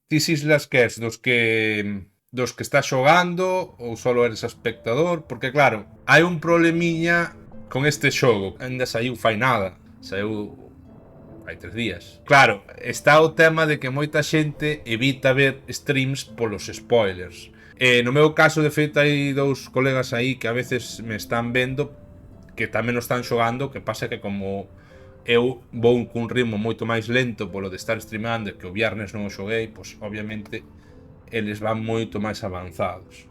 Ti Islas que es dos que está xogando ou solo eres espectador, porque claro, hai un problemiña con este xogo. Ainda saiu fai nada, saiu hai 3 días. Claro, está o tema de que moita xente evita ver streams polos spoilers. No meu caso, de feito, hai dous colegas aí que a veces me están vendo que tamén o están xogando, que pasa que como eu vou cun ritmo moito máis lento polo de estar streamando, que o viernes non o xoguei, pois obviamente eles van moito máis avanzados.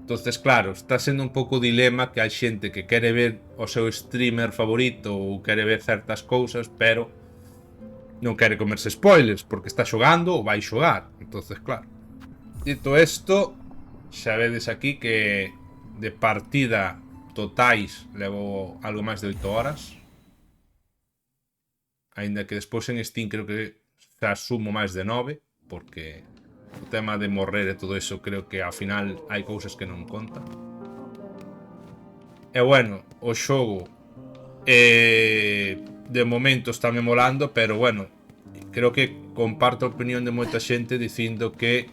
Entonces, claro, está sendo un pouco dilema que hai xente que quere ver o seu streamer favorito ou quere ver certas cousas, pero non quere comerse spoilers porque está xogando ou vai xogar. Entonces, claro. Dito isto, xa vedes aquí que de partida totais levo algo máis de 8 horas. Ainda que despois en Steam creo que xa sumo máis de 9, porque o tema de morrer e todo eso creo que ao final hai cousas que non contan. E bueno, o xogo de momento está me molando, pero bueno, creo que comparto a opinión de moita xente dicindo que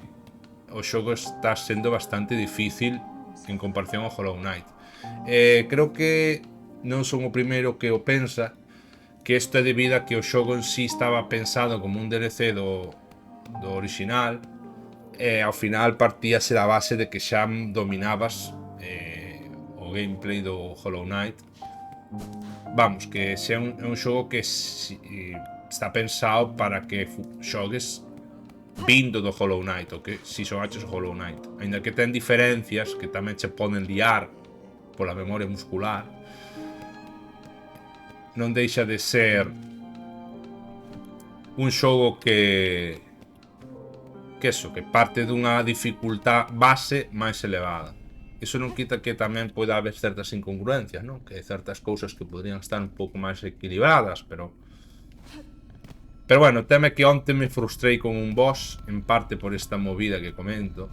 o xogo está sendo bastante difícil en comparación ao Hollow Knight. Creo que non son o primeiro que o pensa, que isto é debido a que o xogo en sí estaba pensado como un DLC do original, e ao final partíase da base de que xa dominabas o gameplay do Hollow Knight. Vamos, que xa é un xogo que está pensado para que xogues vindo do Hollow Knight, ou que si xogaches o Hollow Knight, aínda que ten diferencias que tamén che poden liar pola memoria muscular, non deixa de ser un xogo que eso, que parte dunha dificultad base máis elevada. Iso non quita que tamén poida haber certas incongruencias, non? Que hai certas cousas que podrían estar un pouco máis equilibradas, pero bueno, teme que onte me frustrei con un boss, en parte por esta movida que comento.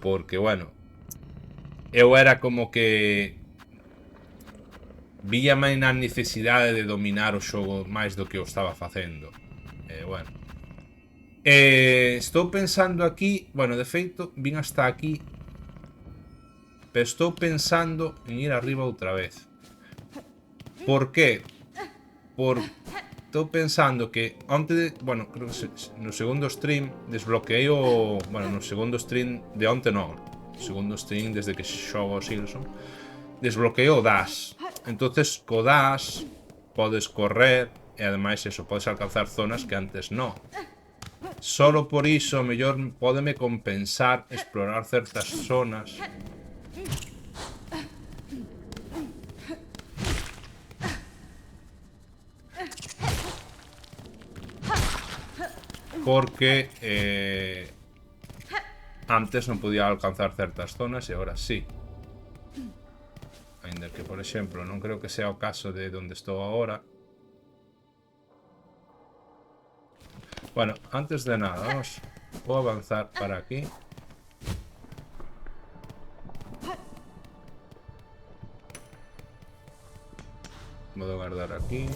Porque, bueno, eu era como que víame na necesidade de dominar o xogo máis do que o estaba facendo. Bueno, estou pensando aquí, bueno, de feito, vin hasta aquí, pero estou pensando en ir arriba outra vez. Por qué? Estou pensando que antes de, bueno, creo que no segundo stream desbloqueei o, bueno, no segundo stream de onte non, segundo stream desde que xogo o Silson, desbloqueei o dash. Entonces co dash podes correr e ademais eso, podes alcanzar zonas que antes non. Solo por iso mellor pódeme compensar explorar certas zonas porque antes non podía alcanzar certas zonas e agora sí. Ainda que, por exemplo, non creo que sea o caso de onde estou agora. Bueno, antes de nada, vou avanzar para aquí. Vou guardar aquí.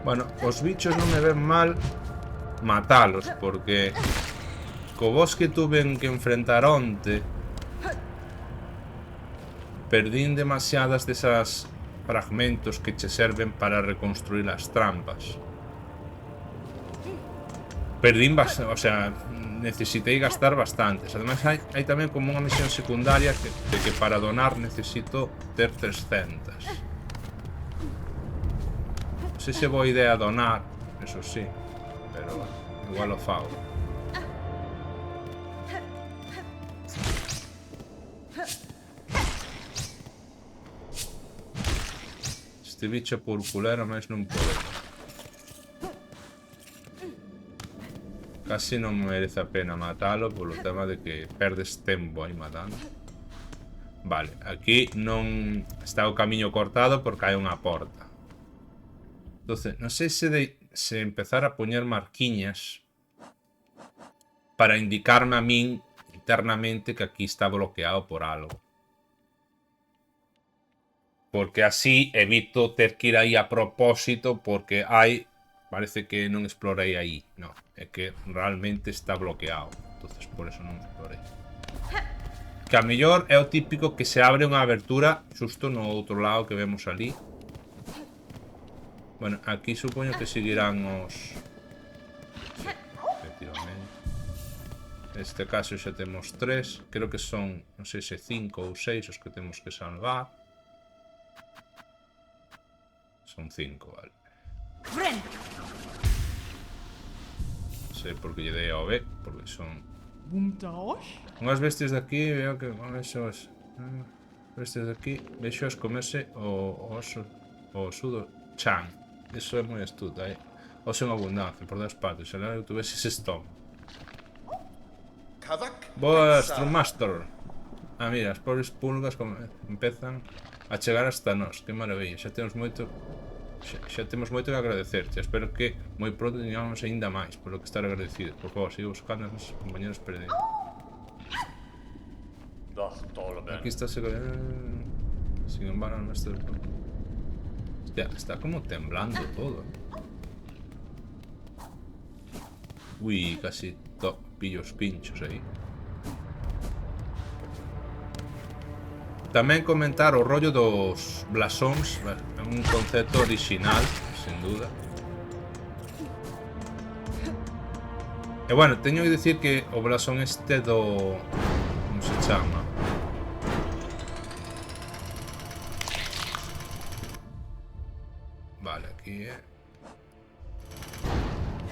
Bueno, os bichos non me ven mal matalos, porque co boss que tuven que enfrentar onte perdín demasiadas desas fragmentos que che serven para reconstruir as trampas. Perdín bastante, o sea, necesitei gastar bastantes. Ademais hai tamén como unha misión secundaria de que para donar necesito ter 300. Non sei se boa idea donar, eso sí, pero igual o fago. Este bicho purpulero máis non pode. Casi non merece a pena matalo polo tema de que perdes tempo aí matando. Vale, aquí non está o camiño cortado porque hai unha porta. Entonces, non sei se empezar a poñer marquiñas para indicarme a min internamente que aquí está bloqueado por algo. Porque así evito ter que ir aí a propósito porque hai... Parece que non explorei aí. No, é que realmente está bloqueado. Entonces por eso non explorei. Que a mellor é o típico que se abre unha abertura xusto no outro lado que vemos ali. Bueno, aquí supoño que seguirán os... Sí, efectivamente. Neste caso xa temos 3. Creo que son, non sei se 5 ou 6 os que temos que salvar. Son 5, vale. Non sei por que lle dei ao B, porque son... Unhas bestias de aquí, veo que con esos... Bestias de aquí, vexo as comerse o oso, o sudo chan. Iso é moi astuto, oso en abundancia, por todas partes, se non tuvese ese estómago. Boas, Trummaster. Ah, mira, as pobres pulgas empezan a chegar hasta nós, que maravilla, xa temos moito... Xa temos moito que agradecerte. Espero que moi pronto teñamos aínda máis por lo que estar agradecidos. Por favor, sigo buscando a nosos compañeros perdidos. Aquí está sin embargo, nuestro... Hostia, está como temblando todo. Uy, casi pillo os pinchos aí. Tamén comentar o rollo dos blasóns. É un concepto original, sin duda. E bueno, teño que dicir que o blasón este do... Como se chama? Vale, aquí é...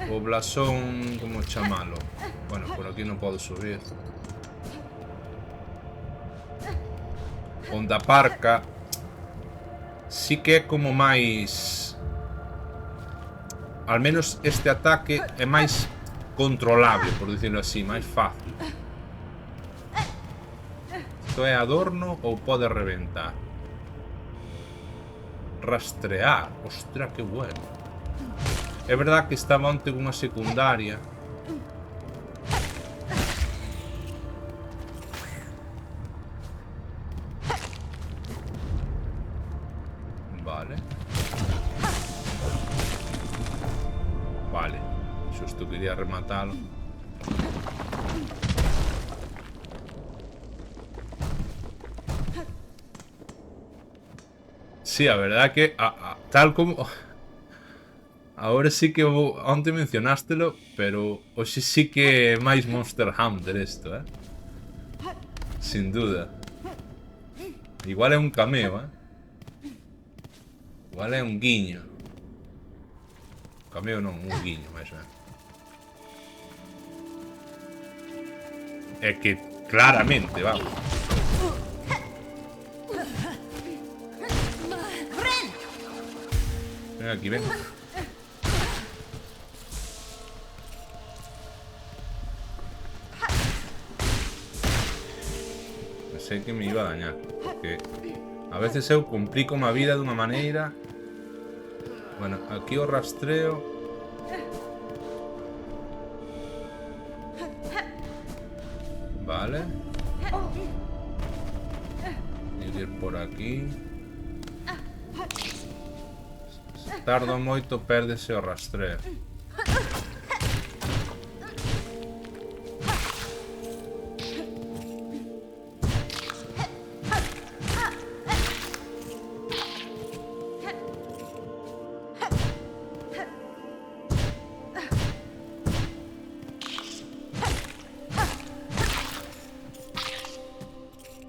O blasón... Como chamalo? Bueno, por aquí non podo subir. Onda Parca sí que é como máis... Al menos este ataque é máis controlable, por dicirlo así, máis fácil. Isto é adorno ou pode reventar? Rastrear. Ostra, que bueno. É verdad que estaba onte unha secundaria. Vale, xusto quería rematalo. Sí, a verdad que tal como... Ahora sí que onte mencionástelo, pero hoxe sí que é máis Monster Hunter isto, sin duda. Igual é un cameo, Igual é un guiño. Cameo non, un guiño, máis ben. É que claramente, vamos. Ven aquí, ven. Pensei que me iba a dañar, porque a veces eu complico a vida dunha maneira. Bueno, aquí o rastreo. Vale. Tengo que ir por aquí. Se tardo moito, pérdese o rastreo.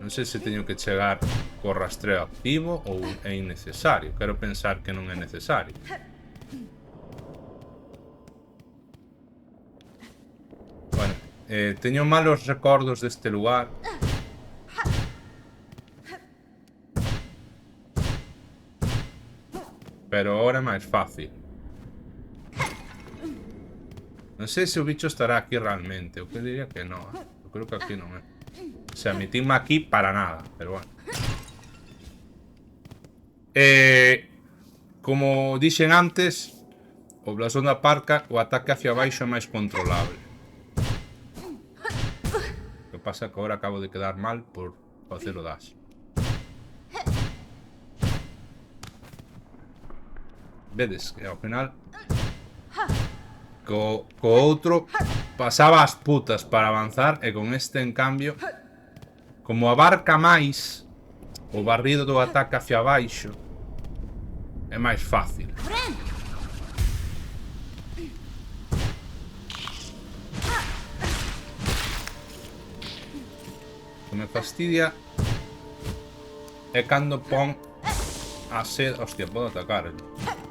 Non sei se teño que chegar co rastreo activo ou é innecesario. Quero pensar que non é necesario. Bueno, teño malos recordos deste lugar. Pero ahora é máis fácil. Non sei se o bicho estará aquí realmente. Eu que diría que non. Eu creo que aquí non é. O sea, metirme aquí para nada, pero bueno. Como dixen antes, o blasón da parca, o ataque hacia baixo é máis controlable. pasa é que agora acabo de quedar mal por facer o dash. Vedes que ao final co outro pasaba as putas para avanzar, e con este, en cambio, como abarca máis o barrido do ataque hacia baixo, é máis fácil. O que me fastidia é cando pon a sed... Hostia, podo atacar,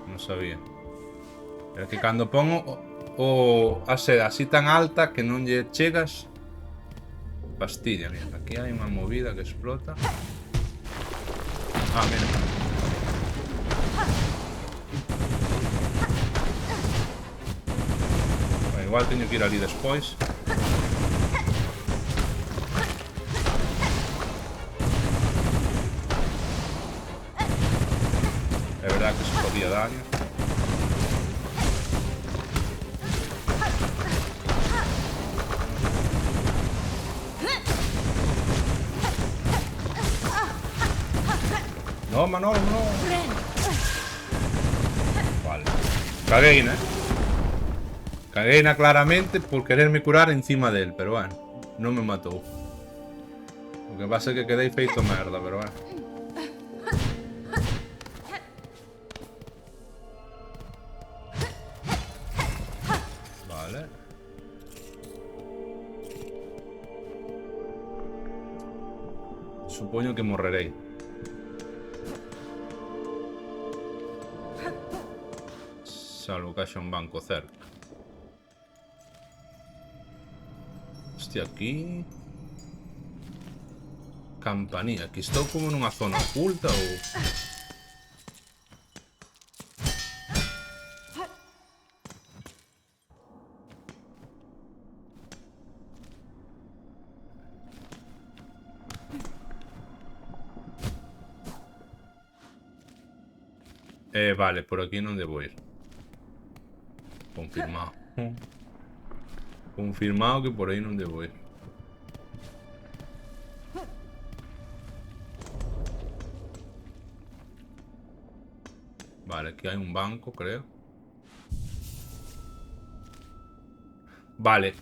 non sabía. Pero que cando pon a seda así tan alta que non lle chegas, fastidia. Mira, aquí hai unha movida que explota. Ah, mira. Bueno, igual teño que ir ali despois. É verdad que se podía daño. No, Manolo, no. Vale. Cagueina, Cagueina claramente por quererme curar encima del, pero bueno, non me matou. O que pasa é que quedei feito merda, pero bueno. Vale. Supoño que morrerei. Salvo que haxa un banco cerca. Hostia, aquí... Campanilla. Aquí estou como nunha zona oculta ou... Vale, por aquí non debo ir. Confirmado. Confirmado que por aí non debo ir. Vale, aquí hai un banco, creo. Vale,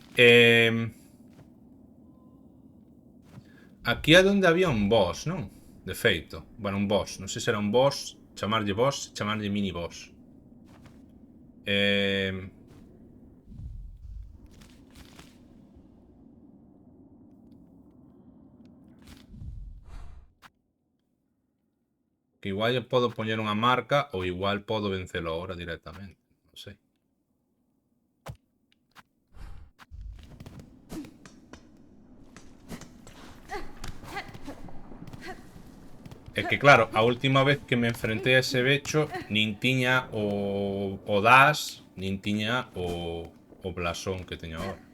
aquí é onde había un boss, non? De feito. Bueno, un boss. Non sei se era un boss, chamarlle boss, chamarlle mini boss. Que igual lle podo poñer unha marca ou igual podo vencelo ahora directamente. Non sei. É que claro, a última vez que me enfrentei a ese becho nin tiña o dash, nin tiña o blasón que teño agora.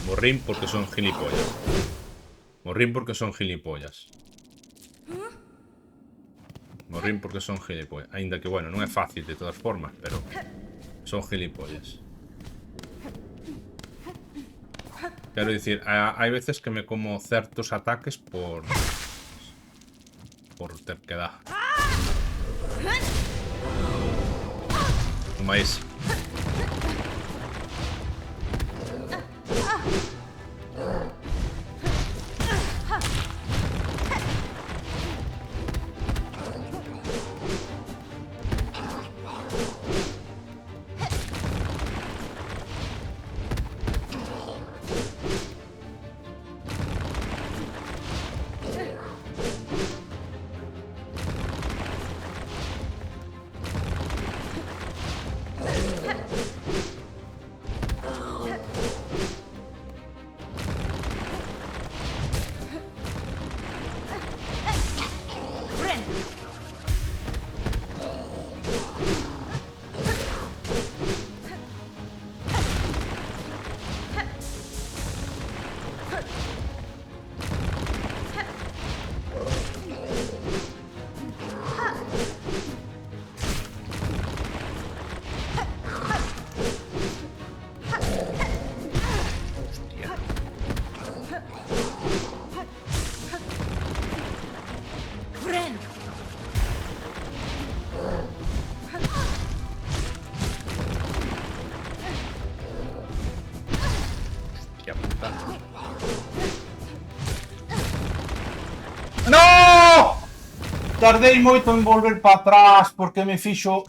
Morrín porque son gilipollas. Morrín porque son gilipollas. Morrín porque son gilipollas. Ainda que, bueno, non é fácil de todas formas, pero son gilipollas. Quero dicir, hai veces que me como certos ataques por ter que dar. Toma ese. está. No! Tardei moito en volver para atrás porque me fixo...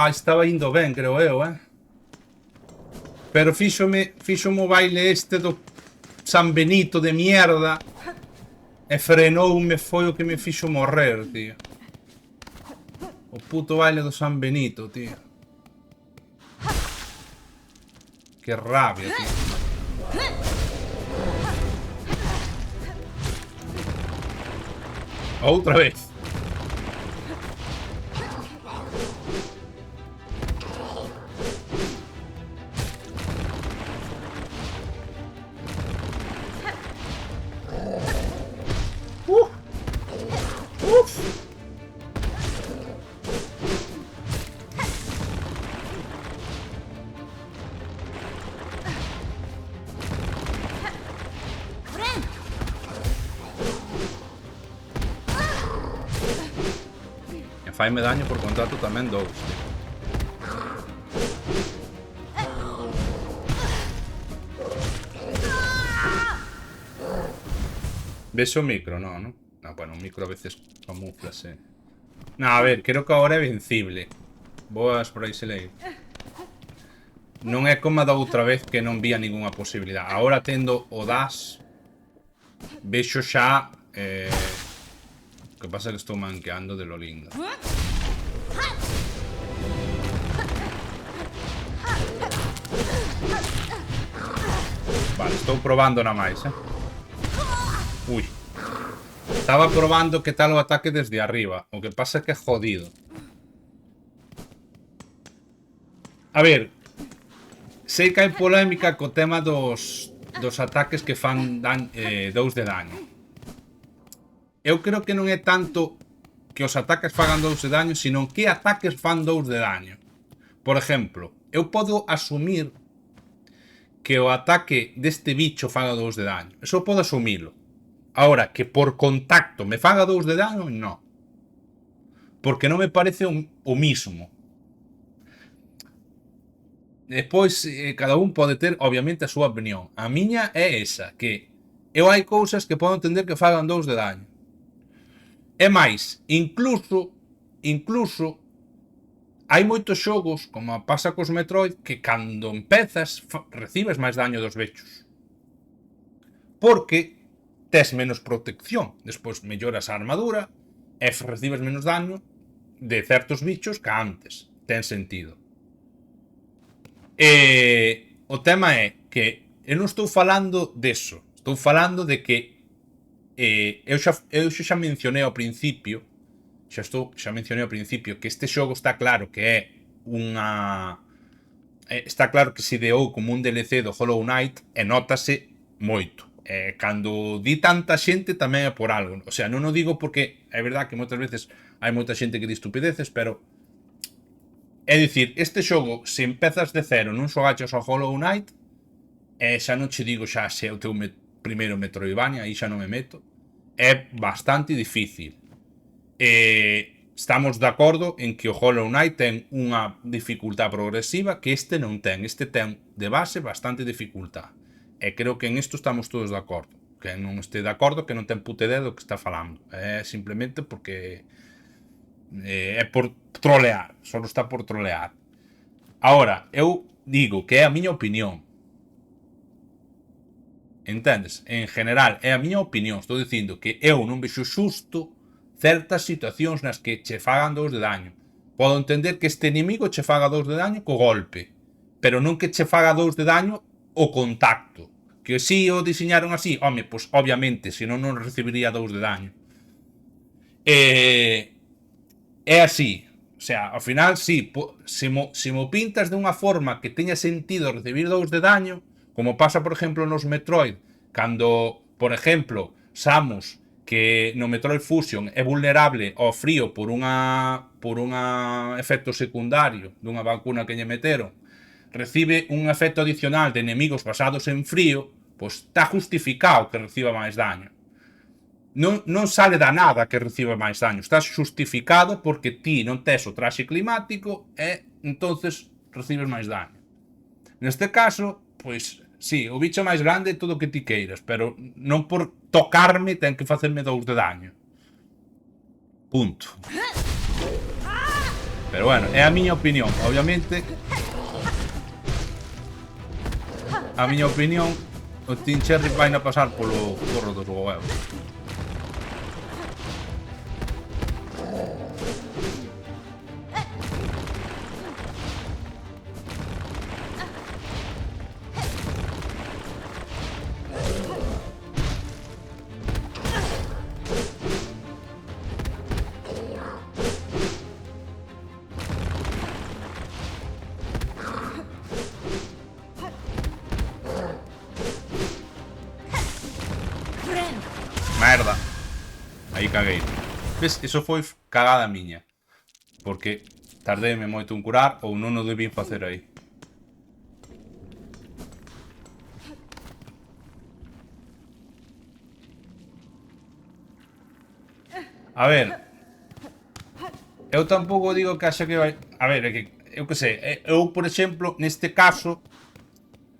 estaba indo ben, creo eu, Pero fíxome o baile este do San Benito de mierda e frenoume, foi o que me fixo morrer, tío. O puto baile do San Benito, tío. Que rabia, tío. Outra vez. Faime daño por contrato tamén dous, tío. ¿Ves o micro? No, ¿no? No, bueno, un micro a veces camuflase. No, a ver, creo que ahora é vencible. Boas por aí se leio. Non é como a da outra vez que non vía ninguna posibilidad. Ahora tendo o dash, vexo xa... O que pasa é que estou manqueando de lo lindo. Vale, estou probando na máis, Ui. Estaba probando que tal o ataque desde arriba. O que pasa é que é jodido. A ver, sei que hai polémica co tema dos ataques que fan 2 de daño. Eu creo que non é tanto que os ataques fagan 2 de daño, sino que ataques fan 2 de daño. Por exemplo, eu podo asumir que o ataque deste bicho faga 2 de daño. Eso podo asumilo. Ahora, que por contacto me faga 2 de daño, no. Porque non me parece o mismo. Despois, cada un pode ter, obviamente, a súa opinión. A miña é esa, que eu hai cousas que podo entender que fagan 2 de daño. É máis, incluso hai moitos xogos, como pasa cos Metroid, que cando empezas recibes máis daño dos bichos. Porque tes menos protección. Despois melloras a armadura e recibes menos daño de certos bichos que antes. Ten sentido. O tema é que eu non estou falando deso. Estou falando de que eu xa mencionei ao principio, xa mencionei ao principio que este xogo está claro que é unha... está claro que se ideou como un DLC do Hollow Knight e nótase moito. Cando di tanta xente tamén é por algo. O sea, non o digo porque é verdad que moitas veces hai moita xente que di estupideces, pero é dicir, este xogo, se empezas de cero non xogaches ao Hollow Knight, xa non che digo xa se é o teu primeiro Metroidvania, aí xa non me meto, é bastante difícil. Estamos de acordo en que o Hollow Knight ten unha dificultad progresiva que este non ten. Este ten de base bastante dificultad. E creo que en isto estamos todos de acordo. Que non este de acordo, que non ten puta idea do que está falando. É simplemente porque é por trolear. Só está por trolear. Ahora, eu digo que é a miña opinión. Entendes? En general, é a miña opinión. Estou dicindo que eu non vexo xusto certas situacións nas que che fagan 2 de daño. Podo entender que este inimigo che faga 2 de daño co golpe, pero non que che faga 2 de daño o contacto. Que si o diseñaron así, home, pois obviamente, senón non recibiría 2 de daño. É así. O sea, ao final, si, se mo pintas de unha forma que teña sentido recibir 2 de daño, como pasa, por exemplo, nos Metroid, cando, por exemplo, Samus, que no Metroid Fusion é vulnerable ao frío por un efecto secundario dunha vacuna que lle meteron, recibe un efecto adicional de enemigos basados en frío, pois está justificado que reciba máis daño. Non sale da nada que reciba máis daño, está justificado porque ti non tes o traxe climático e entonces recibes máis daño. Neste caso, pois Sí, o bicho máis grande todo o que ti queiras, pero non por tocarme ten que facerme 2 de daño. Punto. Pero bueno, é a miña opinión. Obviamente, a miña opinión, o Team Cherry vai a pasar polo forro dos huevos. Merda. Aí caguei. Ves, eso foi cagada miña. Porque tardéme moito en curar ou non o debín facer aí. A ver, eu tampouco digo que haxa que vai... A ver, é que, eu que sei, eu, por exemplo, neste caso,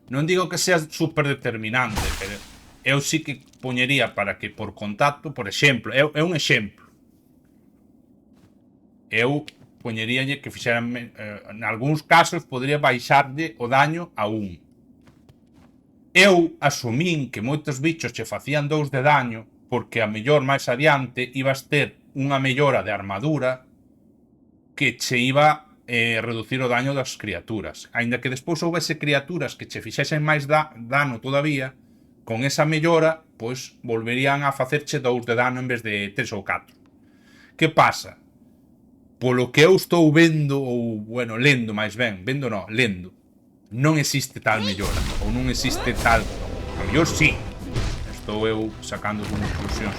non digo que sea super determinante, pero eu sí que poñería para que por contacto, por exemplo, é un exemplo. Eu poñeríalle que fixeran, en algúns casos, podría baixarlle o daño a 1. Eu asumín que moitos bichos che facían 2 de daño porque a mellor máis adiante ibas ter unha mellora de armadura que che iba reducir o daño das criaturas. Aínda que despois houvese criaturas que che fixesen máis dano todavía, con esa mellora, pois volverían a facerche 2 de dano en vez de 3 ou 4. Que pasa? Polo que eu estou vendo, ou, bueno, lendo máis ben, vendo non, lendo, non existe tal mellora, ou non existe tal... A mellor sí. Estou eu sacando conclusións.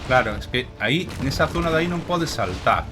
Claro, es que aí, nesa zona de aí non podes saltar.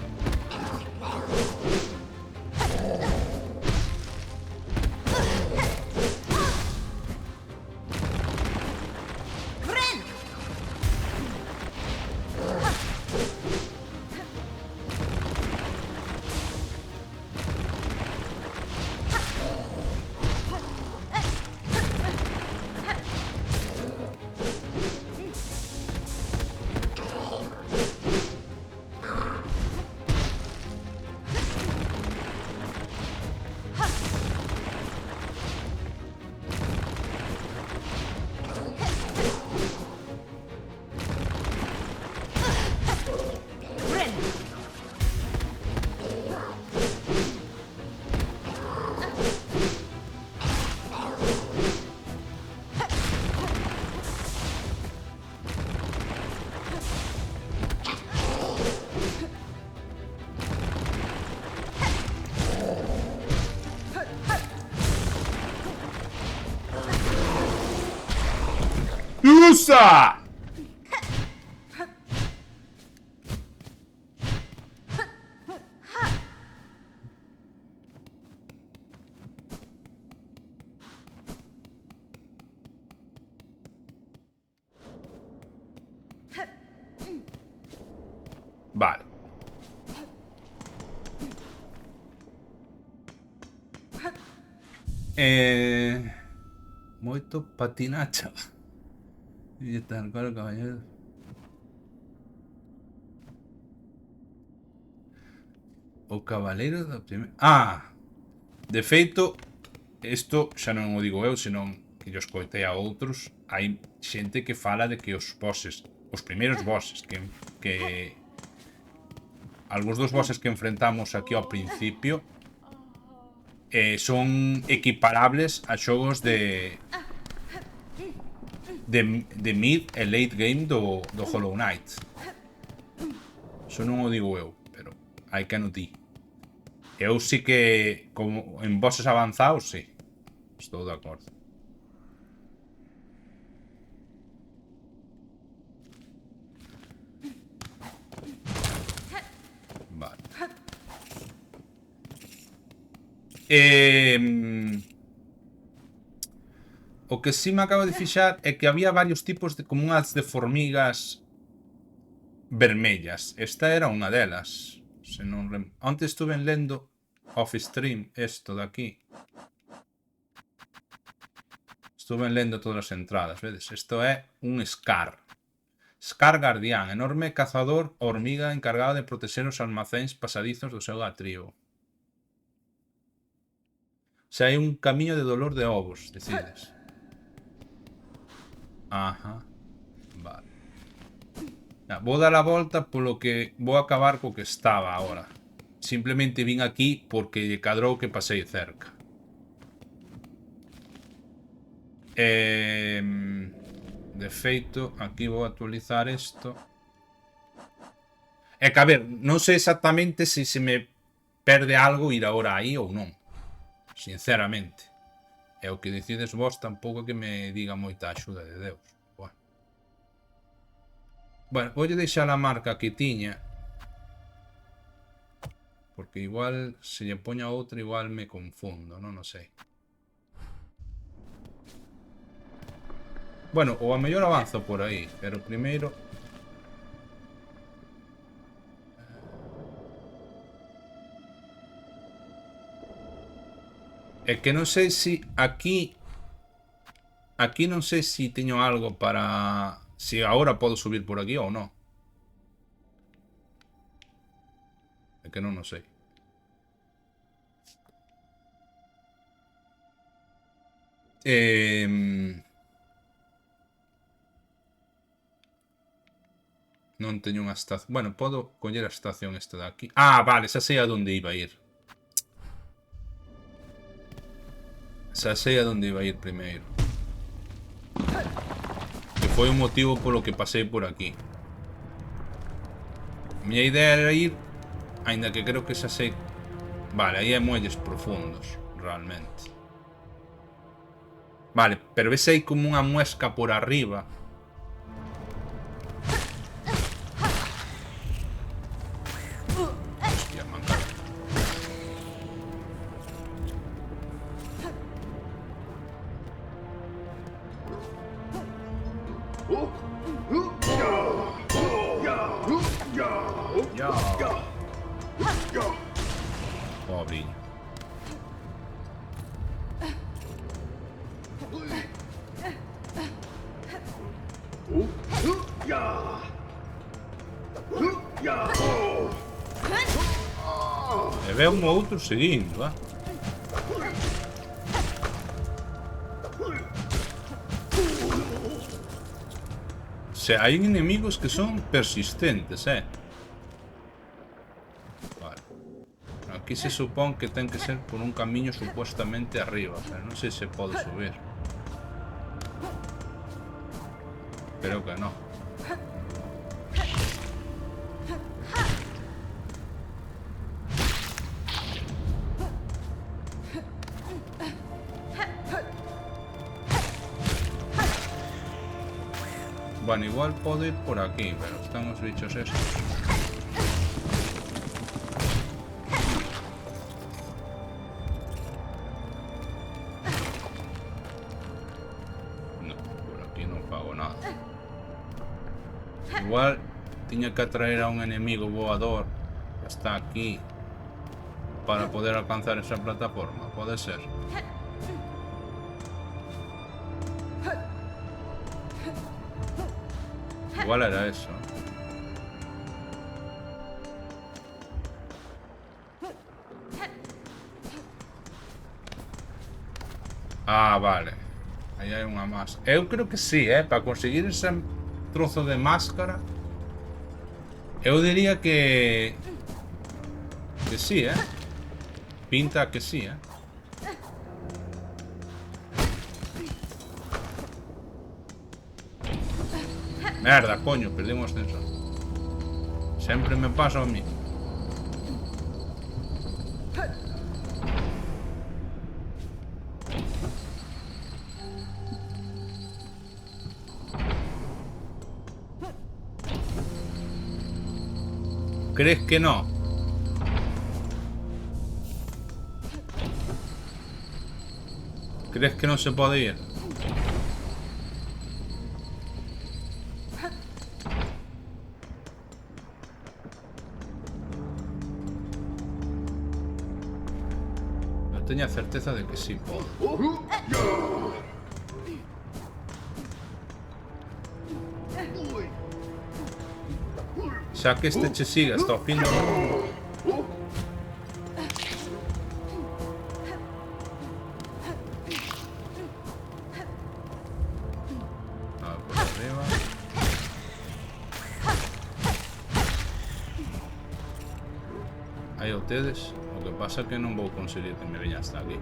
¡Usa! Vale. Moito patinacha. E tal, claro, caballero. O cabaleiro da primeira... Ah! De feito, isto xa non o digo eu, senón que yo escoitei a outros. Hai xente que fala de que os bosses, os primeiros bosses que algúns dos bosses que enfrentamos aquí ao principio son equiparables a xogos de mid e late game do Hollow Knight. Eso non o digo eu, pero hai que anotar. Eu sí que, como en bosses avanzados, sí. Estou de acordo. Vale. O que sí me acabo de fixar é que había varios tipos de como unhas de formigas vermellas. Esta era unha delas. Se non Antes estuve lendo off stream isto de aquí. Estuve lendo todas as entradas, vedes? Isto é un Scar. Scar Guardián, enorme cazador hormiga encargado de protexer os almacéns pasadizos do seu atrío. Se hai un camiño de dolor de ovos, decides. Ajá. Vale. Vou dar a volta polo que vou acabar co que estaba agora. Simplemente vin aquí porque lle cadrou que pasei cerca. De feito, aquí vou actualizar isto. É que, a ver, non sei exactamente se me perde algo ir agora aí ou non. Sinceramente. É o que decides vos, tampouco que me diga moita axuda de Deus. Bueno, voulle deixar a marca que tiña. Porque igual, se lle poño a outra, igual me confundo, non sei. Bueno, ou a mellor avanzo por aí, pero primeiro... É que non sei se aquí... Aquí non sei se teño algo para... Se agora podo subir por aquí ou non. É que non o sei. Non teño unha estación... Bueno, podo coller a estación esta de aquí. Ah, vale, xa sei a onde iba a ir. Xa sei a onde iba a ir primeiro. Que foi o motivo polo que pasei por aquí. A miña idea era ir, aínda que creo que xa sei... Vale, aí hai muelles profundos, realmente. Vale, pero ves aí como unha muesca por arriba. Hostia, mancada. Pobrinho. E ve un outro seguindo, Se hai enemigos que son persistentes, Vale. Aquí se supón que ten que ser por un camiño supuestamente arriba, pero non sei se pode subir. Creo que non. Bueno, igual podo ir por aquí, pero están os bichos estos. No, por aquí non fago nada. Igual tiña que atraer a un enemigo voador que está aquí para poder alcanzar esa plataforma, pode ser. Igual era eso. Ah, vale. Aí hai unha más. Eu creo que sí, para conseguir ese trozo de máscara. Eu diría que sí, Pinta que sí, Merda, coño, perdí un ascensor. Sempre me pasa a mí. ¿Crees que no? ¿Crees que no se puede ir? No tenía certeza de que sí puedo. Xa que este che siga hasta o fin do mundo. Por arriba. Aí o tedes. O que pasa é que non vou conseguir que me veña hasta aquí.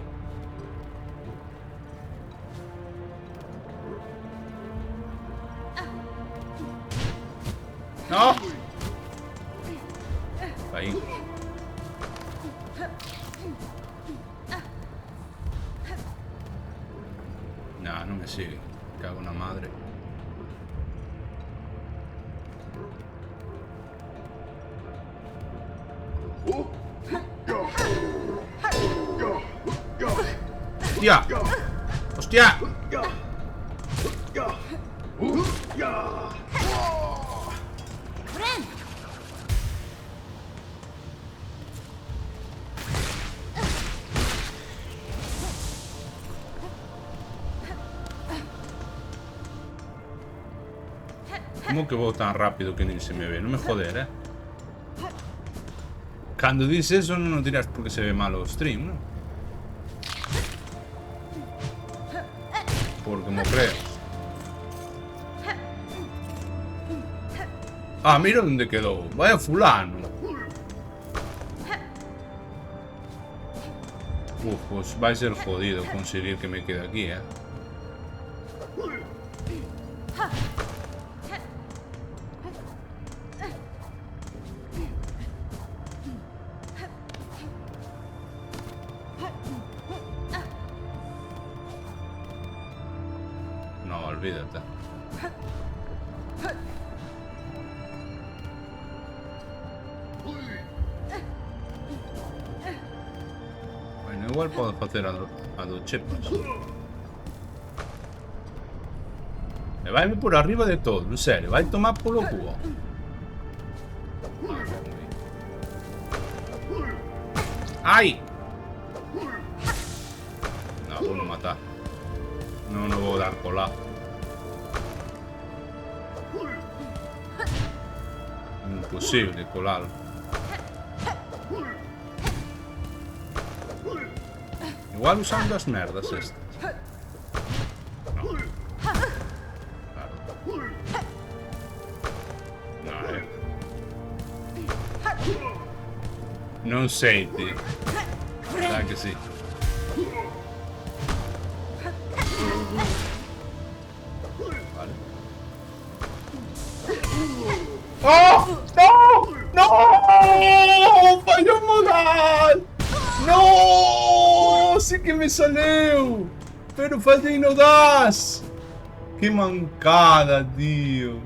No! Aí. Nah, non me sigue. Cago na madre. ¡Hostia! ¡Hostia! ¿Cómo que vou tan rápido que nin se me ve? Non me joder, Cando dices eso non dirás porque se ve mal o stream, non? Porque mo creo. Ah, mira onde quedou. Vaya fulano. Pues vai ser jodido conseguir que me quede aquí, No, olvídate. Bueno, igual podo facer a do chepas. E vai por arriba de todo, en serio, vai tomar polo cubo. Ai! No, vou non matar. Non o vou dar colado. Imposible colalo. Igual usando as merdas estas. No. Claro. No, non sei, tío. Dai che sì. Vale. ¡Oh! ¡No! ¡No! ¡Fallo modal! ¡No! Sí que me salió. Pero fallei no das. ¡Qué mancada, tío!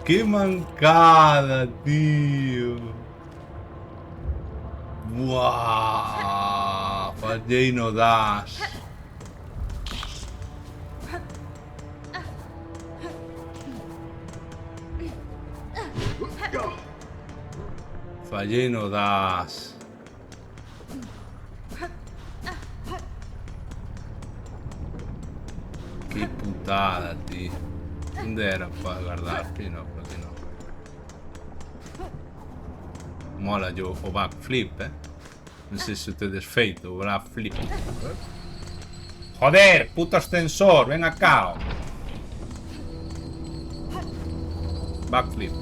¡Qué mancada, tío! ¡Buah! Fallei no das. Fallei no das. Qué putada, tío. ¿Dónde era para guardar? Aquí no, por aquí no. Mola yo o backflip, Non sei se te desfeito o backflip. Joder, puto ascensor, ven acá. Backflip.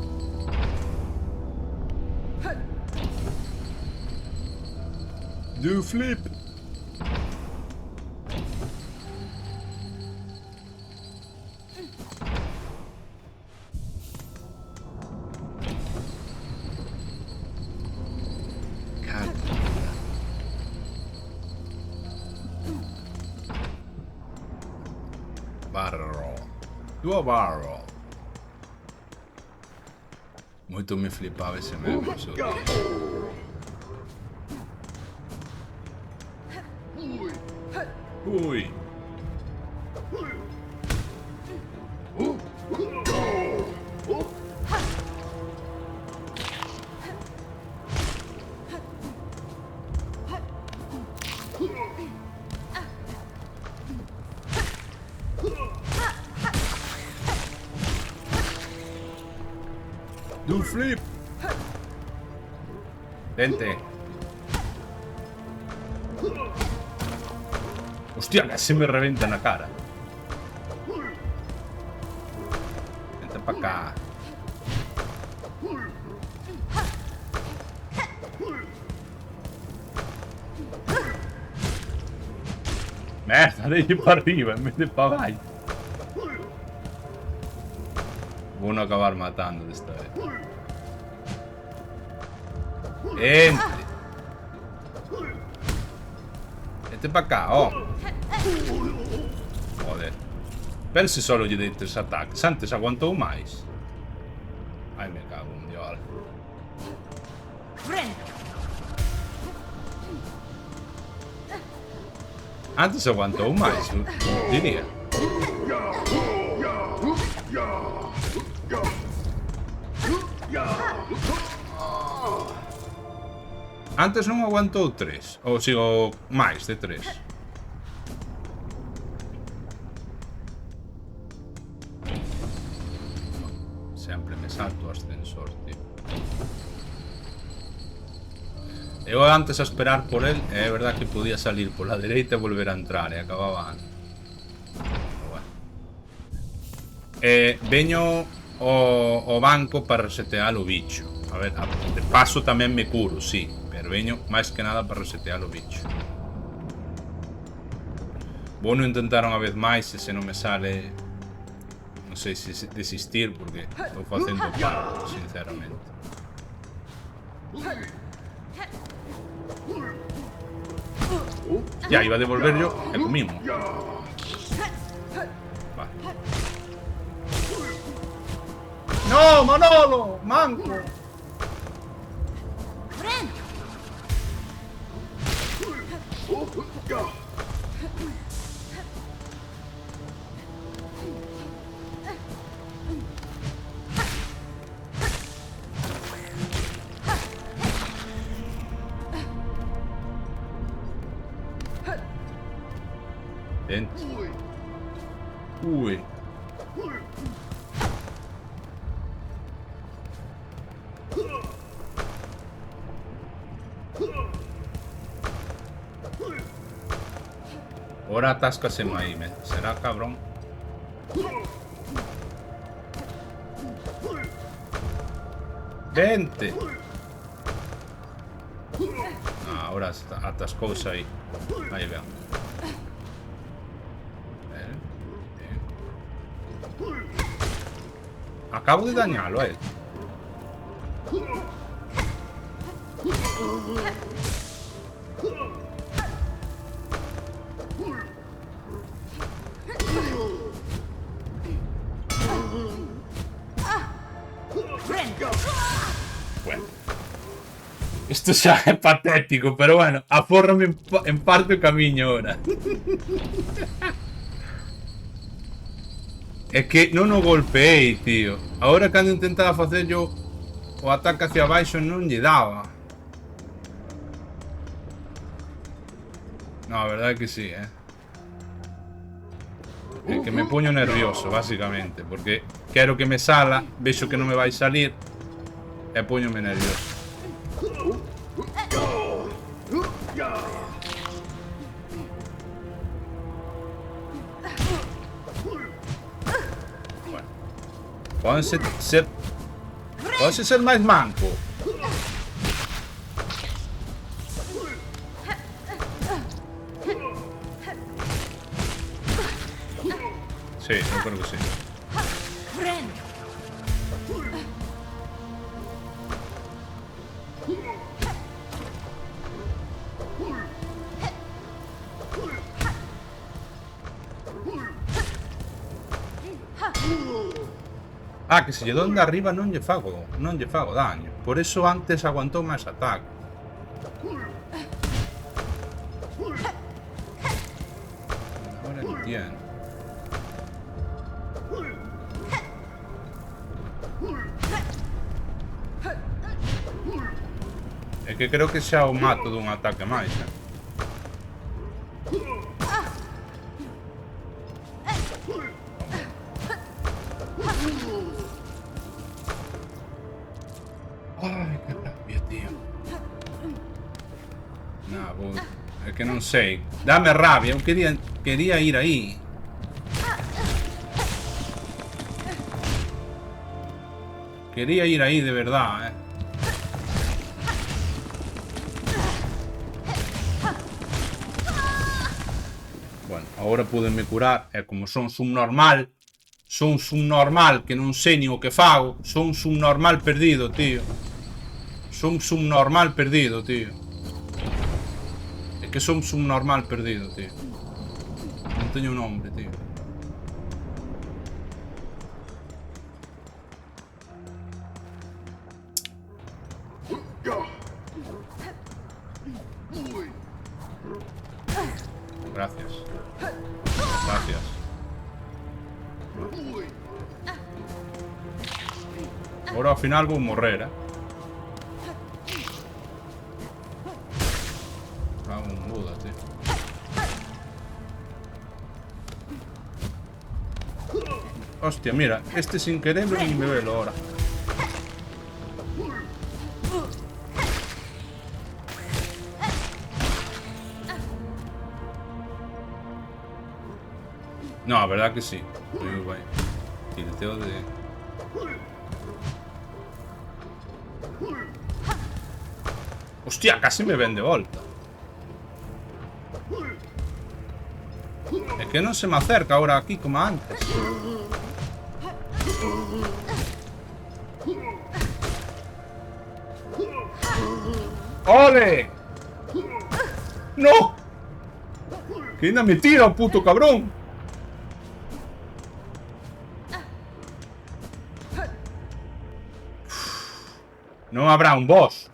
Do flip. Barro. Due barro. Moito me flipaba ese meme. Ui. Do flip. Vente. Hostia, casi me revienta en la cara. Vente para acá. Merda, de ir para arriba en vez de para abajo. Voy a acabar matando de esta vez. Vente. Vente para acá, oh. Joder. Pero se solo lle dei 3 ataques. Antes aguantou máis. Ai, me cago en Dios. Antes aguantou máis, diría. Antes non aguantou 3. Ou sigo máis de 3. Sempre me salto o ascensor, tío. Eu antes a esperar por él, é verdad que podía salir pola dereita e volver a entrar, e acababa antes. Bueno. Veño ao banco para resetear o bicho. A ver, de paso tamén me curo, sí. Pero veño máis que nada para resetear o bicho. Vou non intentar unha vez máis e se non me sale... Non sei se desistir porque estou facendo parto, sinceramente. Ya, iba a devolver yo e comimos. Vale. ¡No, Manolo! ¡Manco! Vente. Uy. Ahora atáscase ahí, será cabrón. Vente. Ah, ahora atascouse aí. Aí vean. Acabo de dañarlo a él. Bueno. Esto xa é patético, pero bueno, afórrame en parte o camiño ahora. É que non o golpeei, tío. Agora cando intentaba facer yo o ataque hacia abaixo non lle daba. No, a verdade que sí, É que me poño nervioso, básicamente. Porque quero que me sala, vexo que non me vai salir e poñome nervioso. Bueno. Pode ser máis manco. Sí, yo creo que sí. Ah, que se lle donde arriba non lle fago daño. Por eso antes aguantou máis ataque. tiene. É que creo que xa o mato dun ataque máis, Ai, que rabia, tío. Nah, vou... É que non sei. Dame rabia, eu quería ir aí. Quería ir aí de verdad, Bueno, agora pudenme curar. E como son subnormal que non sei ni o que fago. Son subnormal perdido, tío. Son subnormal perdido, tío. É que son subnormal perdido, tío. Non teño un nombre, tío. Gracias. Gracias. Agora ao final vou morrer, un Buda, tío. Hostia, mira, este sin querer nin me velo ahora. No, a verdad que sí. Tireteo de... Hostia, casi me ven de volta. É que non se me acerca ahora aquí como antes. ¡Ole! ¡No! Que ainda me tira o puto cabrón. Non habrá un boss.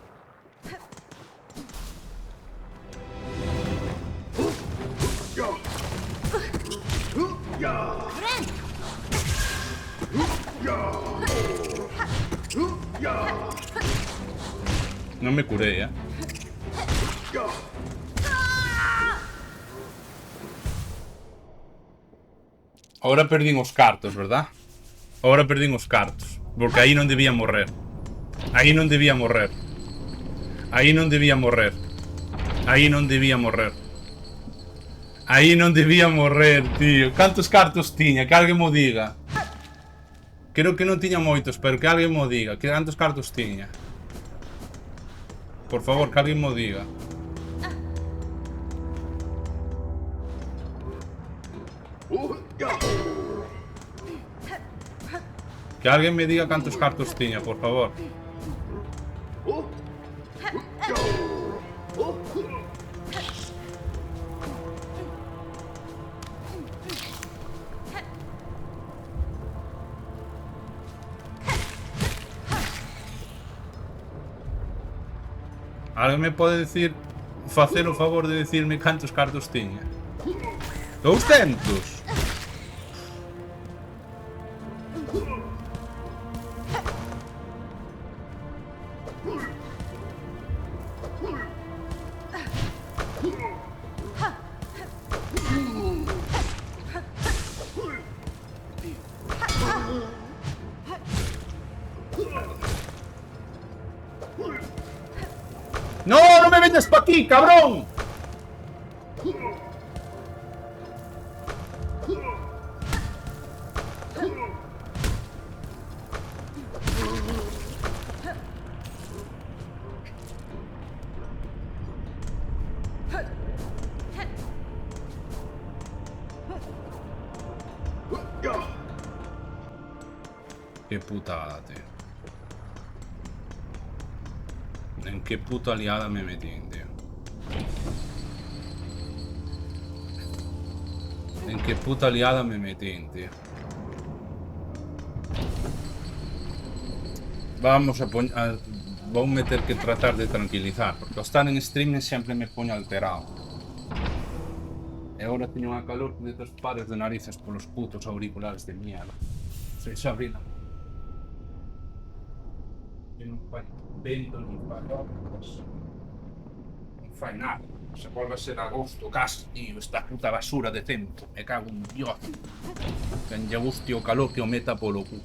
Non me curei, Ahora perdín os cartos, verdad? Ahora perdín os cartos. Porque aí non debía morrer. Aí non debía morrer. Aí non debía morrer. Aí non debía morrer. Aí non debía morrer, tío. Cantos cartos tiña? Que alguén mo diga. Creo que non tiña moitos, pero que alguén mo diga. Que cantos cartos tiña? Por favor, que alguén mo diga. Que alguén me diga cantos cartos tiña, por favor. Alguén me pode decir, facer o favor de decirme cantos cartos tiña? 200. ¡No! ¡No me vengas pa' aquí, cabrón! Qué putada, tío. ¿En qué puta liada me metí, tío? ¿En qué puta liada me metí, tío? Vamos a poner... Voy a meter que tratar de tranquilizar, porque ao estar en streaming siempre me pone alterado. E agora teño unha calor de 2 pares de narices polos putos auriculares de mierda. Se xa abrí na... Que non fai vento, non fai rocas, non fai nada. Se volve a ser agosto casi, tío, esta puta basura de tempo. Me cago en Dios. Que lle guste o calor que o meta polo cu.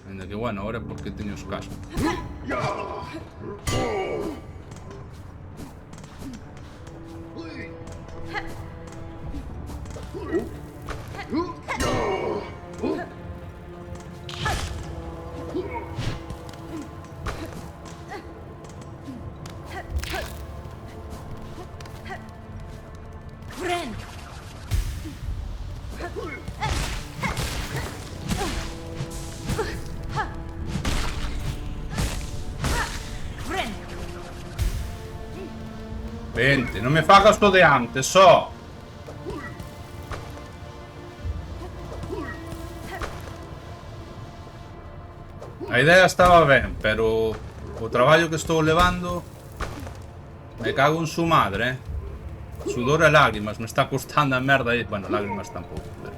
Ainda que bueno, ahora porque teño os cascos. Friend! Friend! Vente, non me fagas o de antes, só. A idea estaba ben, pero o traballo que estou levando me cago en su madre, Sudor e lágrimas, me está costando a merda aí. Bueno, lágrimas tampouco, pero...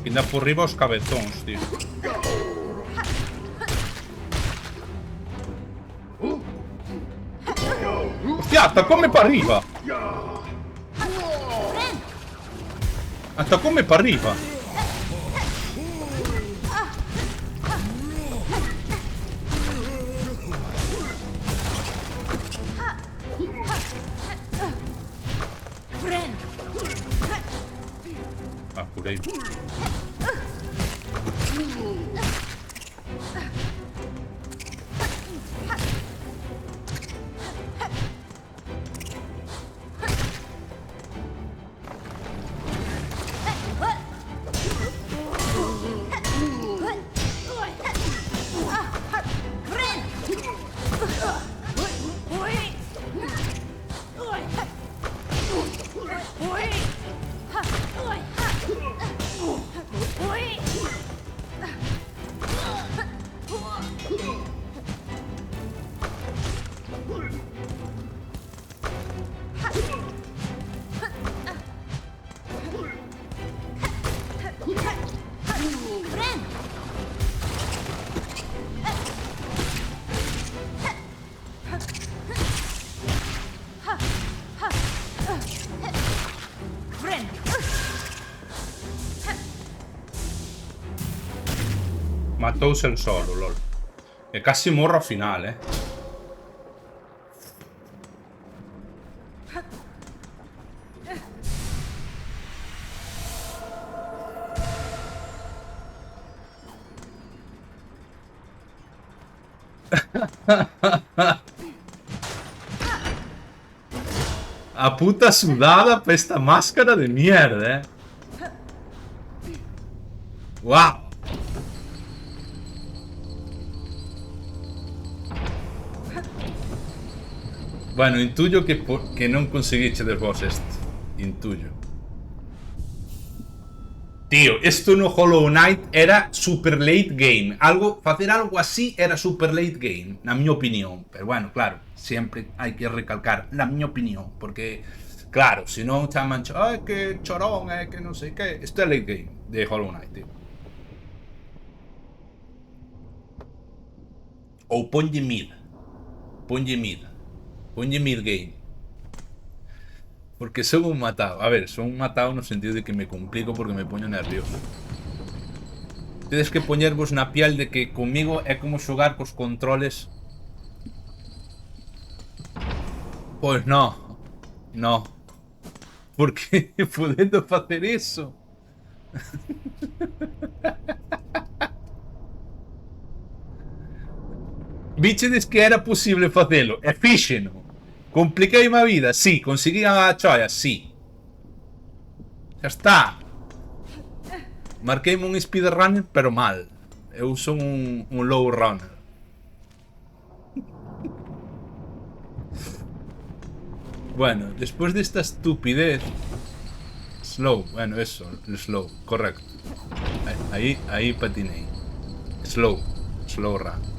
Ainda por riba os cabezóns, tío. Hostia, atacóme para arriba. Atacóme para arriba. Ah, curei. Matouse el solo, lol. E casi morro ao final, A puta sudada para esta máscara de mierda, Wow. Bueno, intuyo que non conseguichedes vos este. Intuyo. Tío, esto no Hollow Knight era super late game. Facer algo así era super late game, na miña opinión. Pero bueno, claro, sempre hai que recalcar na miña opinión, porque claro, se non chaman, que chorón, que non sei que. Isto é late game de Hollow Knight, tío. Ou ponlle mid. Ponlle mid game. Porque son un matado. A ver, son un matado no sentido de que me complico porque me poño nervioso. Tedes que poñervos na piel de que comigo é como xogar cos controles. Pois no. No. Porque podendo facer iso. Bichedes que era posible facelo, e fíxeno. Compliquei a vida, sí. Conseguí a choia, sí. Xa está. Marqueime un speedrunner, pero mal. Eu son un low runner. Bueno, después de esta estupidez... Slow, bueno, eso, slow, correcto. Ahí patiné. Slow run.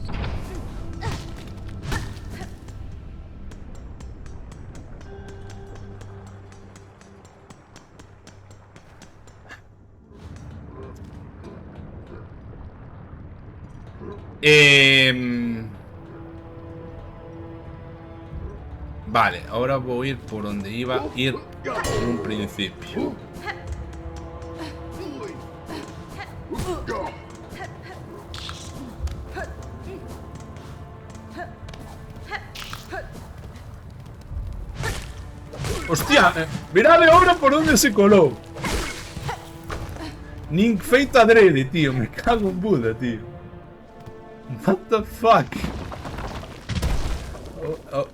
Vale, ahora voy a ir por donde iba a ir en un principio. Hostia, mirad ahora por dónde se coló. Nin feito adrede, tío. Me cago en Buda, tío. What the fuck?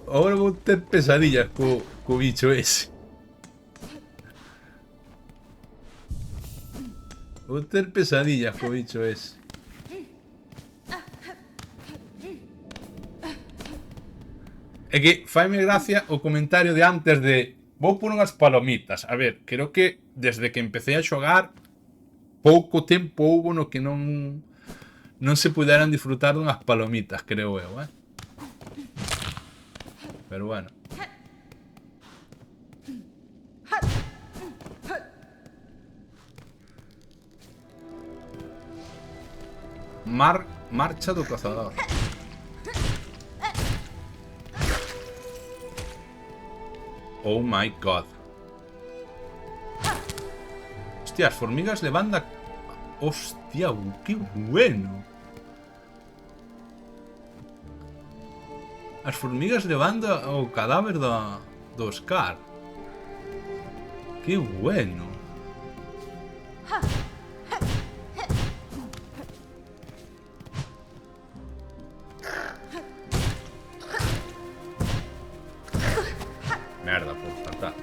Ahora vou ter pesadillas co bicho ese. Vou ter pesadillas co bicho ese. É que faime gracia o comentario de antes de vou por unhas palomitas. A ver, creo que desde que empecé a xogar pouco tempo houbo no que non se puderan disfrutar dunhas palomitas, creo eu, Pero bueno. Marcha do cazador. Oh my god. Hostia, as formigas de banda. Hostia, que bueno. As formigas levando o cadáver do Scar. Que bueno. Merda, por faltar.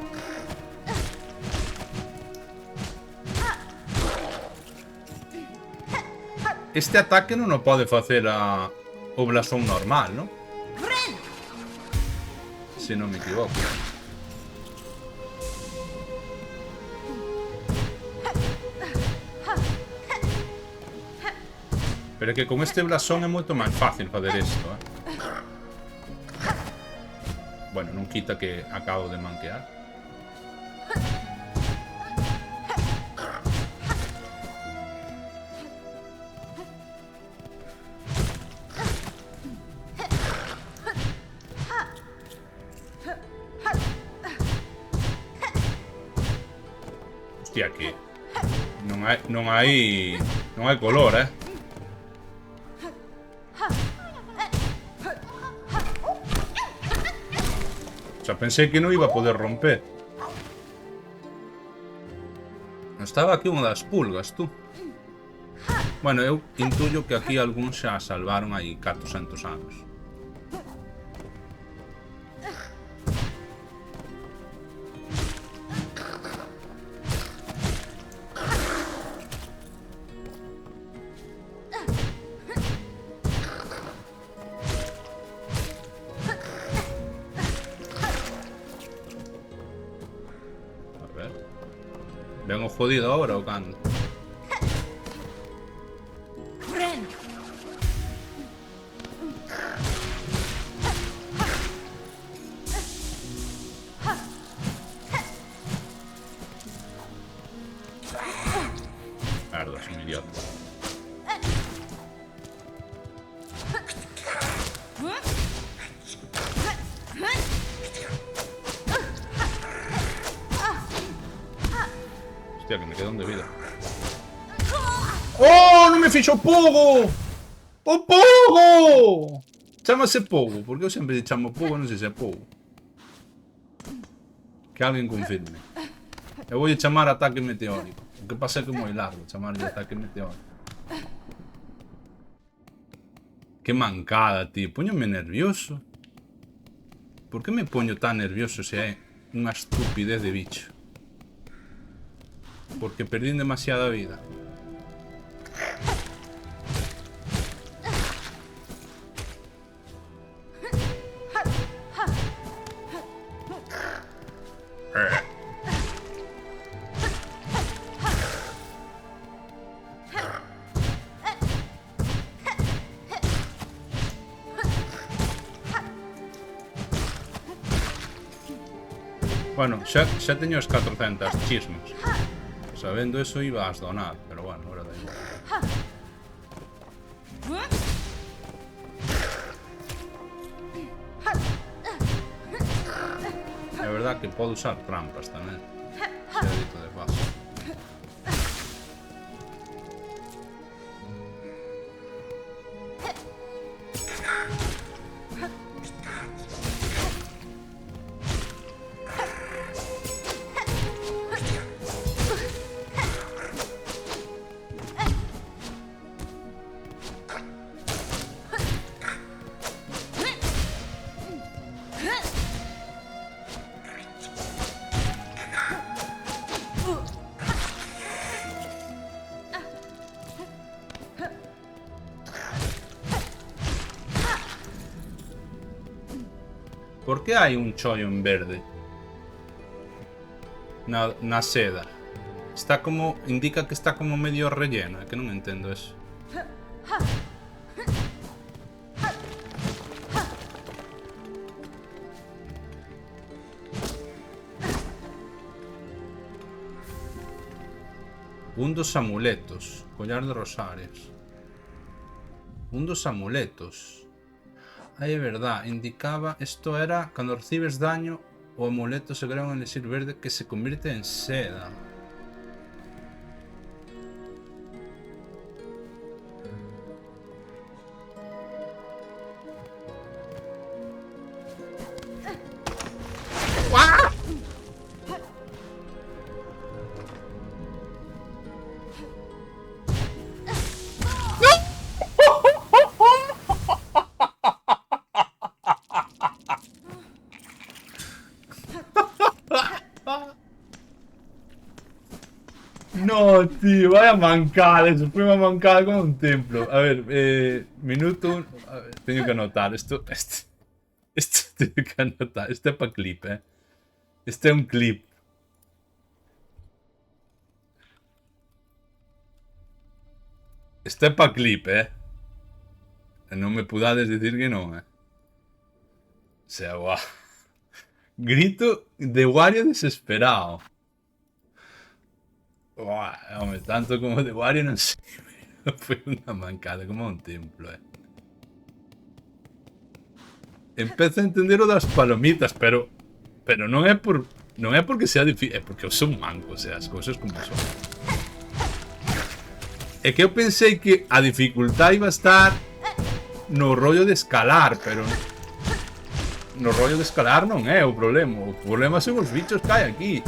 Este ataque non o pode facer o blasón normal, non? Si non me equivoco. Pero é que con este blasón é moito máis fácil fazer isto, Bueno, non quita que acabo de manquear. Hostia, que non hai color, O sea, pensei que non iba a poder romper. Estaba aquí unha das pulgas, tú. Bueno, eu intuyo que aquí algúns xa salvaron aí 400 anos. Ven o jodido ahora o cando. Merda, son idiota. Hostia, que me queda un de vida. ¡Oh! ¡Non me fixo o Pogo! ¡O Pogo! Chámase Pogo, porque eu sempre chamo Pogo, non sei se é Pogo. Que alguén confirme. Eu vou chamar ataque meteórico. O que pasa é que é moi largo chamarlle ataque meteórico. Que mancada, tío. Póñome nervioso. Por que me poño tan nervioso se é unha estupidez de bicho? Porque perdín demasiada vida. Bueno, xa teño as 400 chismas. Sabendo eso iba a donar, pero bueno, ahora da igual. É verdad que podo usar trampas tamén. Se é dito de paso. Por que hai un chollo en verde? Na seda. Está como... Indica que está como medio relleno. É que non entendo eso. Un dos amuletos. Collar de rosarios. Un dos amuletos. Aí é verdad, indicaba, isto era, cando recibes daño, o amuleto se crea un elixir verde que se convierte en seda. ¡Ah! No, tío, vaya mancada, eso fue una mancada con un templo. A ver, minuto... A ver, tengo que anotar, esto tengo que anotar, este es para clip, Este es un clip. Este es para clip, No me podades decir que no, O sea, guau. Grito de Wario desesperado. Hombre, tanto como de Wario no sé. Fue una mancada como un templo, Empiezo a entender lo das palomitas, pero non é porque sea difícil, é porque eu son manco, o sea, as cousas como son. É que eu pensei que a dificultad iba a estar no rollo de escalar, pero no rollo de escalar non é o problema. O problema son os bichos que hai aquí.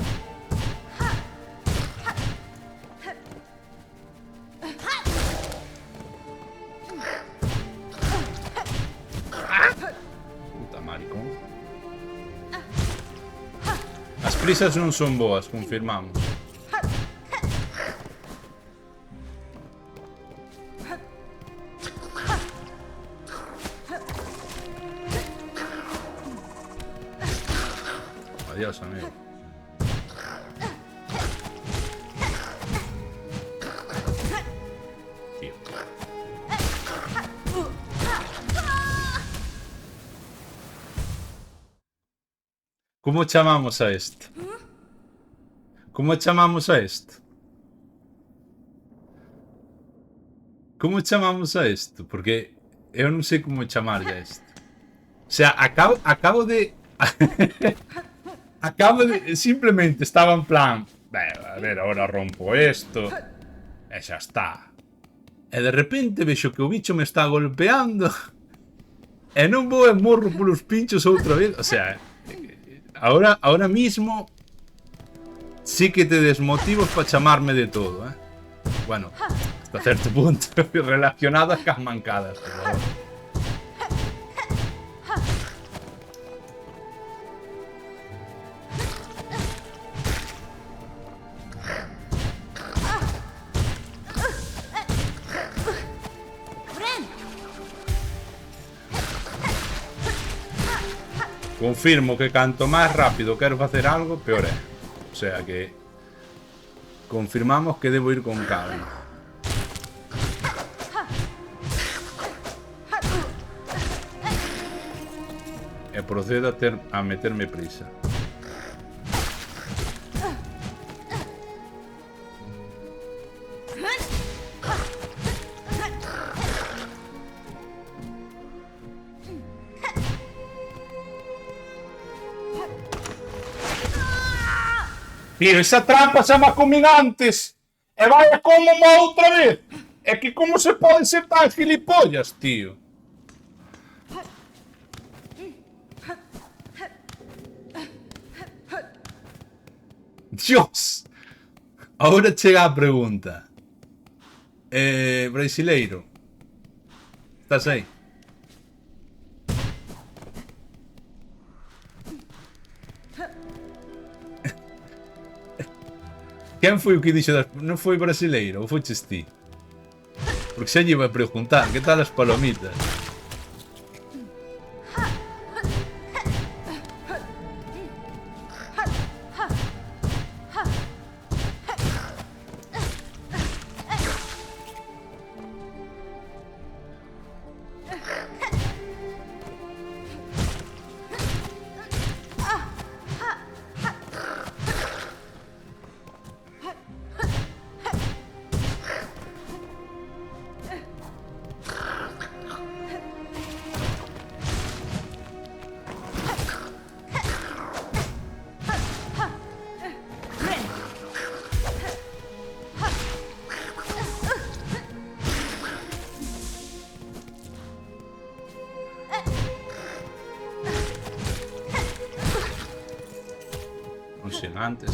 As prisas non son boas, confirmamos. Adiós, amigo. Tío. Como chamamos a isto? Como chamamos a isto? Como chamamos a isto? Porque eu non sei como chamarlle a isto. O sea, acabo de... Simplemente estaba en plan... A ver, ahora rompo esto. E xa está. E de repente vexo que o bicho me está golpeando. E non vou e morro polos pinchos outra vez. O sea... Ahora mismo sí que te des motivos para chamarme de todo, Bueno, hasta cierto punto relacionado a cas mancadas, pero... Confirmo que canto máis rápido quero facer algo, peor é. O sea que confirmamos que debo ir con calma. E procedo a meterme prisa. Tío, esa trampa xa me comín antes. E vaya como má outra vez. É que como se pode ser tan gilipollas, tío. Dios. Ahora chega a pregunta. Brasileiro. Estás aí? Quen foi o que dixo das... Non foi brasileiro ou foches ti? Porque xa lle iba a preguntar, que tal as palomitas? Non sei antes.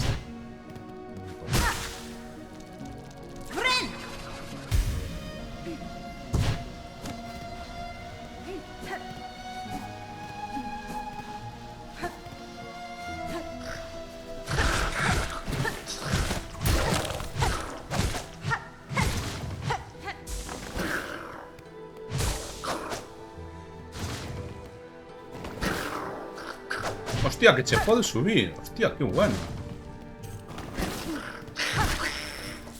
Hostia, que che pode subir. Hostia, que bueno.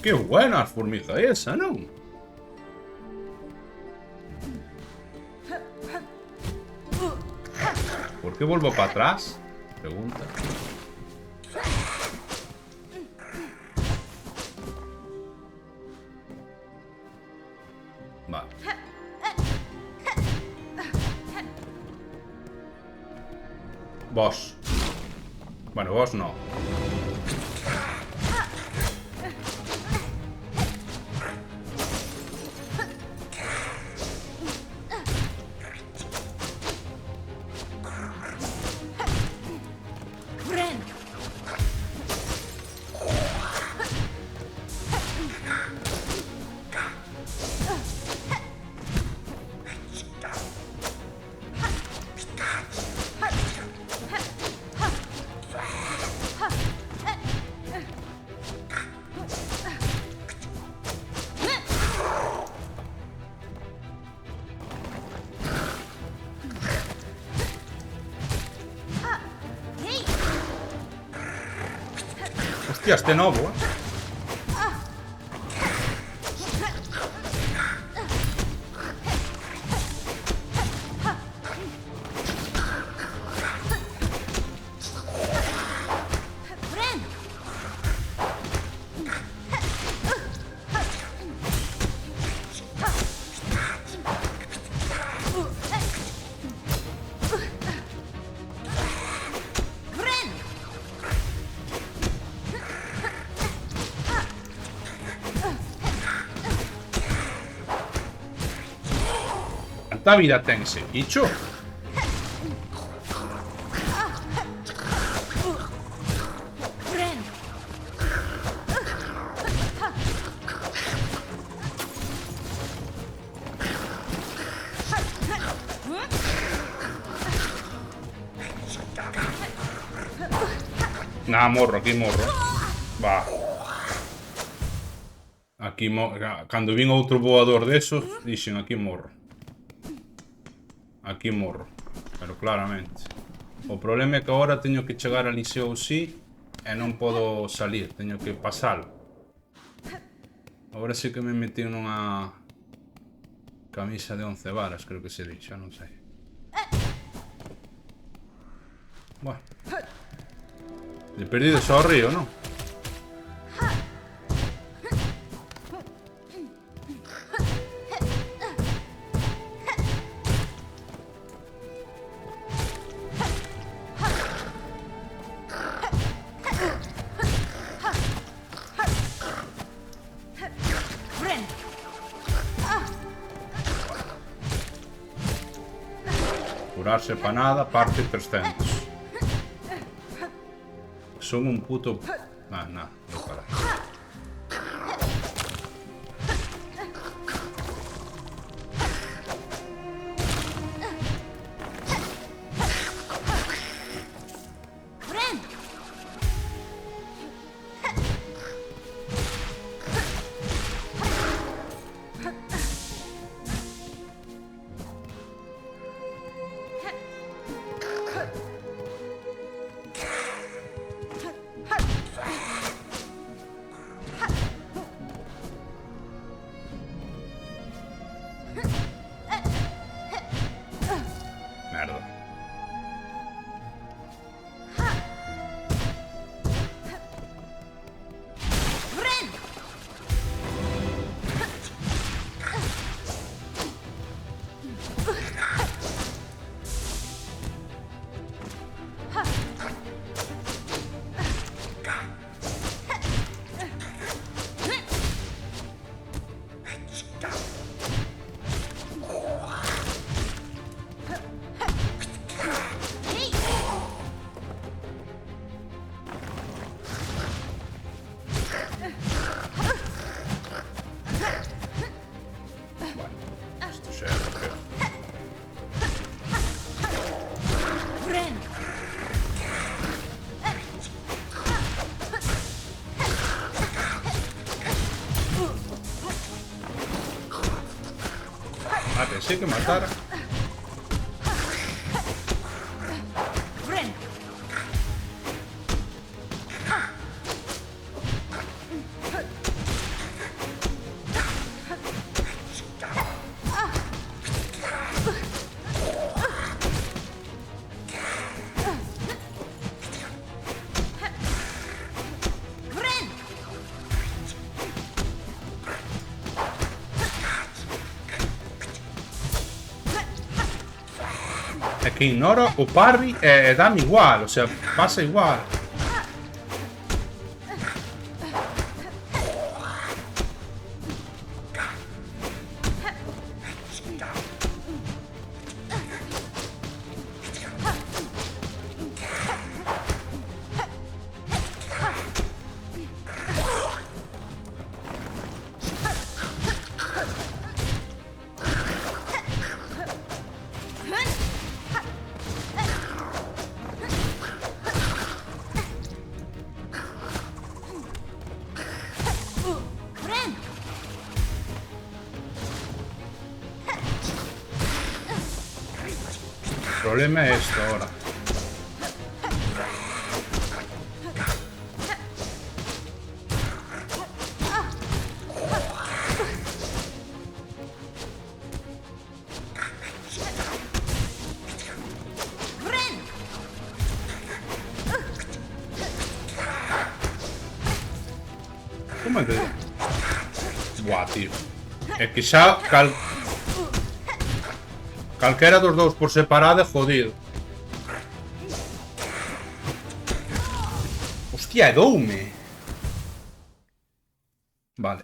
Que buena a formiga esa, non? Por que volvo para atrás? Pregunta. Vale. Boss. Bueno, boss no. Hostia, este novo, ¿Cuánta vida ten ese bicho? Nah, morro, aquí morro. Va. Aquí cando vin outro voador desos, dixen aquí morro. Aquí morro. Pero claramente. O problema é que agora teño que chegar ali xe ou si e non podo salir, teño que pasalo. Agora sí que me metí nunha camisa de 11 varas, creo que se di, xa non sei. Bueno. He perdido só o río, non? Friend. Curarse pa nada, parte 300. Son un puto... Ah, nada, voy para. Friend. Merda. Friend. Hey. Esto xa é lo peor. Friend. Ah, pensei que matara. Friend. Friend. É que ignoro o parry e dame igual, o sea, pasa igual. Friend. El problema es esto ahora. Friend. ¿Cómo es que...? Buah, tío. É que xa calquera dos dous por separado é jodido. Hostia, doume. Vale.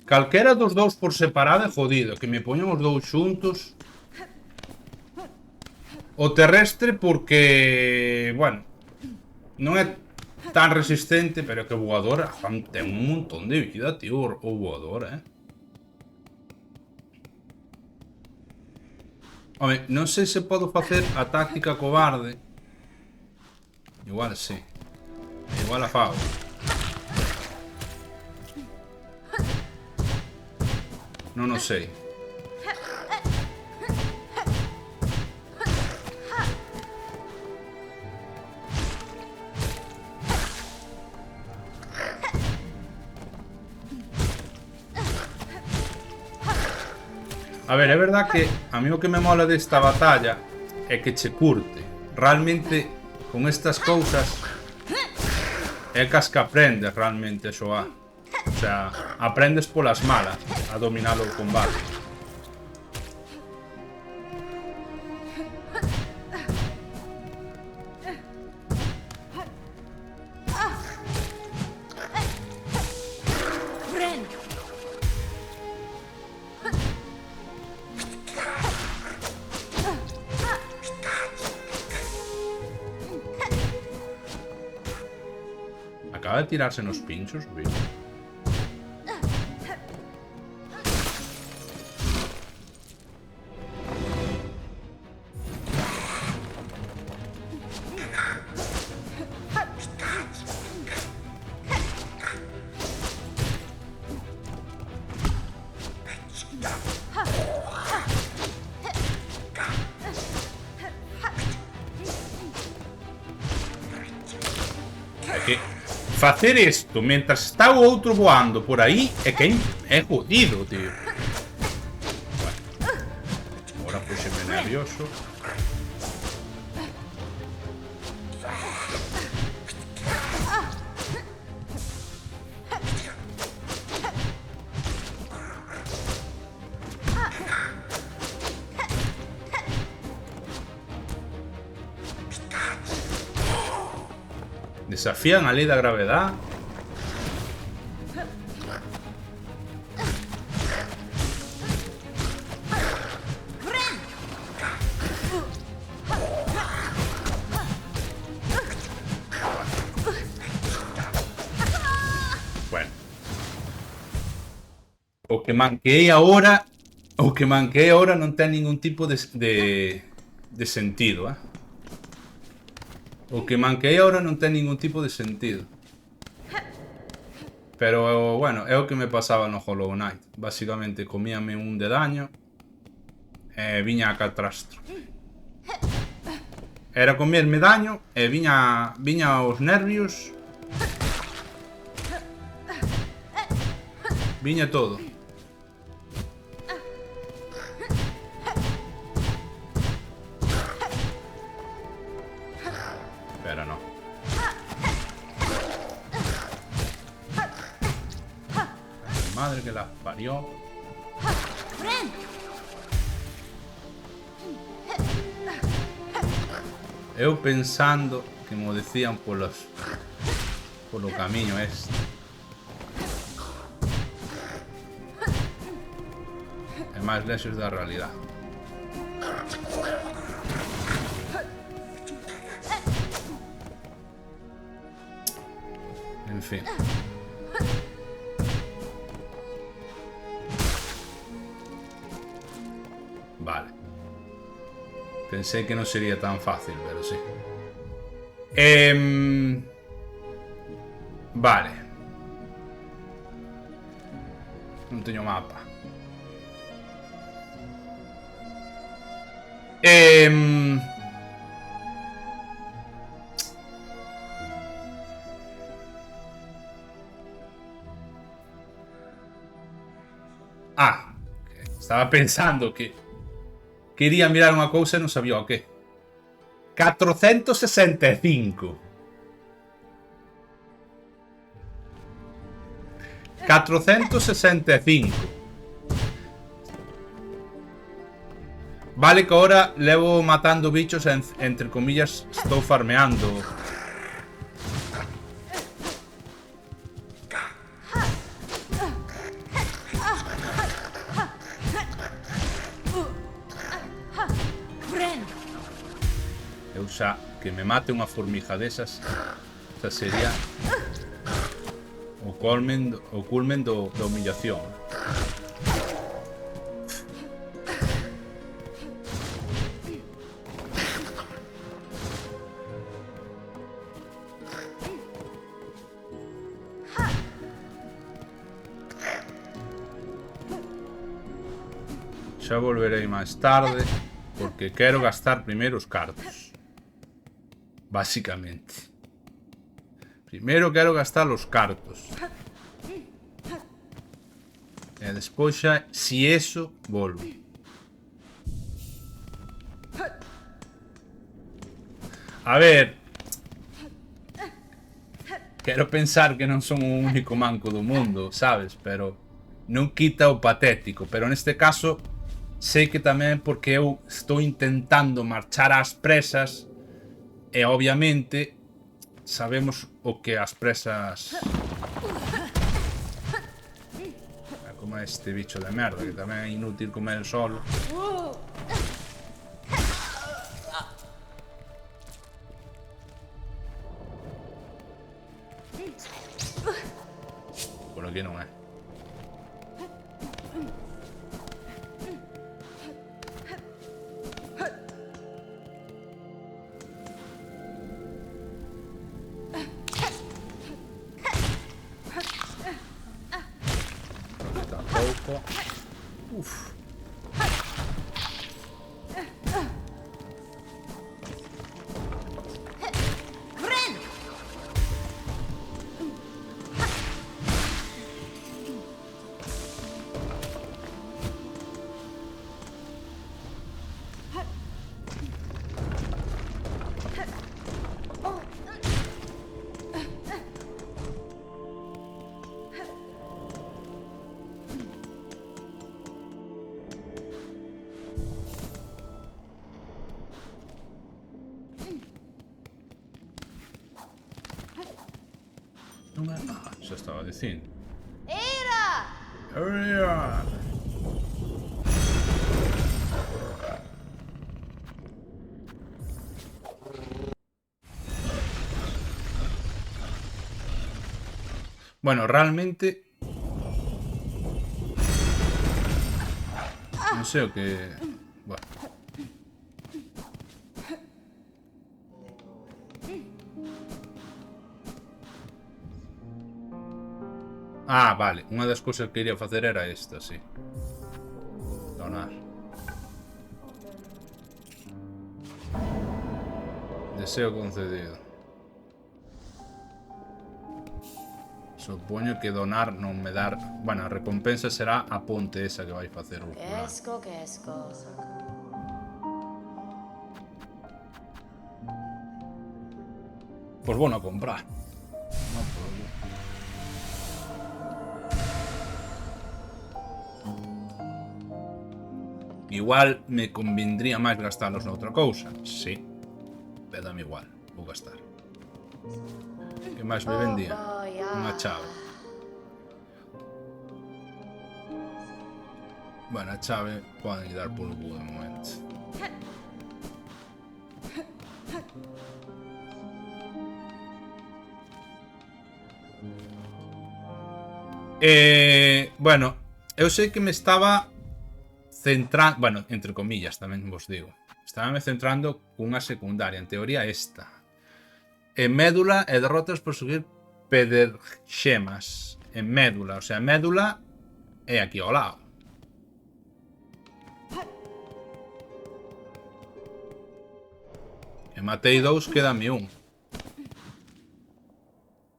Calquera dos dous por separado é jodido. Que me poñan os dous xuntos. O terrestre porque... Bueno. Non é tan resistente, pero que o voador ten un montón de vida, tío. O voador, Home, non sei se podo facer a táctica cobarde. Igual sí. Igual a fago. Non o sei. A ver, é verdad que a mí o que me mola desta batalla é que che curte. Realmente, con estas cousas, é cas que aprendes realmente a xogar. O sea, aprendes polas malas a dominar o combate. Friend. Acaba de tirarse nos pinchos, güey. Que facer isto mentras está o outro voando por aí é que é jodido, tío. Bueno, ahora puxeme nervioso. Desafían a lei da gravedade. Bueno. O que manquei agora non ten ningún tipo de sentido, eh? O que manquei ahora non ten ningún tipo de sentido. Pero, bueno, é o que me pasaba no Hollow Knight. Básicamente, comíame un de daño e viña a catrastro. Era comerme daño e viña aos nervios. Viña todo. Pero no. Madre que la parió. Eu pensando que me decían polo camiño este. É máis lexos da realidade. En fin. Vale. Pensé que non sería tan fácil, pero sí. Vale. Non teño mapa. Estaba pensando que quería mirar unha cousa e non sabía o que. 465. 465. Vale que ahora levo matando bichos e, entre comillas, estou farmeando. Eu xa que me mate unha formiga desas, xa sería o culmen da humillación. Xa volverei máis tarde porque quero gastar primeiro os cartos. Básicamente. Primeiro quero gastar os cartos. E despois xa, si eso, volvo. A ver, quero pensar que non son o único manco do mundo, sabes? Pero non quita o patético. Pero neste caso, sei que tamén porque eu estou intentando marchar ás presas e obviamente sabemos o que as presas... Como este bicho de merda, que tamén é inútil comer solo. Por aquí non é. Tampouco. Uf. Fren! Non é... Ah, xa estaba dicindo. Era! Bueno, realmente... Non sei o que... Bueno. Ah, vale. Unha das cousas que quería facer era esta, sí. Donar. Deseo concedido. Supoño que donar non me dar... Bueno, a recompensa será a ponte esa que vai facer o fulano. Que esco. Pois bueno a comprar. No problema. Igual me convindría máis gastalos noutra cousa. Sí. Pero dame igual. Vou gastar. Que máis me vendía? Unha chave. Bueno, a chave poden dar polo cu de momento. Bueno, eu sei que me estaba centrando, bueno, entre comillas tamén vos digo. Estaba me centrando cunha secundaria, en teoría esta. En médula e derrotas por subir pederxemas. En médula, o sea, médula é aquí ao lado. E matei dous, quedame un.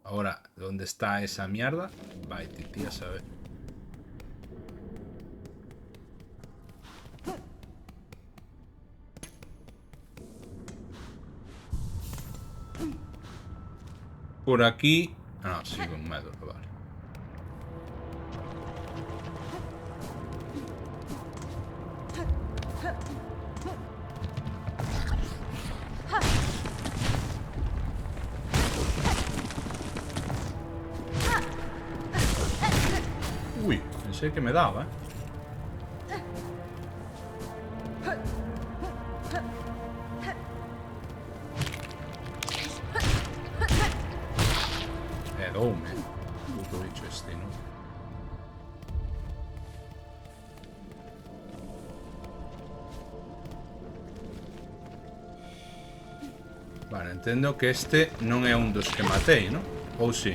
Ahora, ¿dónde está esa mierda? Vai, tía, sabe. Por aquí... Ah, no, sigo en médula, vale. Uy, pensé que me daba, ¿eh? Dome, puto bicho este, ¿no? Vale, entendo que este non é un dos que matei, ¿no? Ou si?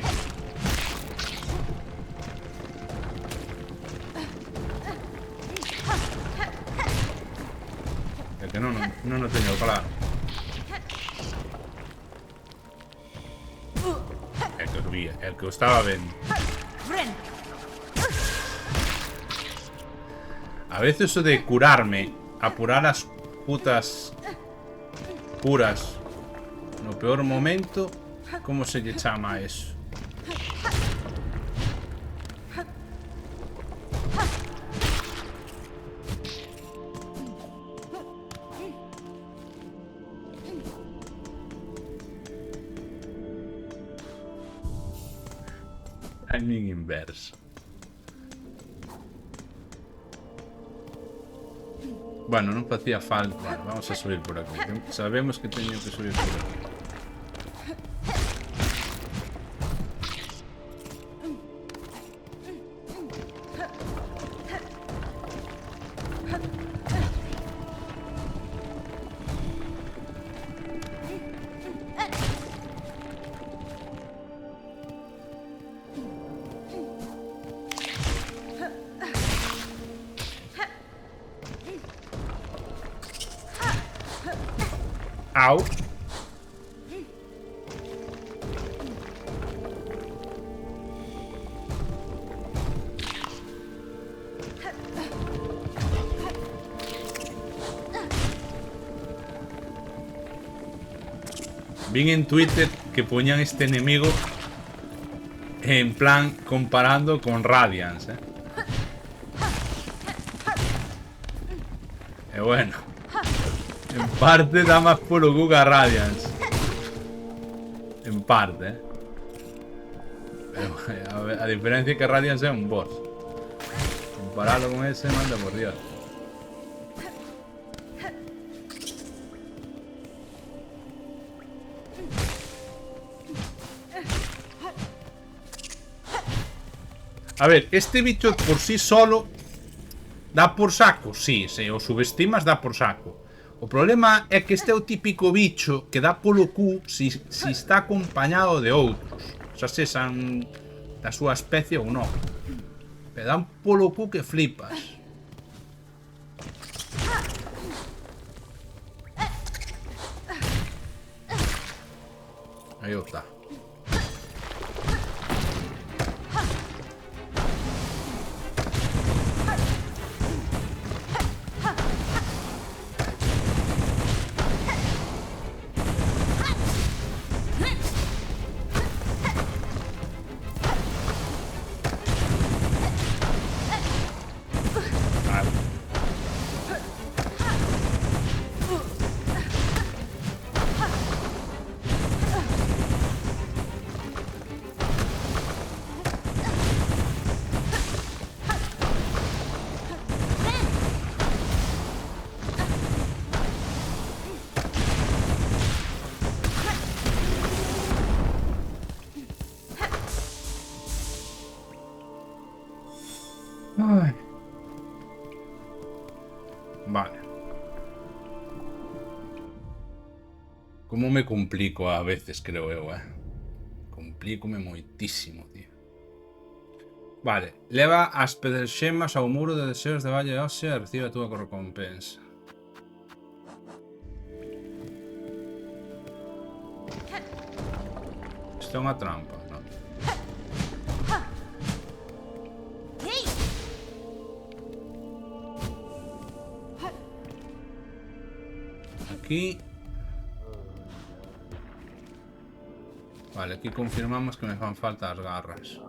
É que non o teño claro. El que estaba vendo. A veces eso de curarme, apurar las putas curas No peor momento, como se lle chama a eso? Timing inverso. Bueno, non facía falta. Bueno, vamos a subir por aquí. Sabemos que teño que subir por aquí. Au. Vi en Twitter que ponían este enemigo en plan comparando con Radiance, Y bueno, en parte da más polo Gug a Radiance. En parte, Pero a diferencia que Radiance es un boss. Compararlo con ese, manda por Dios. A ver, este bicho por sí solo dá por saco, sí, se o subestimas dá por saco. O problema é que este é o típico bicho que dá polo cu si está acompañado de outros, xa sexan da súa especie ou non. Pero dá un polo cu que flipas. Aí está. Ay. Vale. Como me complico a veces, creo eu, Complícome moitísimo, tío. Vale. Leva as pedrexemas ao muro de deseos de Valle Ósea e recibe a túa recompensa. Isto é unha trampa, non? Aquí. Vale, aquí confirmamos que me fan falta as garras.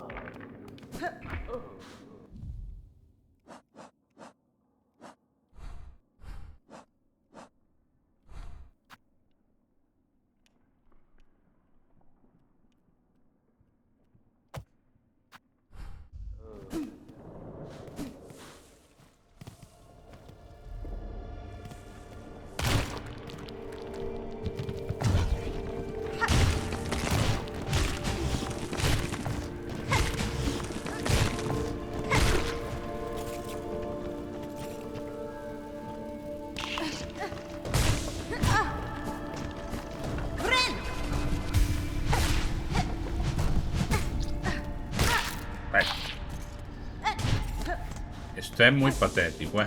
Esto es muy patético,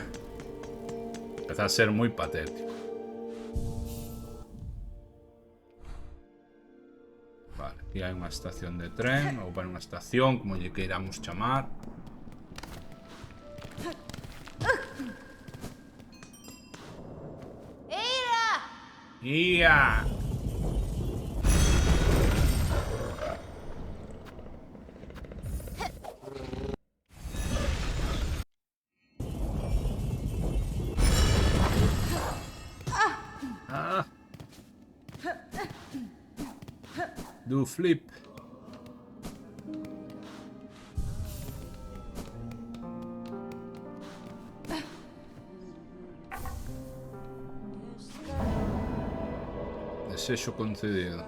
Empieza a ser muy patético. Vale, aquí hay una estación de tren, ou para unha estación, como lle queiramos chamar. ¡Ia! Do flip. Desexo concedido.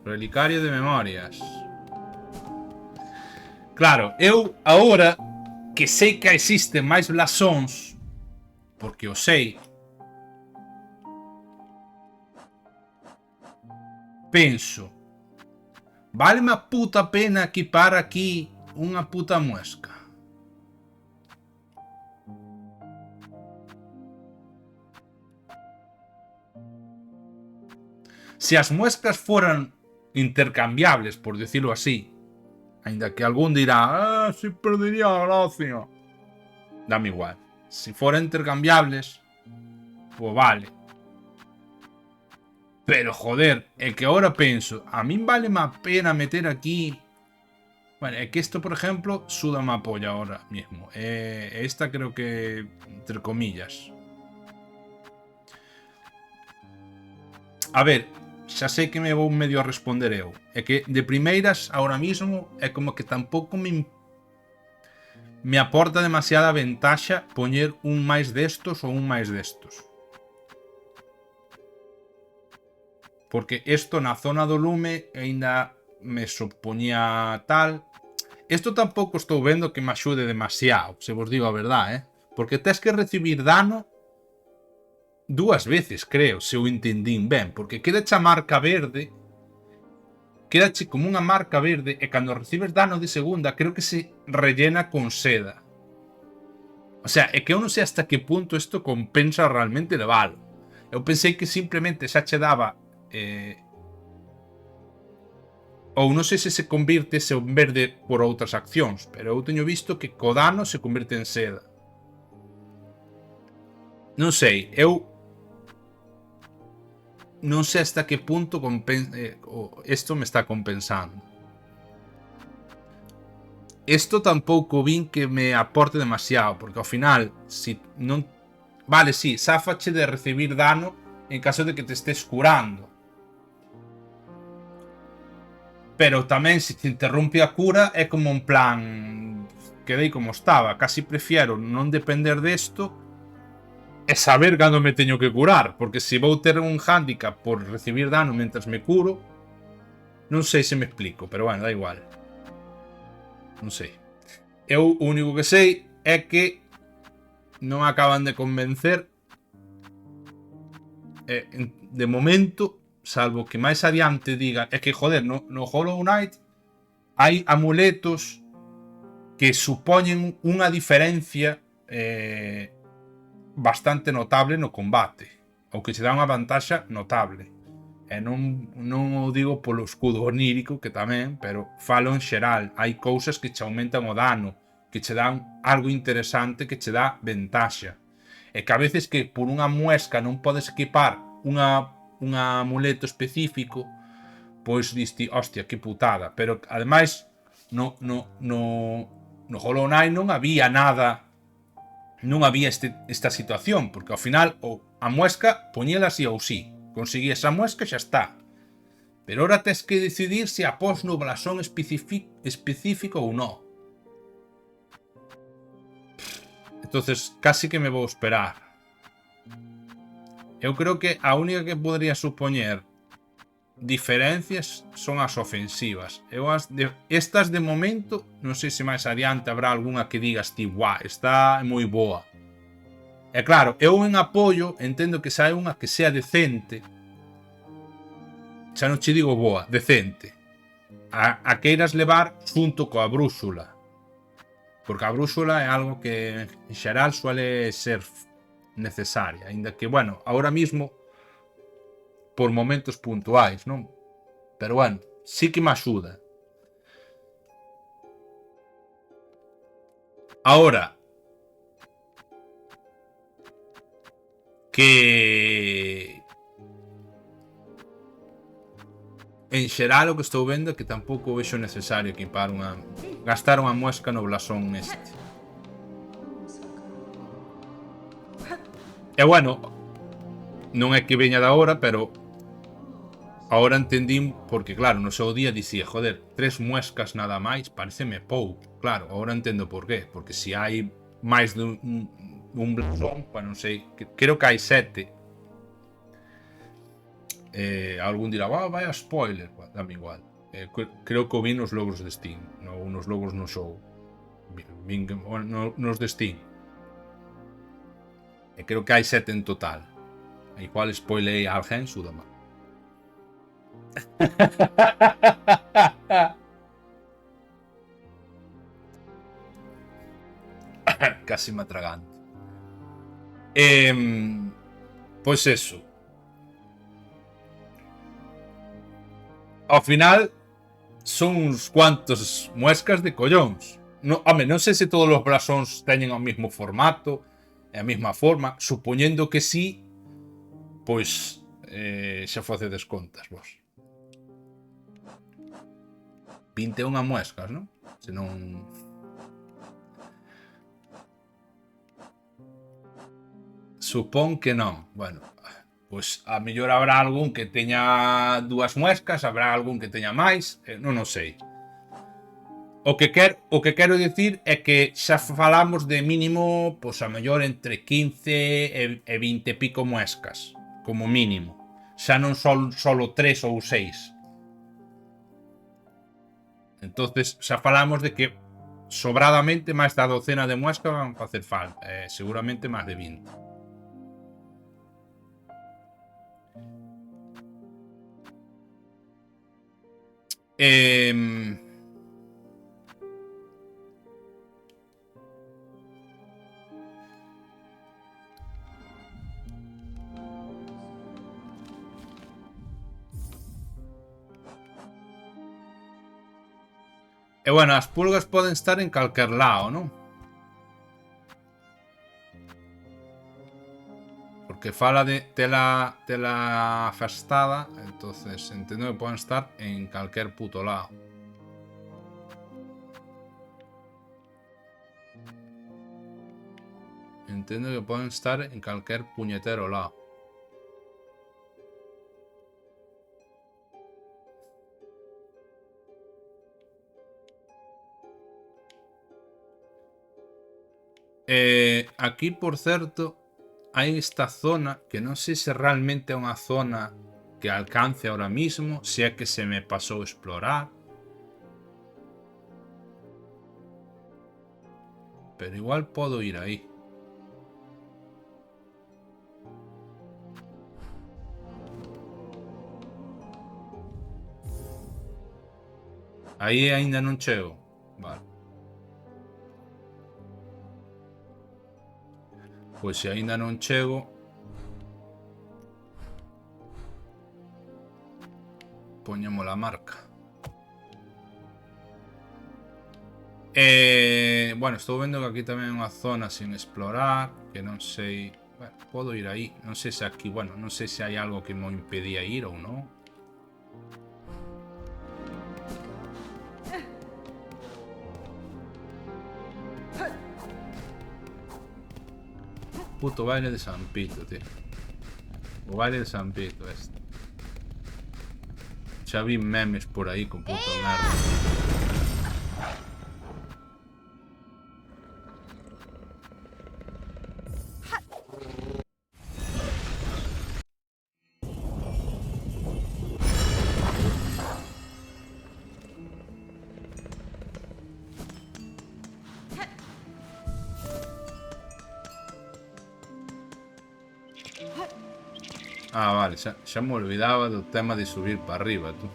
Relicario de memorias. Claro, eu agora que sei que existen máis blasóns, porque o sei, penso, vale a puta pena equipar aquí unha puta muesca. Se as muescas foran intercambiables, por decirlo así, ainda que algún dirá, se perdería a gracia. Dame igual. Se foran intercambiables, pues vale. Pero joder, é que ahora penso, a min vale má pena meter aquí. Bueno, é que esto, por ejemplo, suda má polla ahora mismo. Esta creo que, entre comillas. A ver, xa sei que me vou medio a responder eu. É que de primeiras, ahora mismo, é como que tampouco me aporta demasiada ventaxa poñer un máis destos ou un máis destos. Porque isto na zona do lume ainda me supoñía tal. Isto tampouco estou vendo que me axude demasiado, se vos digo a verdade, Porque tes que recibir dano 2 veces, creo, se o entendín ben. Porque quedache a marca verde, quedache como unha marca verde, e cando recibes dano de segunda, creo que se rellena con seda. O sea, é que eu non sei hasta que punto isto compensa realmente levalo. Eu pensei que simplemente xa che daba ou non sei se convirte en verde por outras accións, pero eu teño visto que co dano se convirte en seda. Non sei, eu non sei hasta que punto isto me está compensando. Isto tampouco vin que me aporte demasiado, porque ao final, si non... Vale, sí, sáfache de recibir dano en caso de que te estés curando. Pero tamén, se te interrumpe a cura, é como un plan... Quedei como estaba. Casi prefiero non depender desto e saber cando me teño que curar. Porque se vou ter un hándicap por recibir dano mentras me curo, non sei se me explico, pero bueno, da igual. Non sei. Eu o único que sei é que non acaban de convencer. De momento... Salvo que máis adiante diga... É que, joder, no Hollow Knight hai amuletos que supoñen unha diferencia bastante notable no combate. Ou que se dá unha vantaxa notable. E non o digo polo escudo onírico, que tamén, pero falo en xeral. Hai cousas que che aumentan o dano, que che dan algo interesante que che dá ventaxa. E que a veces que por unha muesca non podes equipar un amuleto específico, pois diste, hostia, que putada. Pero ademais no Hollow Knight non había nada, non había esta situación, porque ao final a muesca poñela así ou sí, conseguí esa muesca e xa está. Pero ahora tes que decidir se após no blasón específico ou non. Entonces casi que me vou esperar. Eu creo que a única que podría supoñer diferencias son as ofensivas. Estas de momento, non sei se máis adiante habrá algunha que digas ti, guau, está moi boa. E claro, eu en apoio entendo que xa hai unha que sea decente. Xa non che digo boa, decente. A queiras levar xunto coa brúxula. Porque a brúxula é algo que en xeral suele ser necesaria, ainda que, bueno, ahora mismo por momentos puntuais, non? Pero bueno, sí que me axuda. Ahora que en xeral o que estou vendo é que tampouco vexo necesario equipar gastar unha muesca no blasón este. E bueno, non é que veña da hora, pero Ahora entendín, porque claro, no seu día dicía, joder, 3 muescas nada máis, pareceme pouco. Claro, ahora entendo por qué, porque se hai máis dun blasón, pues non sei, creo que hai 7. Algún dirá, vaya spoiler, dame igual. Creo que o vi nos logros de Steam, no nos logros no show. Nos de Steam. Creo que hai 7 en total. Igual spoilei a alguén, súdama. Casi me atraganto. Pois eso. Ao final son uns cuantos muescas de collóns. Home, non sei se todos os blasóns teñen o mesmo formato e a mesma forma. Supoñendo que sí, pois xa facedes contas vos. 21 muescas, non? Se non... Supón que non. Bueno, pois a mellor habrá algún que teña 2 muescas, habrá algún que teña máis, non o sei. O que quero dicir é que xa falamos de mínimo, pois a mellor entre 15 e 20 e pico muescas, como mínimo. Xa non son solo 3 ou 6. Entonces xa falamos de que sobradamente máis da docena de muescas van a facer falta, seguramente máis de 20. E bueno, as pulgas poden estar en calquer lado, non? Porque fala de tela afastada, entonces entendo que poden estar en calquer puto lado. Entendo que poden estar en calquer puñetero lado. Aquí, por certo, hai esta zona que non sei se realmente é unha zona que alcance ahora mismo, se é que se me pasou explorar. Pero igual podo ir aí. Aí aínda non chego. Vale. Pois se aínda non chego, poñemos a marca. Bueno, estou vendo que aquí tamén é unha zona sin explorar, que non sei... Bueno, podo ir aí. Non sei se aquí... Bueno, non sei se hai algo que me impedía ir ou non. Puto baile de San Pito, tío. O baile de San Pito este. Xa vi memes por aí con puto merda. Ah, vale, xa me olvidaba do tema de subir para arriba, tú.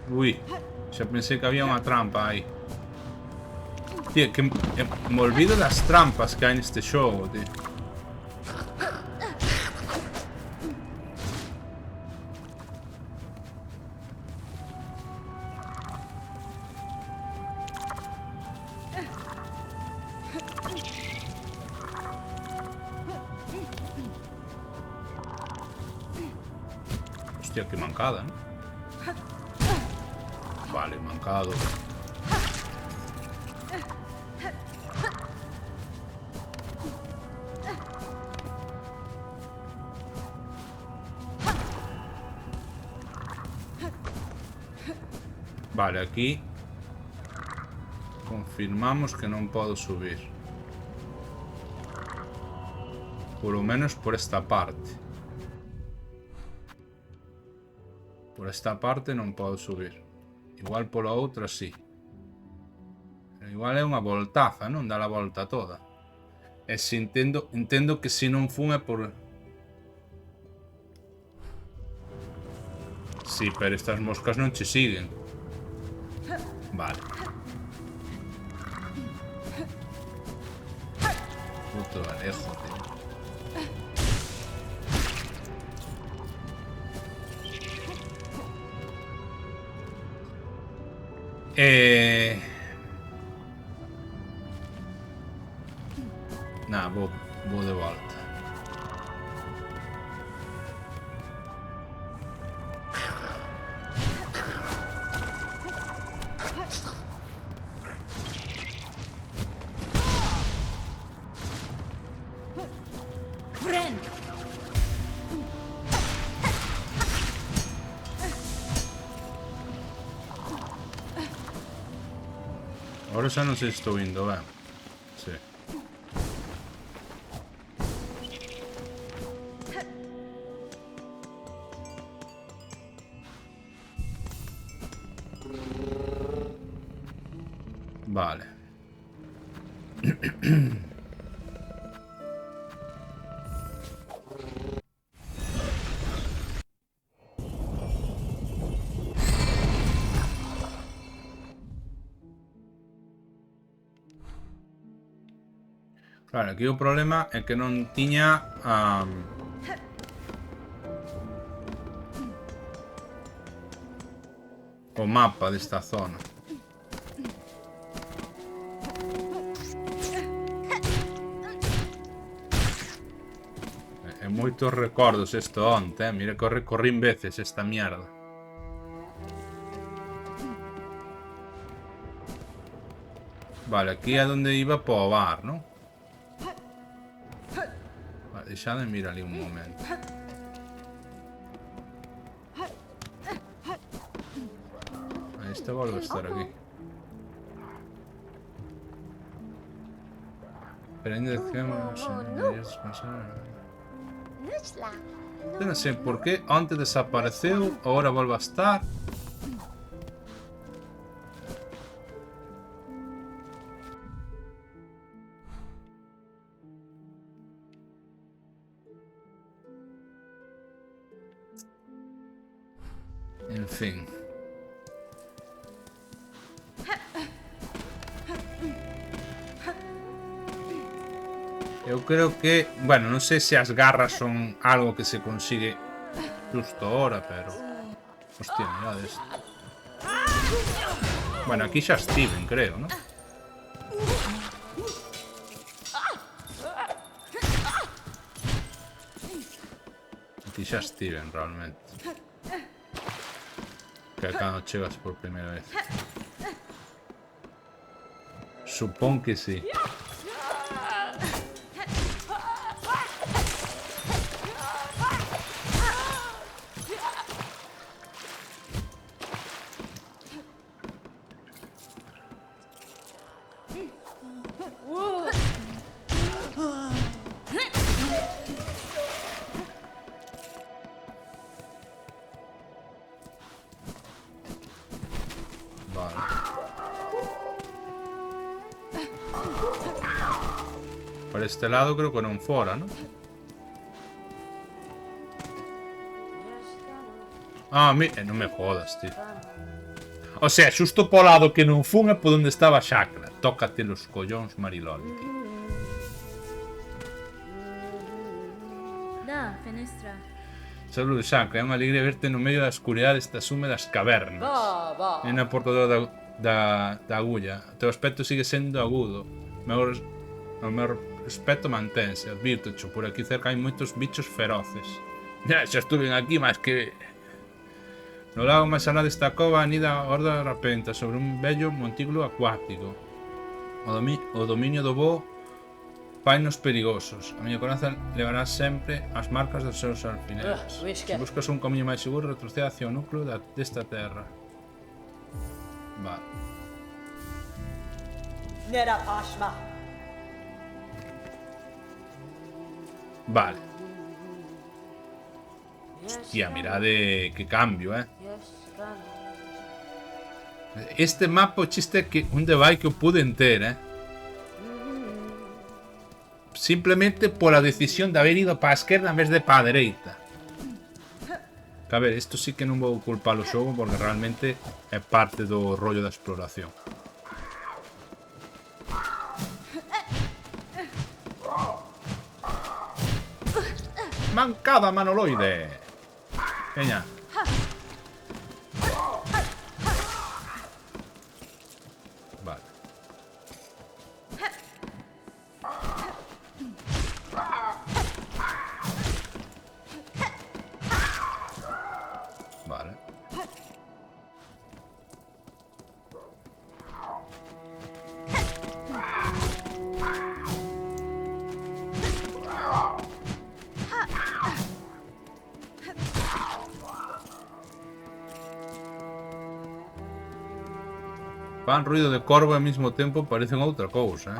Ui, xa pensei que había unha trampa aí. Tío, que me olvido das trampas que hai neste xogo, tío. Hostia, qué mancada, ¿no? Vale, mancado. Vale, aquí confirmamos que non podo subir. Polo menos por esta parte. Por esta parte non podo subir. Igual pola outra sí. Pero igual é unha voltaza, non? Dá a volta toda. E se entendo que se non fun é por... Sí, pero estas moscas non che siguen. Vale. Puto Alejo, tío. Nah, vou de volta. Friend! Ahora xa non sei se estou indo ben. Sí. Vale. Claro, aquí o problema é que non tiña o mapa desta zona. É moitos recordos isto onte, mira que recorrín veces esta mierda. Vale, aquí é onde iba para o bar, non? Vale, deixade mirar ali un momento. Este volve a estar aquí. Pero ainda dejemos... Eu non sei por que antes desapareceu, agora volve a estar. En fin. Eu creo que... Bueno, non sei se as garras son algo que se consigue justo ahora, pero... Hostia, mirad esto. Bueno, aquí xa estiven, creo, ¿no? Aquí xa estiven, realmente. Que cando chegas por primeira vez. Supón que sí. Por este lado creo que non fora, ¿no? Ah, non me jodas, tío. O sea, xusto po lado que non fun é por onde estaba Xacra. Tócate los collóns, Marilol, tío. Da, fenestra. Saludos, Xacra. É unha alegría verte no medio da escuridade destas húmedas cavernas. E na portadora da agulla. O teu aspecto sigue sendo agudo. O meu respeto mantense. Advirto-cho, por aquí cerca hai moitos bichos feroces. Xa estuve aquí máis que... No lago máis alá desta cova anida a horda rapenta sobre un bello montículo acuático. O dominio do bo fainos perigosos. A miña coraza levará sempre as marcas dos seus alfineres. Se buscas un camiño máis seguro, retrocede hacia o núcleo desta terra. Vale. Nera Pashma. Vale. Hostia, mirad qué cambio, Este mapa o chiste que onde vai que o pude enter, Simplemente pola decisión de haber ido para a esquerda en vez de para a dereita. Que a ver, isto sí que non vou culpar o xogo porque realmente é parte do rollo da exploración. Mancada manoloide. Veña. Vale. Vale. Fan ruido de corvo e ao mesmo tempo parecen outra cousa,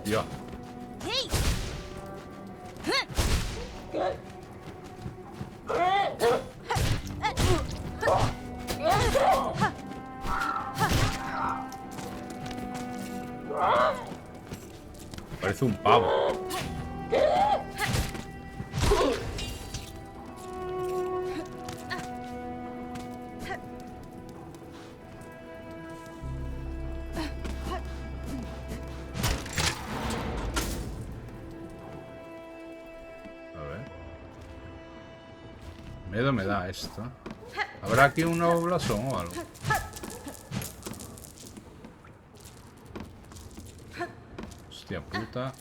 Dios. Parece un pavo. Miedo me da esto. ¿Habrá aquí un nuevo blasón o algo? Hostia puta.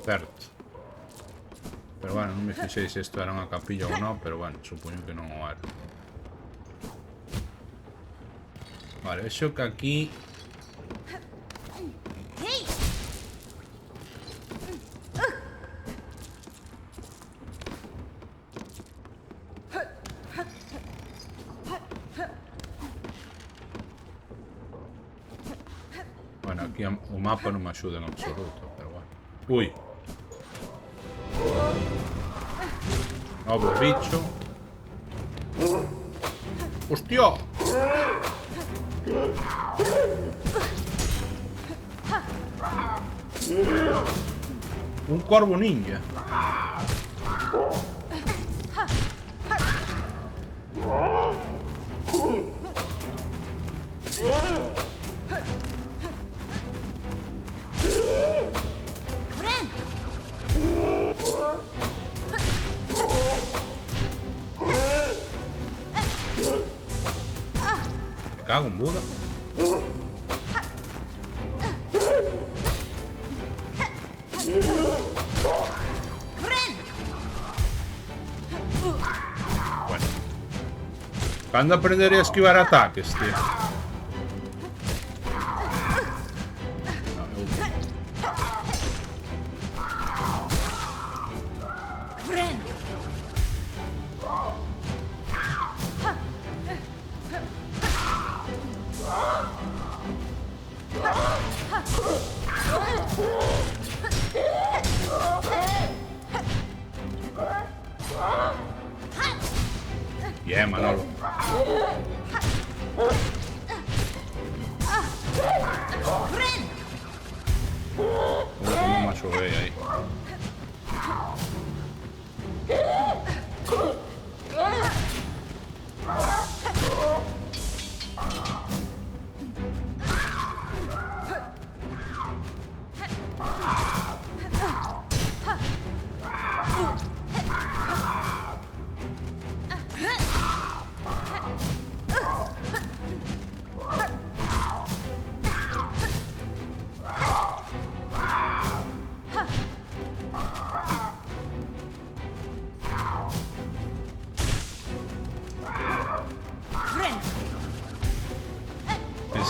Certo. Pero bueno, non me fixei se isto era unha capilla ou non, pero bueno, supoño que non o era. Vale, vexo que aquí... Bueno, aquí o mapa non me axuda en absoluto, pero bueno. Ui. Novo bicho. ¡Hostia! Un corvo ninja. Me cago en Buda. Bueno. ¿Cuándo aprenderé a esquivar ataques, tío? Bien, Manolo. Como más ve ahí.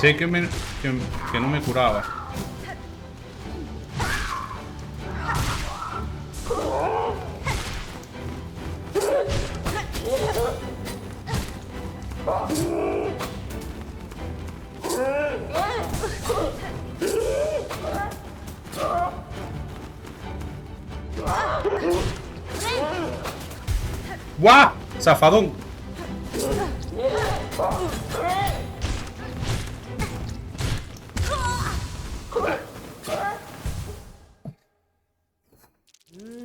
Pensé que no me curaba. ¡Guau! ¡Zafadón!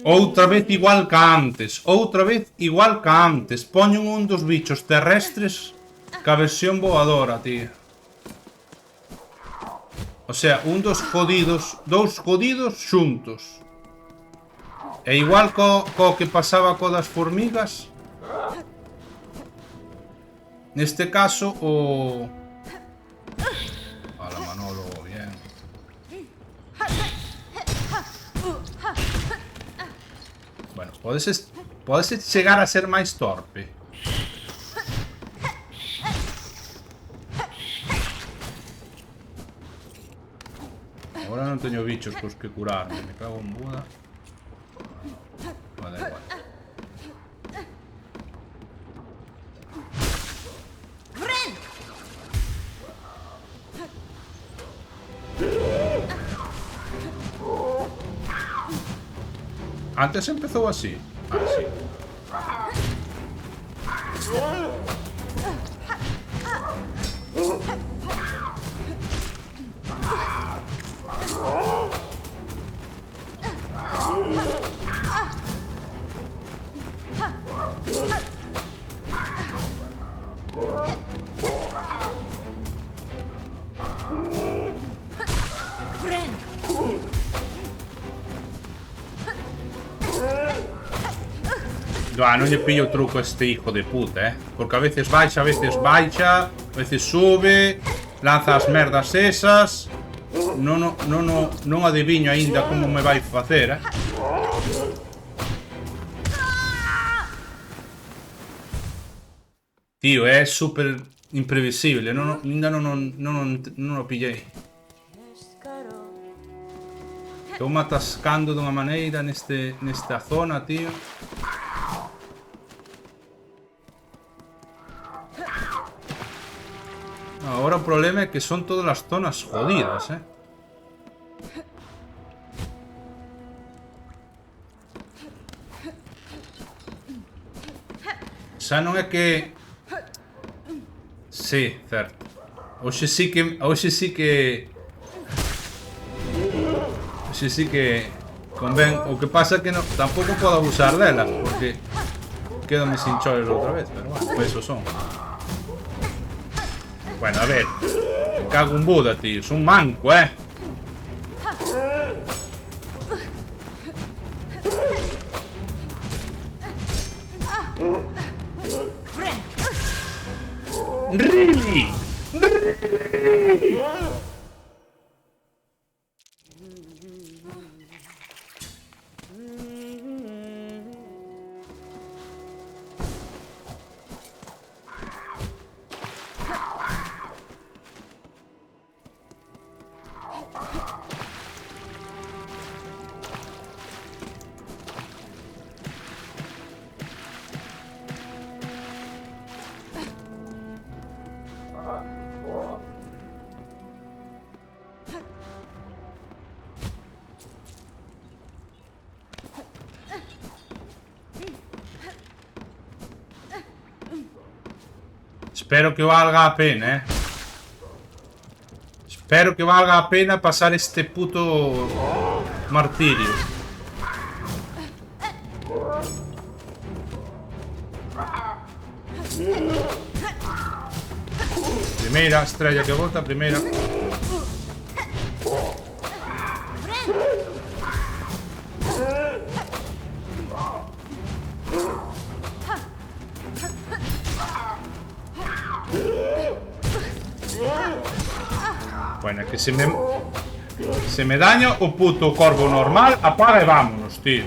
Outra vez igual que antes. Outra vez igual que antes. Poñen un dos bichos terrestres ca versión voadora, tío. O sea, un dos jodidos. Dous jodidos xuntos. E igual co que pasaba co das formigas. Neste caso, o... Hola, Manolo, bien. Bueno, podes chegar a ser máis torpe. Agora non teño bichos cos que curarme. Me cago en Buda. Vale, igual. Antes empezou así. Ah, sí. Non lle pillo o truco a este hijo de puta, porque a veces baixa, a veces sube, lanza as merdas esas. Non adiviño aínda como me vai facer, Tío, é super imprevisible, ainda non o pillei. Estou me atascando dunha maneira nesta zona, tío. Ahora o problema é que son todas as zonas jodidas, Xa non é que... Sí, certo. Hoxe sí que... convén. O que pasa é que tampouco podo abusar delas, porque quédame sin choles outra vez, pero bueno, pues eso son. Bueno, a ver. Me cago en Buda, tío. Es un manco, Really? Espero que valga a pena, Espero que valga a pena pasar este puto martirio. Primeira estrella que bota, primeira. Bueno, que se me daña o puto corvo normal, apaga e vámonos, tío.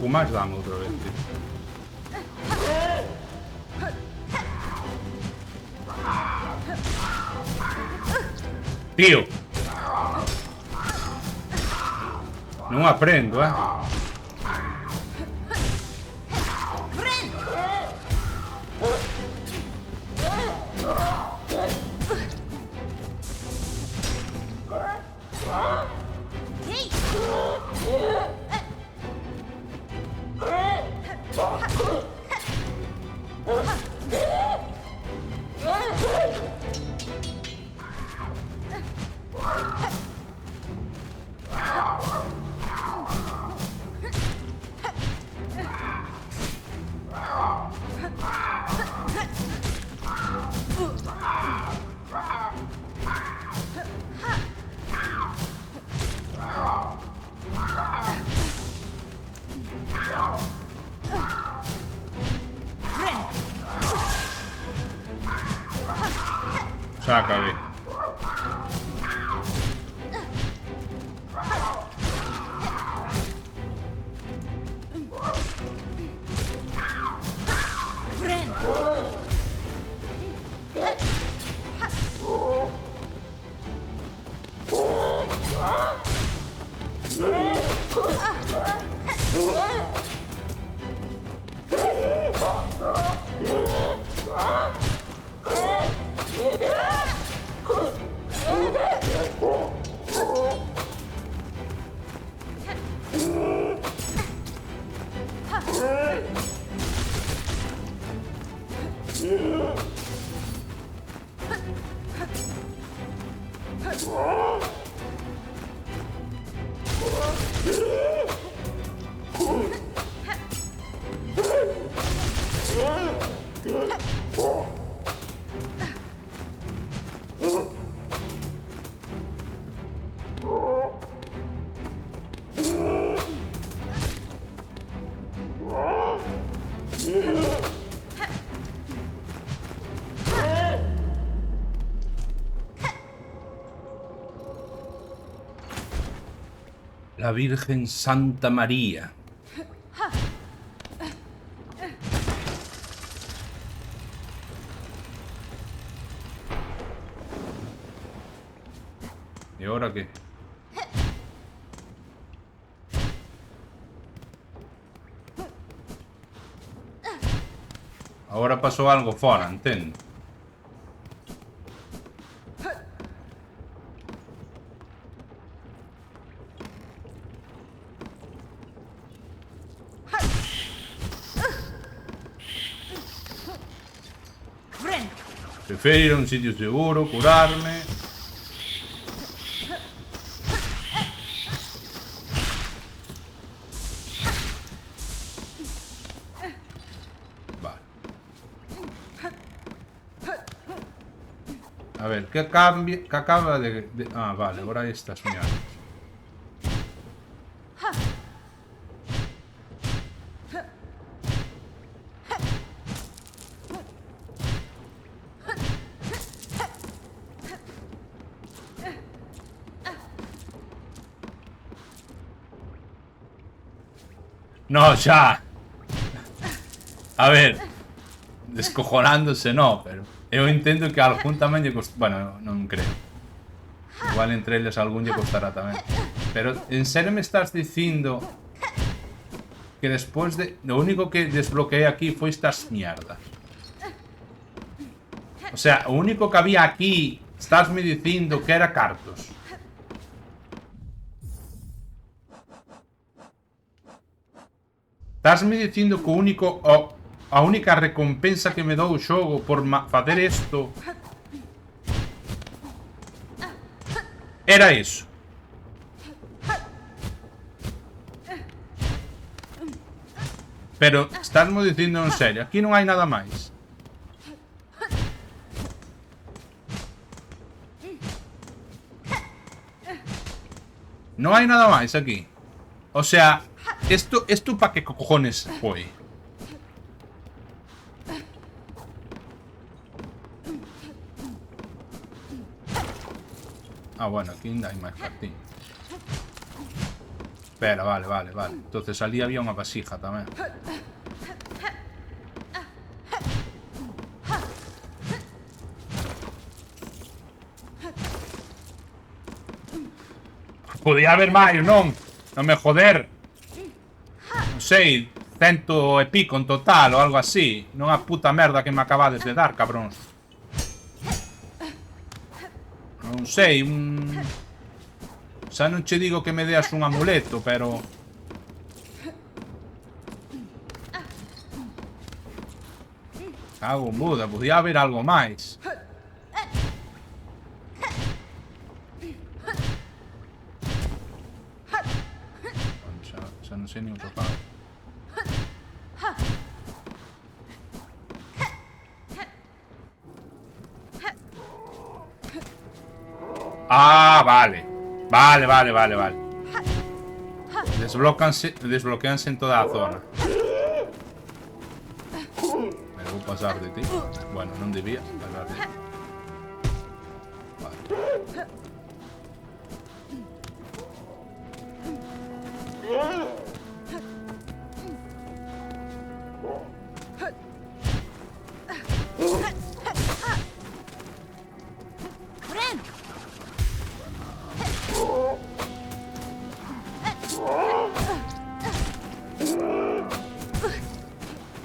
pouco máis dame outra vez, tío. Tío. Non aprendo, Xa acabé. La Virgen Santa María. ¿Y ahora qué? Ahora pasó algo fora, entendo. Prefiero ir a un sitio seguro, curarme. Vale. A ver, ¿qué cambia? ¿Qué acaba de...? Ah, vale, ahora estas mierdas. No, xa. A ver, descojonándose no, pero eu entendo que a algún tamén lle costa... Bueno, non creo. Igual entre eles algún lle costará tamén. Pero en serio me estás dicindo que despois de... Lo único que desbloqueé aquí foi estas mierdas. O sea, o único que había aquí, estásme dicindo que era cartos. Estásme dicindo que o único... a única recompensa que me dou o xogo por facer isto era iso. Pero estásme dicindo en serio, aquí non hai nada máis. Non hai nada máis aquí. O sea, esto pa que cojones foi. Ah, bueno, aquí ainda hai máis cartín. Espera, vale. Entonces ali había unha vasija tamén. Podía haber máis, non? Non me joder. Non sei, 100 e pico en total ou algo así. Non a puta merda que me acabades de dar, cabróns. Non sei, xa non che digo que me deas un amuleto, pero... Cago en Buda, podía haber algo máis. Xa non sei nin o que fago. Ah, vale. Vale. Desbloqueanse en toda a zona. Me vou pasar de ti. Bueno, non debía pasar de ti. Vale. Friend!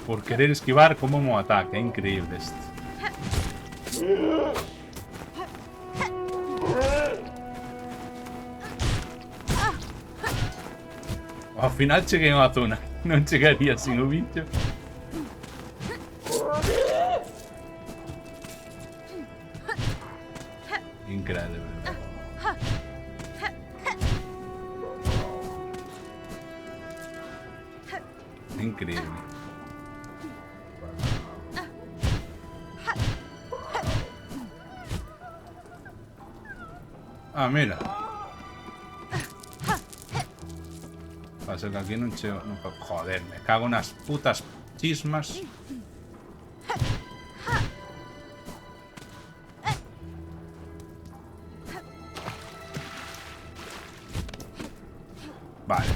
Por querer esquivar como mo ataque, é increíble isto. Ao final cheguei a unha zona. Non chegaría sin o bicho. Increíble. Increíble. Ah, mira. Pasa que aquí non chego... Non, joder, me cago nas putas chismas. Vale.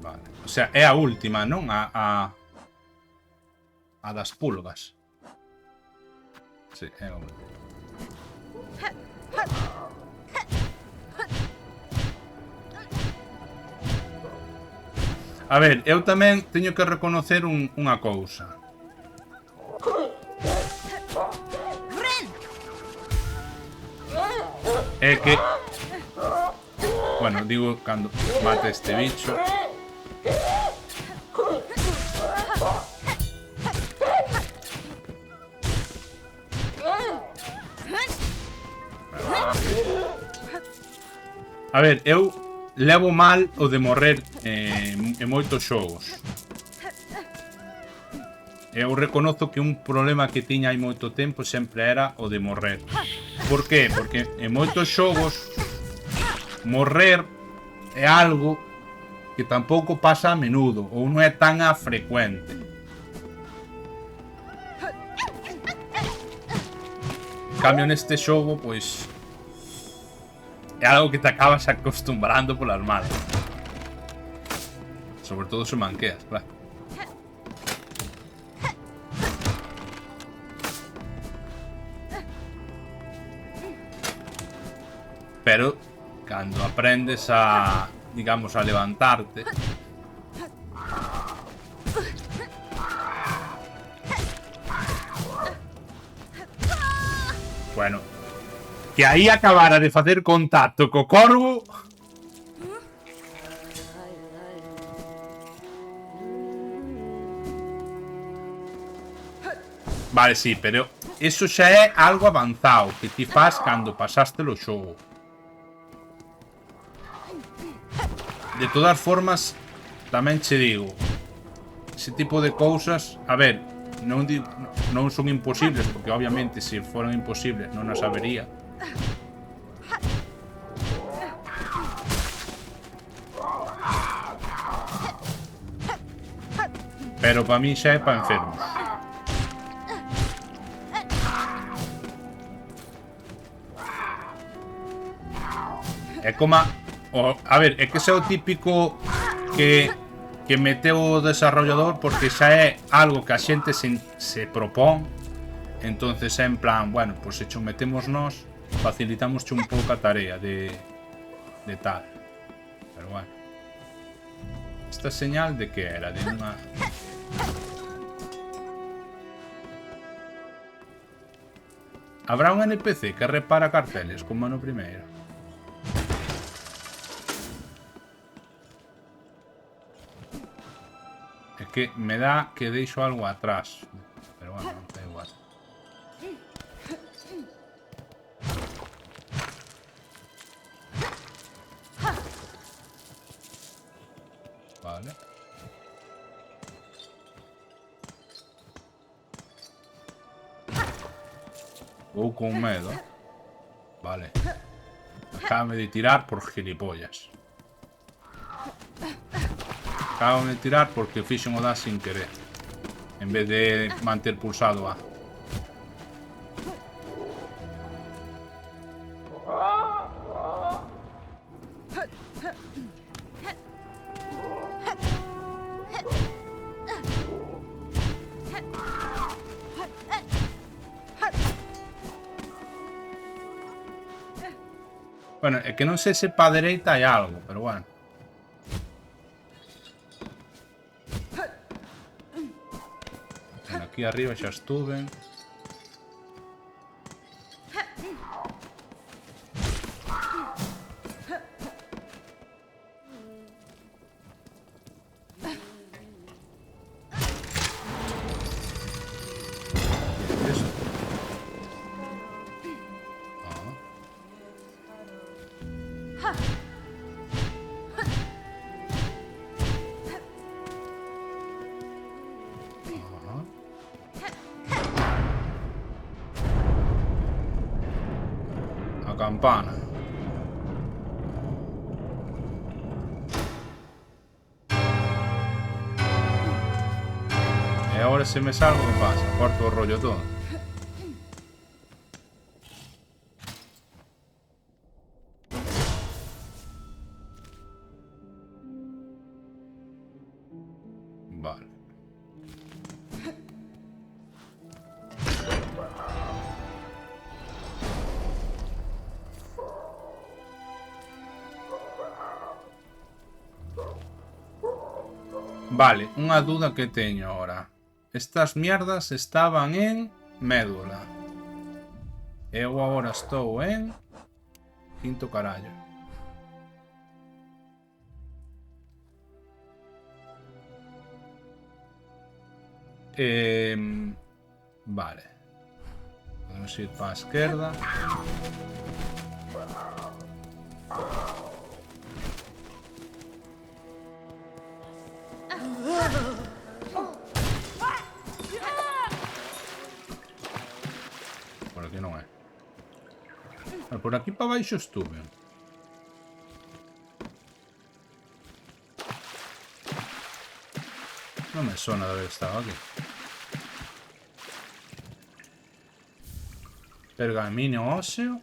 Vale. O sea, é a última, non? A das pulgas. Sí, é a última. A ver, eu tamén teño que reconocer unha cousa. É que... Bueno, digo cando mate este bicho. A ver, eu levo mal o de morrer en moitos xogos. Eu reconozo que un problema que tiña hai moito tempo sempre era o de morrer. Por qué? Porque en moitos xogos morrer é algo que tampouco pasa a menudo ou non é tan a frecuente. En cambio neste xogo, pois... é algo que te acabas acostumbrando polas malas. Sobre todo se manqueas, claro. Pero cando aprendes a, digamos, a levantarte, bueno, que aí acabara de facer contacto co corvo. Vale, sí, pero eso xa é algo avanzado que ti faz cando pasaste o xogo. De todas formas, tamén che digo, ese tipo de cousas, a ver, non son imposibles, porque obviamente se foran imposibles non as sabería. Pero para mí xa é para enfermos. É como a ver, é que ese é o típico que meteu o desarrollador porque xa é algo que a xente se propón. Entonces é en plan, bueno, pues se cho metemos nós, facilitamos un pouco a tarea de tal. Pero bueno. Esta señal de que era? De unha... Habrá un NPC que repara carteles como no primeiro. É que me dá que deixo algo atrás. Pero bueno, da igual. Vale. Vou con medo. Vale. Acábame de tirar por gilipollas. Acábame de tirar porque fixen o da sin querer. En vez de manter pulsado A. Bueno, é que non sei se pa dereita hai algo, pero bueno. Bueno, aquí arriba xa estuve. A campana. E agora se me salgo, que pasa? Corto o rollo todo. Vale. Vale, unha duda que teño ahora. Estas mierdas estaban en médula. Eu agora estou en quinto carallo. Vale. Vamos ir para a esquerda. Por aquí non é. Por aquí para baixo estuve. Non me sona de haber estado aquí. Pergamino óseo.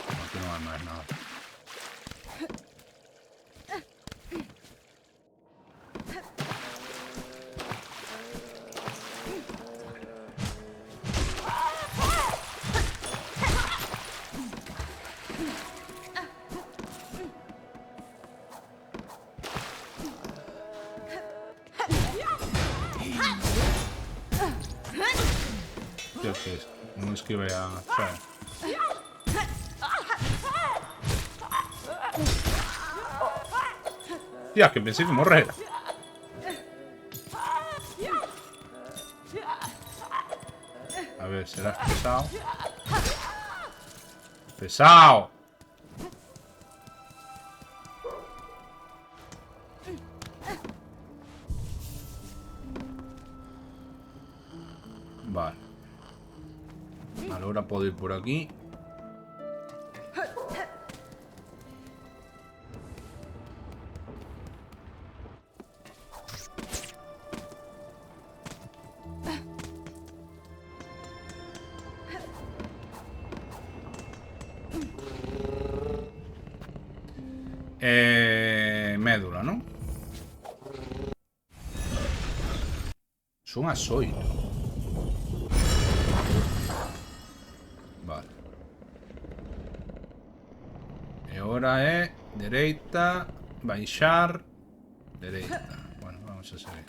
Aquí non hai máis nada. Tío, que es? Non esquive a... Sabe? Tía, que pensei que morrera. A ver, serás pesado. ¡Pesado! Vale. Vale, ahora puedo ir por aquí. Médula, non? Son as 8. Vale. E ahora é dereita, baixar, dereita. Bueno, vamos a seguir.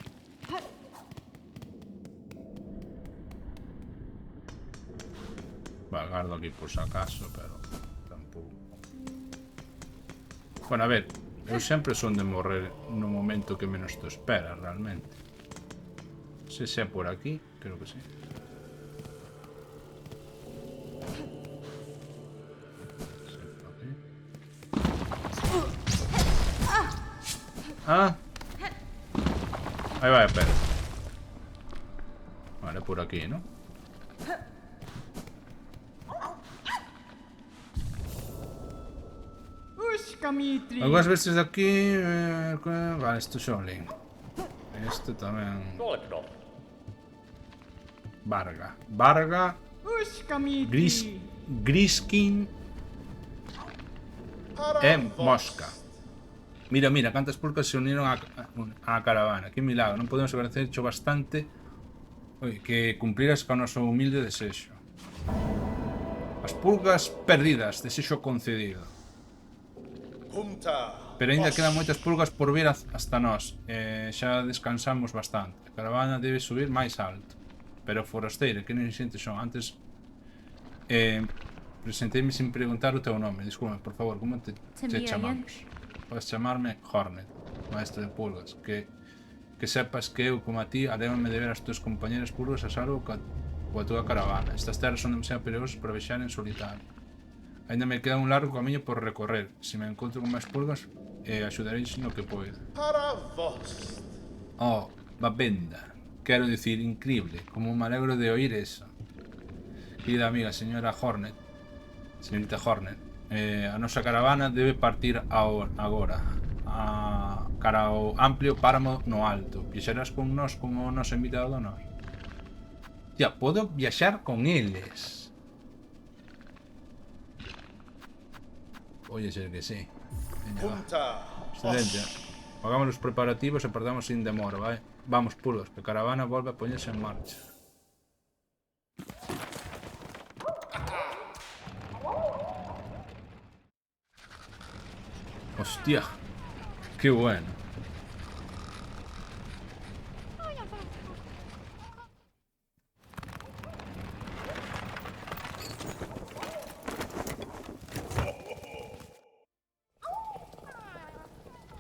Vale, guardo aquí por si acaso, pero tampouco. Bueno, a ver, eu sempre son de morrer no momento que menos te esperas, realmente. Se é por aquí, creo que sí. Ah. Ahí va, espera. Vale, por aquí, ¿no? Algunas veces de aquí... vale, esto es Shaolin. Esto también... Varga. Griskin. E Mosca. Mira, cantas pulcas se uniron á caravana. Que milagro, non podemos agradecercho bastante que cumpliras con o noso humilde desexo. As pulgas perdidas, desexo concedido. Pero ainda quedan moitas pulgas por vir hasta nós. Xa descansamos bastante. A caravana debe subir máis alto. Pero forasteiro, que non xentes son? Antes presenteime sin preguntar o teu nome. Desculpa, por favor, como te chamamos? Podes chamarme Hornet, maestro de pulgas. Que sepas que eu, como a ti, alévame de ver as tuas compañeras pulgas a salvo coa túa caravana. Estas terras son demasiado perigosas para vexar en solitario. Ainda me queda un largo camiño por recorrer. Se me encontro con máis pulgas, axudaréis no que poida. Oh, babenda. Quero dicir, increíble. Como me alegro de oír eso. Querida amiga, señorita Hornet, a nosa caravana debe partir agora cara ao amplio páramo no alto. Viaxarás con nós como o noso invitado do nós. Ya, podo viaxar con eles. Oye, ser que sí. Veña, va. Excelente. Hagamos os preparativos e partamos sin demora, vai? Vamos, pulos, que a caravana volve a poñerse en marcha. Hostia, qué bueno.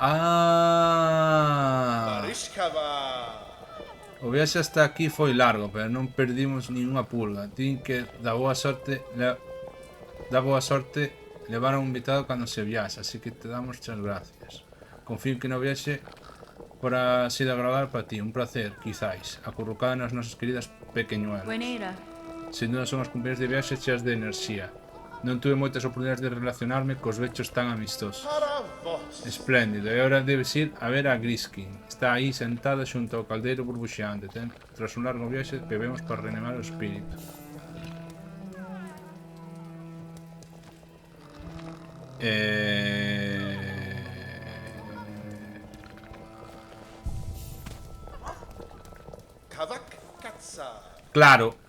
Ah. O viaxe hasta aquí foi largo, pero non perdimos ninguna pulga. Tin que da boa sorte levar a un invitado cando se viaxa, así que te damos muchas gracias. Confío que no viaxe fora sido agradable para ti, un placer, quizáis, acurrucada nas nosas queridas pequeñuelas. Sin duda son os compañeros de viaxe cheas de enerxía. Non tuve moitas oportunidades de relacionarme cos bechos tan amistosos. Espléndido, e agora debes ir a ver a Griskin. Está aí sentada xunto ao caldeiro burbuxeante. Tras un largo viaxe, bebemos para reanimar o espírito. Claro.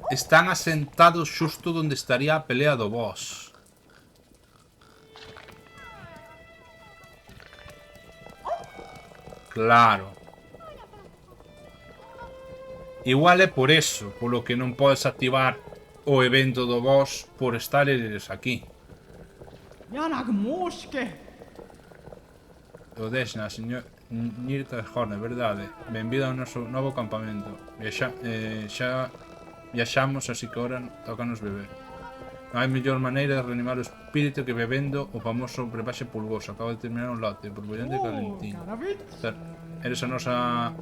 Están asentados xusto onde estaría a pelea do boss. Claro. Igual é por eso, polo que non podes activar o evento do boss por estar eles aquí. O Deshna, señor Nirta Hornet, verdade. Benvido ao noso novo campamento. Xa viaxamos, así que ahora tocanos beber. Non hai mellor maneira de reanimar o espírito que bebendo o famoso brebaxe pulgoso. Acabo de terminar un lote, borbollante e calentino. Eres a nosa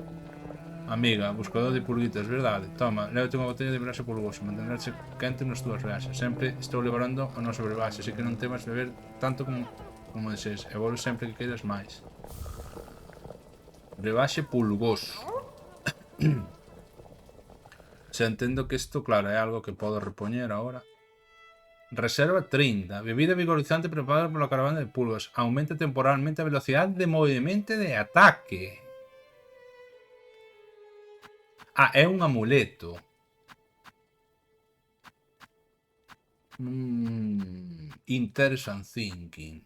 amiga, buscador de pulguitas, verdade? Toma, lévate unha botella de brebaxe pulgoso. Mantendrase quente nas túas viaxes. Sempre estou liberando o noso brebaxe, así que non temas beber tanto como desees. E volve sempre que queiras máis. Brebaxe pulgoso. Se entendo que isto, claro, é algo que podo repoñer agora. Reserva 30. Bebida vigorizante preparada por la caravana de pulgas. Aumenta temporalmente la velocidad de movimiento y de ataque. Ah, é un amuleto. Interesting thinking.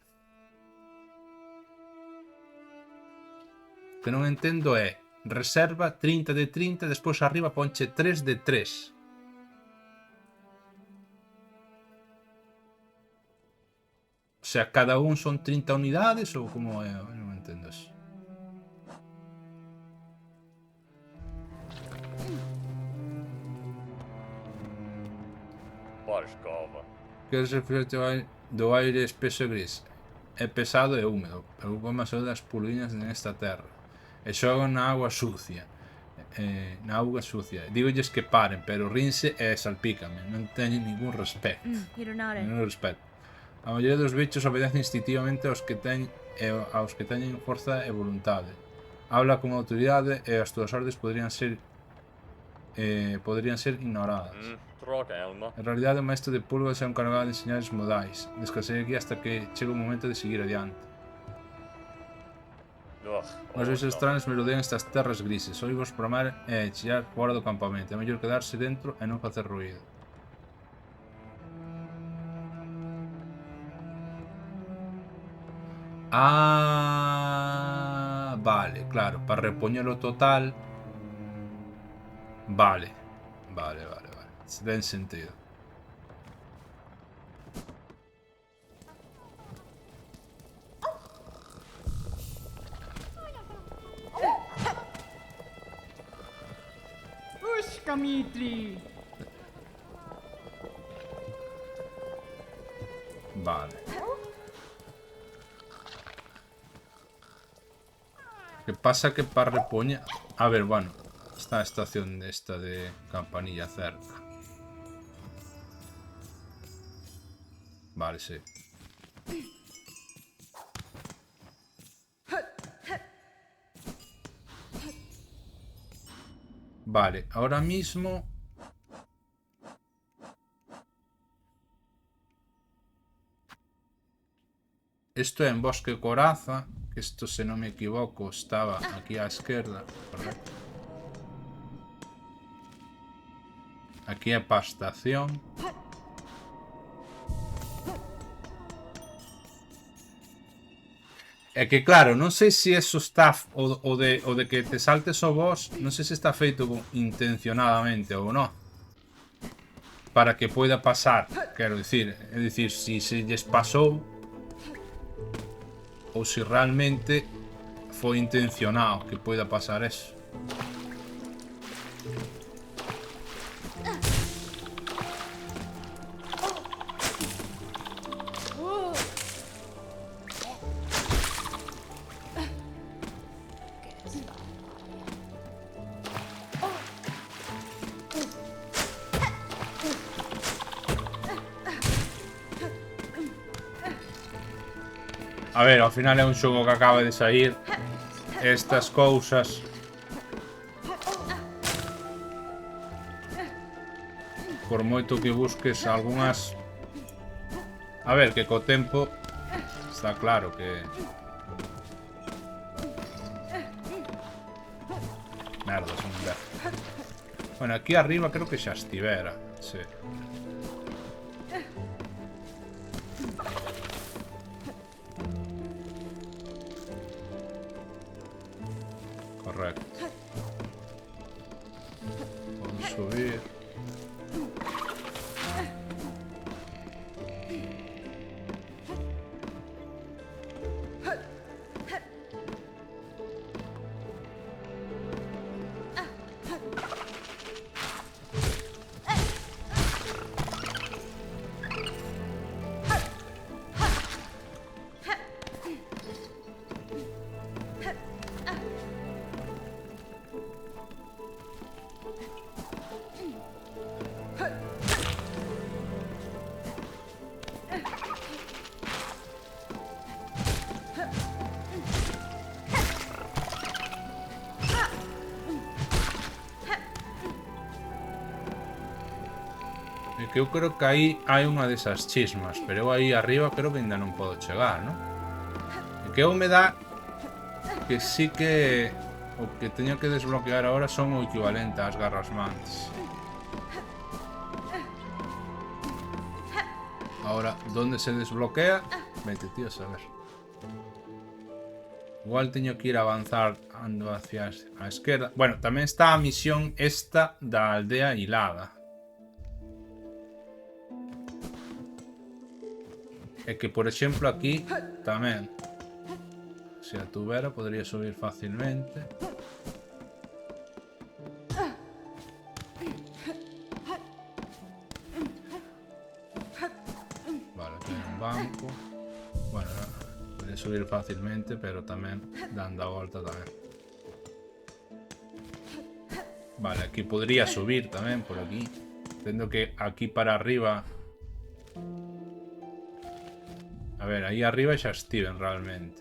O que non entendo é reserva 30 de 30, despois arriba ponche 3 de 3. O sea, cada un son 30 unidades ou como é? Non entendo eso. Que se refire do aire espeso e gris. É pesado e húmedo. Preocupa máis das pulguiñas nesta terra. E xogan na auga sucia. Dígolles que paren, pero rinse e salpícame. Non teñen ningún respeto. Ningún respeto. A maioría dos bichos obedecen instintivamente aos que teñen forza e voluntade. Habla con autoridade e as túas ordes poderían ser ignoradas. En realidade o maestro de pulgas é un cargado de enseñares modais. Descansarei aquí hasta que chegue o momento de seguir adiante. Os bichos extraños merodean estas terras grises. Oivos bramar e chillar fora do campamento. É mellor quedarse dentro e non facer ruído. Ah, vale, claro, para repoñelo total. Vale. Se ten sentido. Mitri. Vale. Que pasa que para repoña... A ver, bueno. Está a estación esta de Campanilla cerca. Vale, sí. Vale, ahora mismo... Esto en Bosque Coraza. Que esto, si no me equivoco, estaba aquí a la izquierda. Correcto. Aquí é para a estación. É que claro, non sei se eso está o de que te saltes o boss, non sei se está feito intencionadamente ou non. Para que poida pasar, quero dicir, é dicir, si se lles pasou ou se realmente foi intencionado que poida pasar eso. A ver, ao final é un xogo que acaba de sair. Estas cousas por moito que busques algunhas... A ver, que co tempo está claro que... Merda, son un berro. Bueno, aquí arriba creo que xa estivera. Sí. Correcto. Vamos a subir. que eu creo que aí hai unha desas chismas, pero eu aí arriba creo que ainda non podo chegar, non? E que eu me dá que sí que o que teño que desbloquear ahora son o equivalente ás garras mantis. Ahora, ¿dónde se desbloquea? Vete, tío, a saber. Igual teño que ir a avanzar ando hacia a esquerda. Bueno, tamén está a misión esta da aldea hilada. É que, por exemplo, aquí tamén. Se a tuvera, podría subir facilmente. Vale, aquí hai un banco. Bueno, podría subir facilmente, pero tamén dando a volta tamén. Vale, aquí podría subir tamén, por aquí. Entendo que aquí para arriba... A ver, aí arriba xa estiven realmente.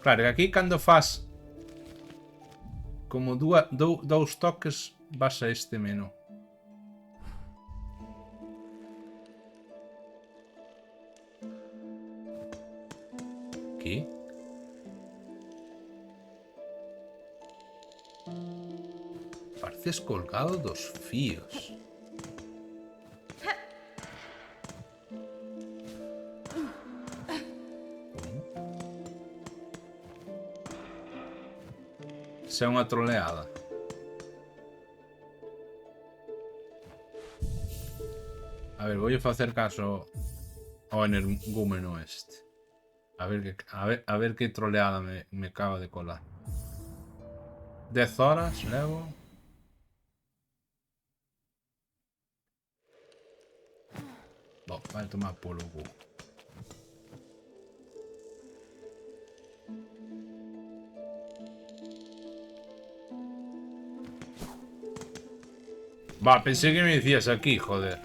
Claro, que aquí cando fas como dous toques vas a este menú. Aquí. Pareces colgado dos fíos. Se é unha troleada. A ver, voulle facer caso ao energúmeno este. A ver que troleada me acaba de colar. 10 horas levo. Bom, vai tomar polo cu. Va, pensé que me decías aquí, joder.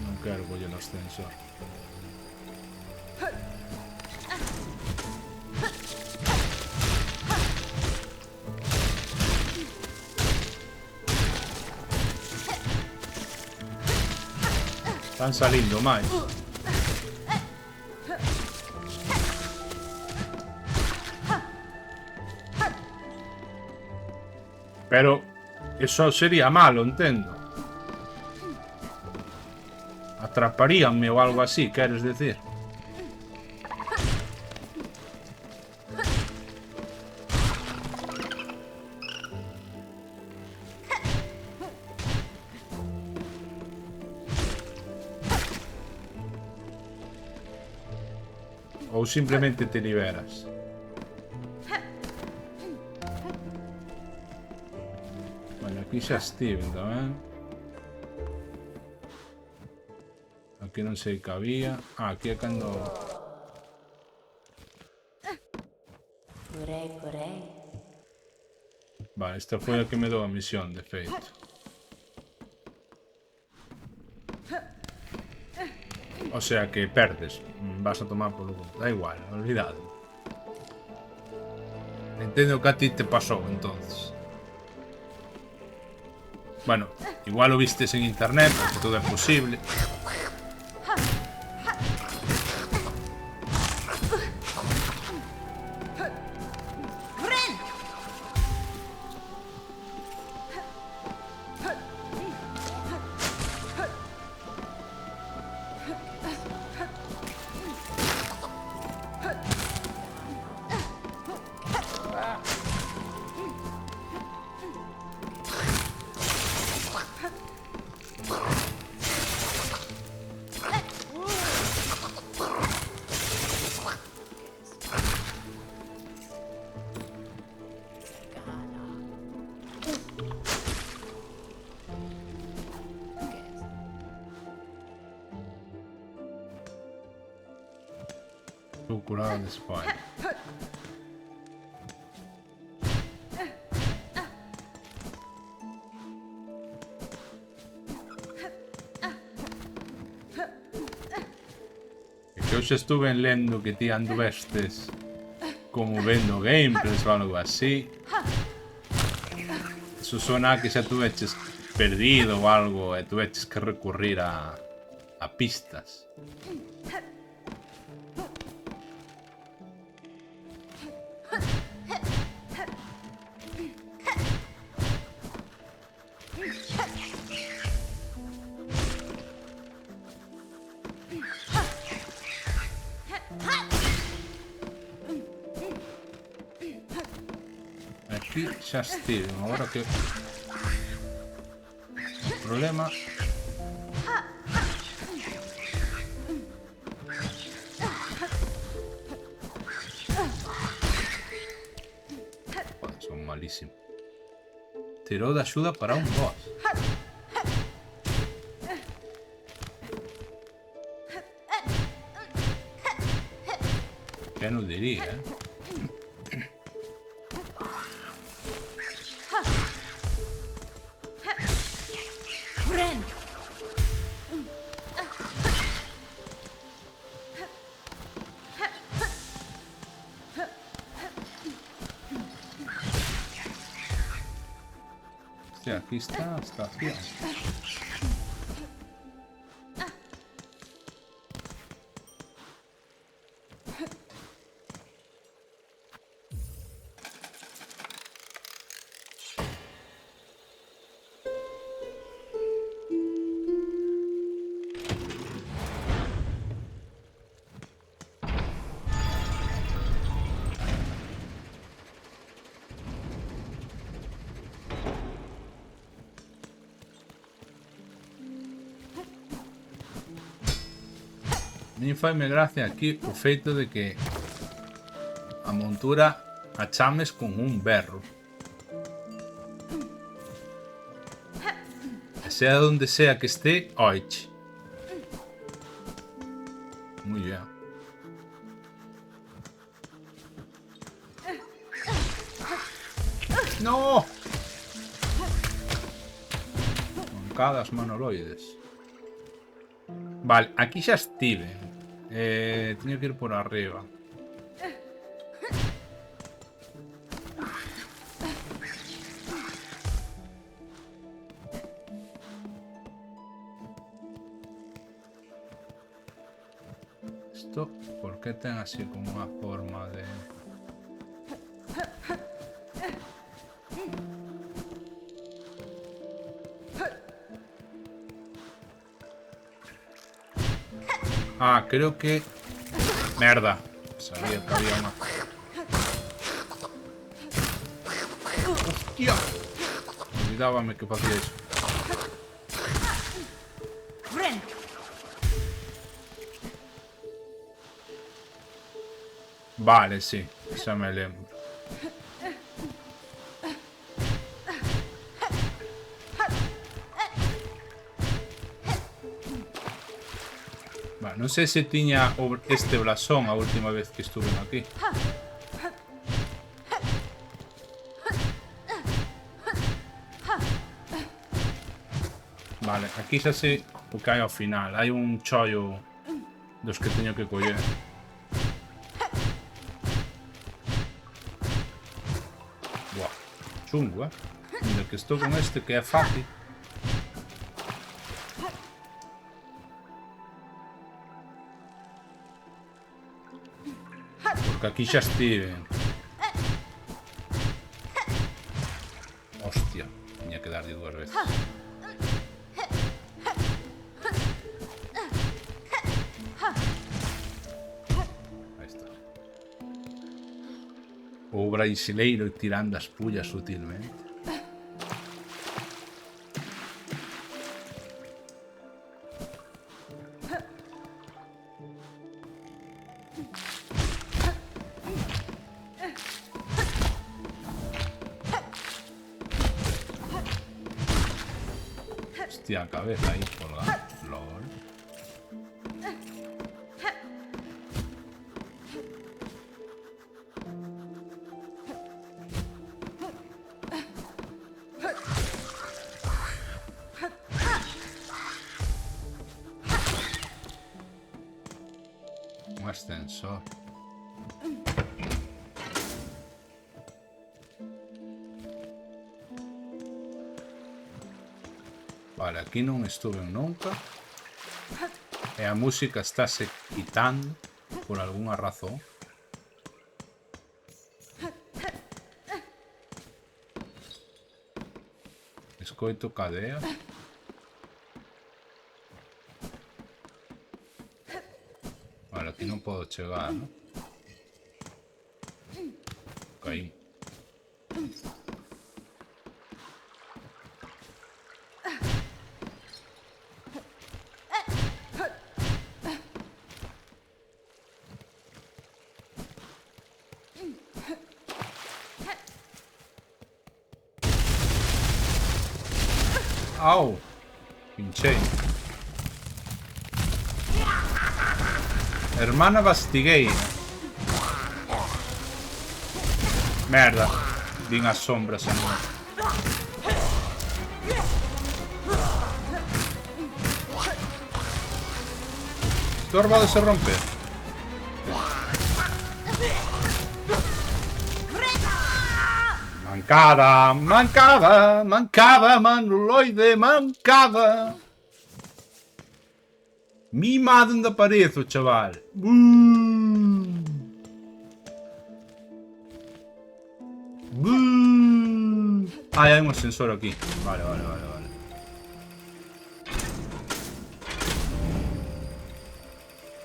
Non quero coller o ascensor. Están salindo máis. Pero eso sería malo, entendo. Atraparíanme ou algo así, queres decir? Ou simplemente te liberas? Aquí xa estiven tamén. Aquí non sei que había. Ah, aquí é cando... Vale, esta foi a que me dou a misión, de feito. O sea que perdes. Vas a tomar polo... Da igual, olvidado. Entendo que a ti te pasou, entonces. Bueno, igual lo vistes en internet, porque todo é posible. Estou curado de espalha. É que eu xa estuve lendo que ti anduvestes como vendo gameplays ou algo así. Eso suena a que xa tuveches perdido ou algo e tuveches que recurrir a pistas. Aquí xa estiven, agora que... O problema... Joder, son malísimo. Tirou de axuda para un boss. Que non diría, Friend. Hostia, aquí está a estación. A mí faime gracia aquí o feito de que a montura a chames con un berro. E sea donde sea que esté, oiche. Muy bien. ¡No! Moncadas manoloides. Vale, aquí xa estive. Teño que ir por arriba. Esto, ¿por qué ten así como unha forma de...? Ah, creo que... Merda. Sabía que había una... ¡Hostia! Olvidábame que facía eso. Friend. Vale, sí. Xa me lembro. Vale, non sei se tiña este blasón a última vez que estuve aquí. Vale, aquí xa sei o que hai ao final. Hai un chollo dos que teño que coller. Buah, chungo, Mira que estou con este que é fácil. Porque aquí xa estive. Hostia, tiña que darlle dúas veces. Aí está. O brasileiro tirando as pullas sutilmente. Hostia, cabeza ahí colgada. LOL. Un ascensor. Vale, aquí non estuve nunca. E a música estáse quitando por algunha razón. Escoito cadea. Vale, aquí non podo chegar, ¿no? Caí. Au! Pinchei. Hermana Bastigueira. Merda. Vin as sombras en mí. Estorba de se romper. Mancada, mancada, mancada, manuloide, mancada. Mimado onde aparezo, chaval. Hai un ascensor aquí. Vale.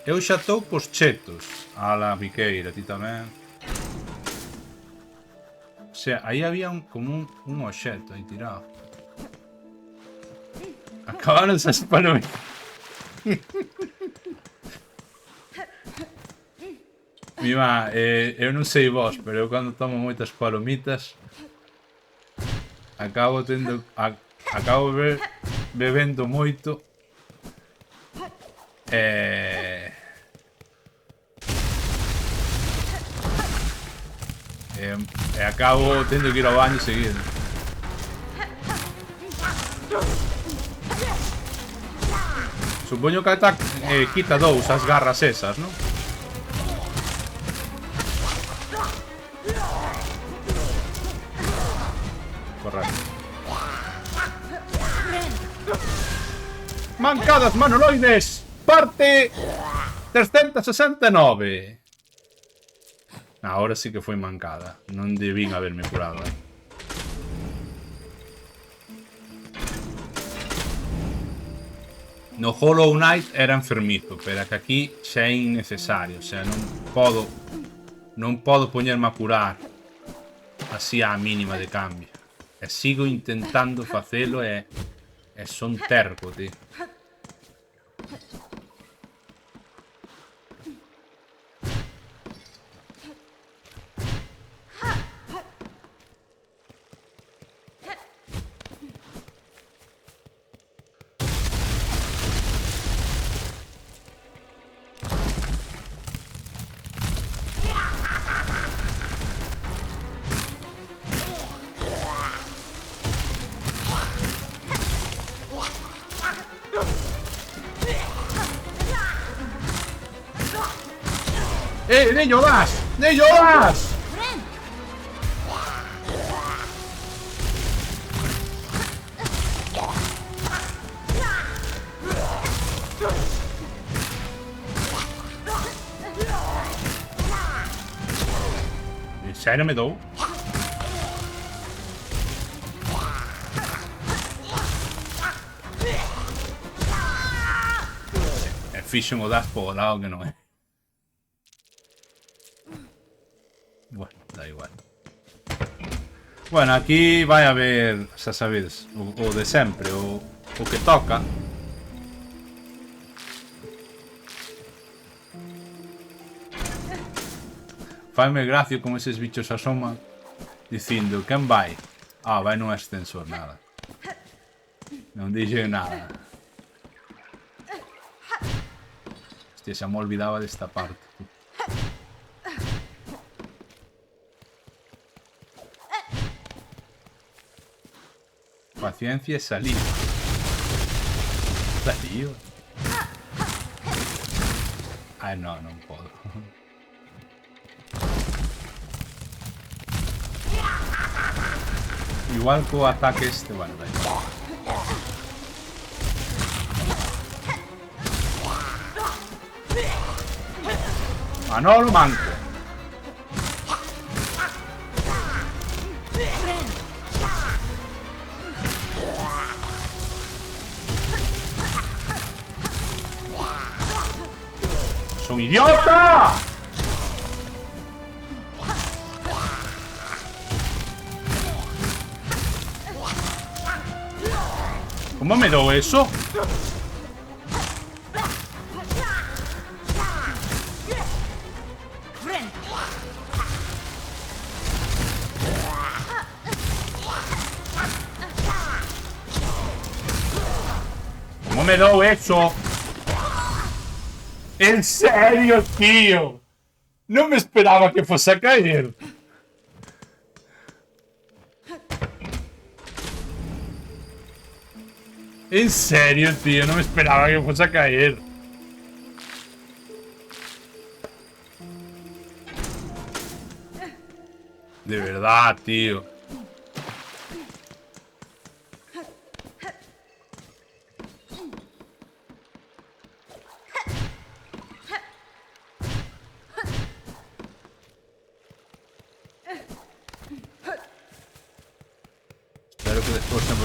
Eu xa estou pos chetos. Ala, Miqueira, ti tamén. O sea, aí había como un obxeto aí tirado. Acabaron esas palomitas. Mima, eu non sei vos, pero eu cando tomo moitas palomitas acabo bebendo moito e acabo tendo que ir ao baño seguido. Supoño que ata quita 2 as garras esas, non? Correcto. Mancadas manoloides, parte 369. Ahora sí que foi mancada. Non debín haberme curado, No Hollow Knight era enfermizo, pero que aquí xa é innecesario. O sea, non podo poñerme a curar así á mínima de cambio. E sigo intentando facelo e son terco, tío. ¡Niño, das! ¡Niño, das! ¿En serio me dou? E fixen o das por lado que non é. Bueno, da igual. Bueno, aquí vai a haber, xa sabedes, o de sempre, o que toca. Faime gracia como eses bichos asoman dicindo, quen vai? Ah, vai nun ascensor, nada. Non dixen nada. Hostia, xa me olvidaba desta parte. Paciencia e saliva. Saliva. Ai, no, non podo. Igual co ataque este, bueno, dai. Manolo manco. ¡Es un idiota! ¿Cómo me doy eso? Frente. ¿Cómo me doy eso? ¿En serio, tío? No me esperaba que fuese a caer. En serio, tío, no me esperaba que fuese a caer. De verdad, tío. Espero que después se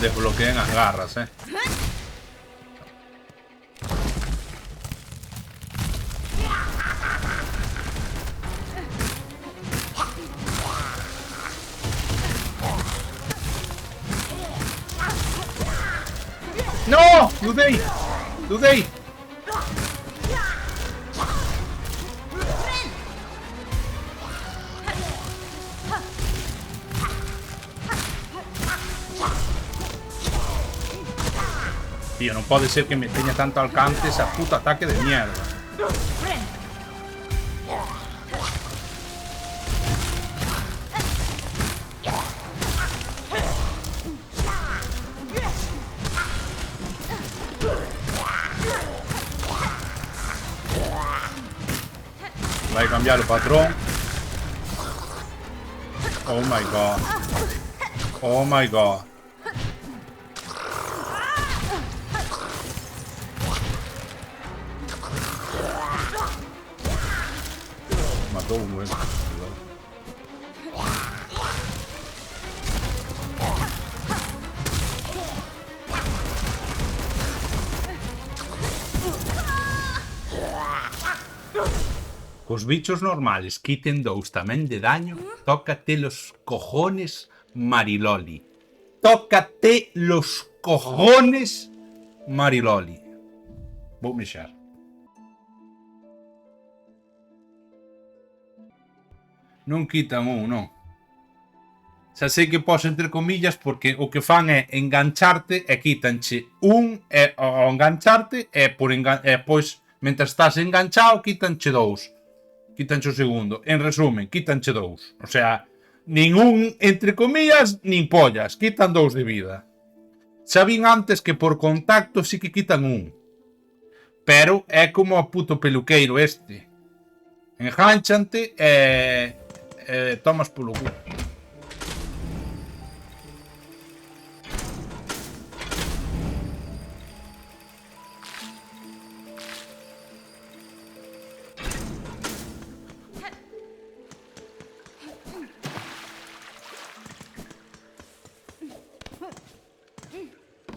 desbloqueen las garras, ¡No! ¡Dudei! ¡Dudei! Tío, no puede ser que me tenga tanto alcance esa puta ataque de mierda. Frente. Vai a cambiar el patrón. Oh my god. Oh my god. Mató uno, Os bichos normales quiten 2 tamén de daño. Tócate los cojones, Mariloli. Tócate los cojones, Mariloli. Vou mexer. Non quitan non. Xa sei que pos entre comillas porque o que fan é engancharte e quítanche un e ao engancharte e pois mentras estás enganchado quítanche 2. Quítanche o segundo. En resumen, quítanche 2. O sea, nin un entre comillas nin pollas. Quitan 2 de vida. Xa vin antes que por contacto sí que quitan 1. Pero é como o puto peluqueiro este. Enganchante e tomas polo cu.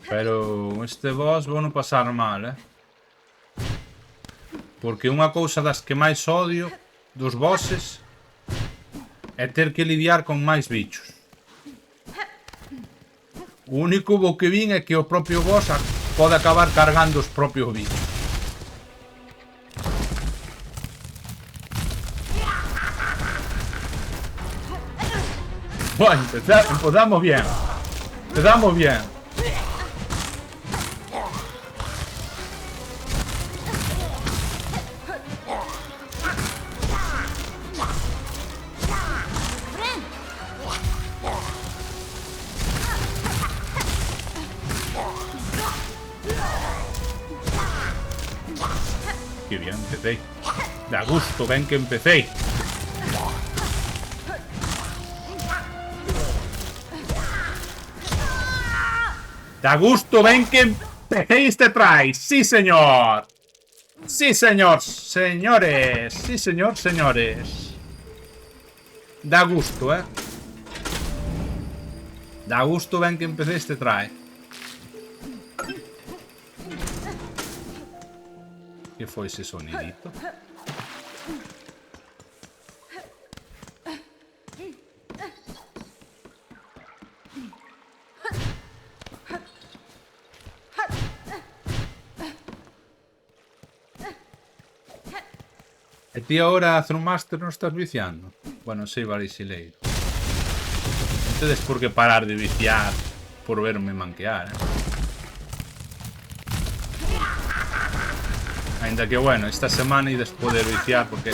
Pero este boss vou non pasar mal, Porque unha cousa das que máis odio dos bosses é ter que lidiar con máis bichos. O único bo que vin é que o propio boss pode acabar cargando os propios bichos. Bueno, empezamos bien. Empezamos bien. Qué bien, empecé. Da gusto, ven que empecé. Da gusto, ven que empecé este try. Sí, señor. Sí, señor, señores. Sí, señor, señores. Da gusto, Da gusto ben que empecé este trae. Que foi ese sonidito? E ti agora, Throwmaster, non estás viciando? Bueno, sei varisileiro. Non tedes por que parar de viciar por verme manquear, Ainda que, bueno, esta semana ides poder viciar porque...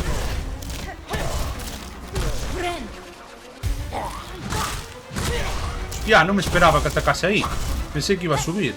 Friend. Hostia, non me esperaba que atacase aí. Pensei que iba a subir.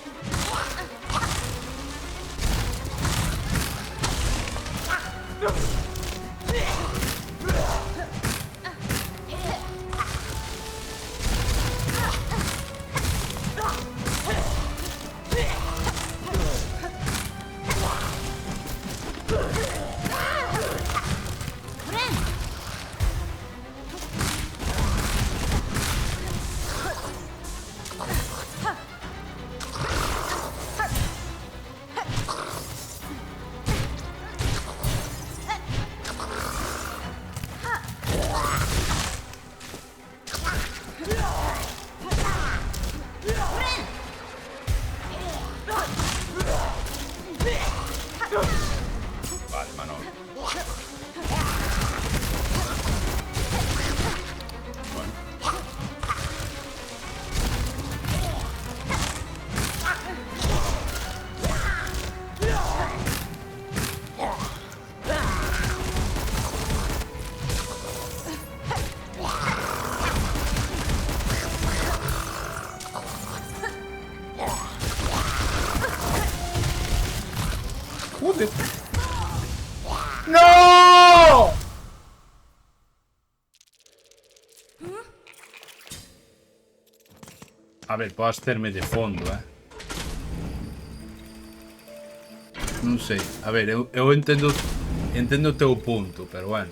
Vale, Manolo. Joder. ¡No! A ver, podo hacerme de fondo, Non sei. A ver, eu entendo o teu punto, pero bueno.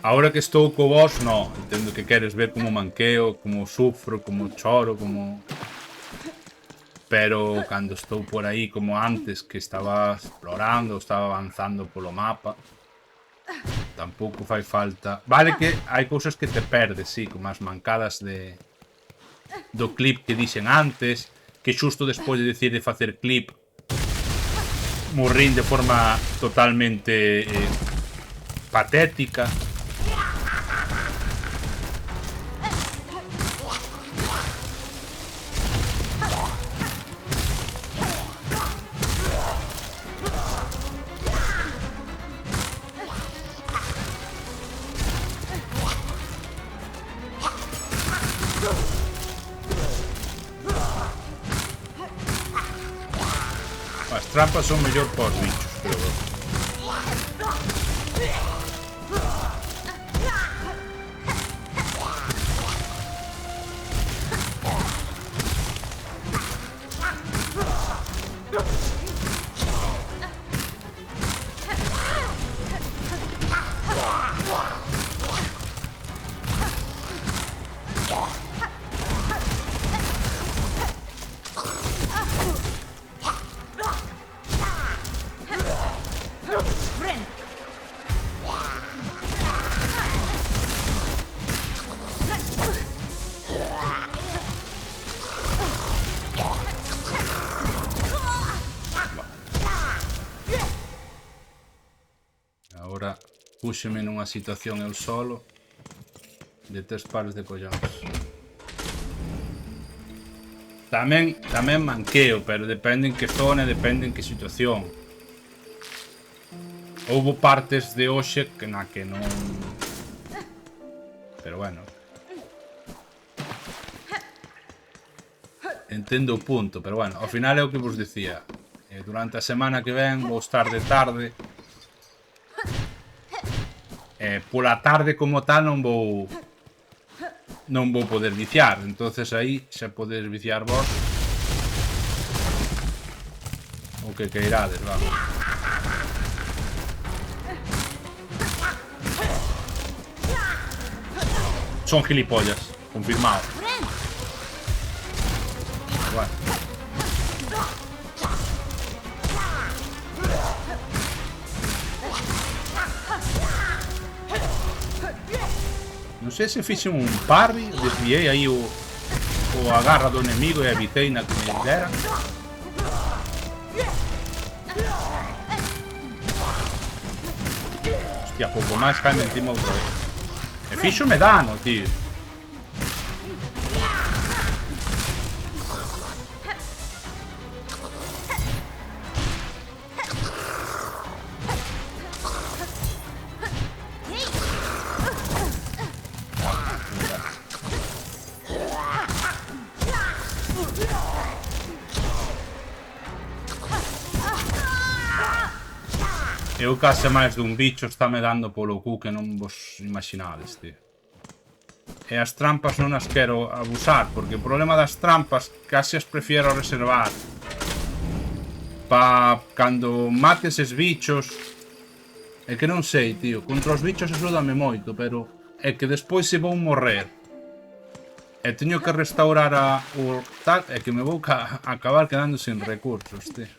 Ahora que estou co vos, no. Entendo que queres ver como manqueo, como sufro, como choro, como... Pero cando estou por aí como antes, que estaba explorando, estaba avanzando polo mapa, tampouco fai falta. Vale que hai cousas que te perdes, sí, como as mancadas do clip que dixen antes, que xusto despois de decir de facer clip morrín de forma totalmente patética. As trampas son mellor para os bichos, creo eu. Friend. Agora púxeme nunha situación eu solo de 3 pares de collóns. Tamén manqueo, pero depende en que zona, depende en que situación. Houbo partes de hoxe que na que non... Pero bueno. Entendo o punto, pero bueno, ao final é o que vos dicía. Durante a semana que ven vou estar de tarde. Pola tarde como tal non vou poder viciar, entonces aí xa podes viciar vos O que queirades, vamos. Son gilipollas, confirmado. Bueno. Non sei se fixen un parry, desviei aí o agarra do enemigo e evitei na que me dera. Hostia, pouco máis caime encima outra vez. E fixo me dano, tío. Eu case máis dun bicho está me dando polo cu que non vos imaginades, tío. E as trampas non as quero abusar, porque o problema das trampas case as prefiero reservar pa cando mate eses bichos. É que non sei, tío, contra os bichos axúdame moito, pero é que despois se vou morrer e teño que restaurar o tal, é que me vou acabar quedando sin recursos, tío.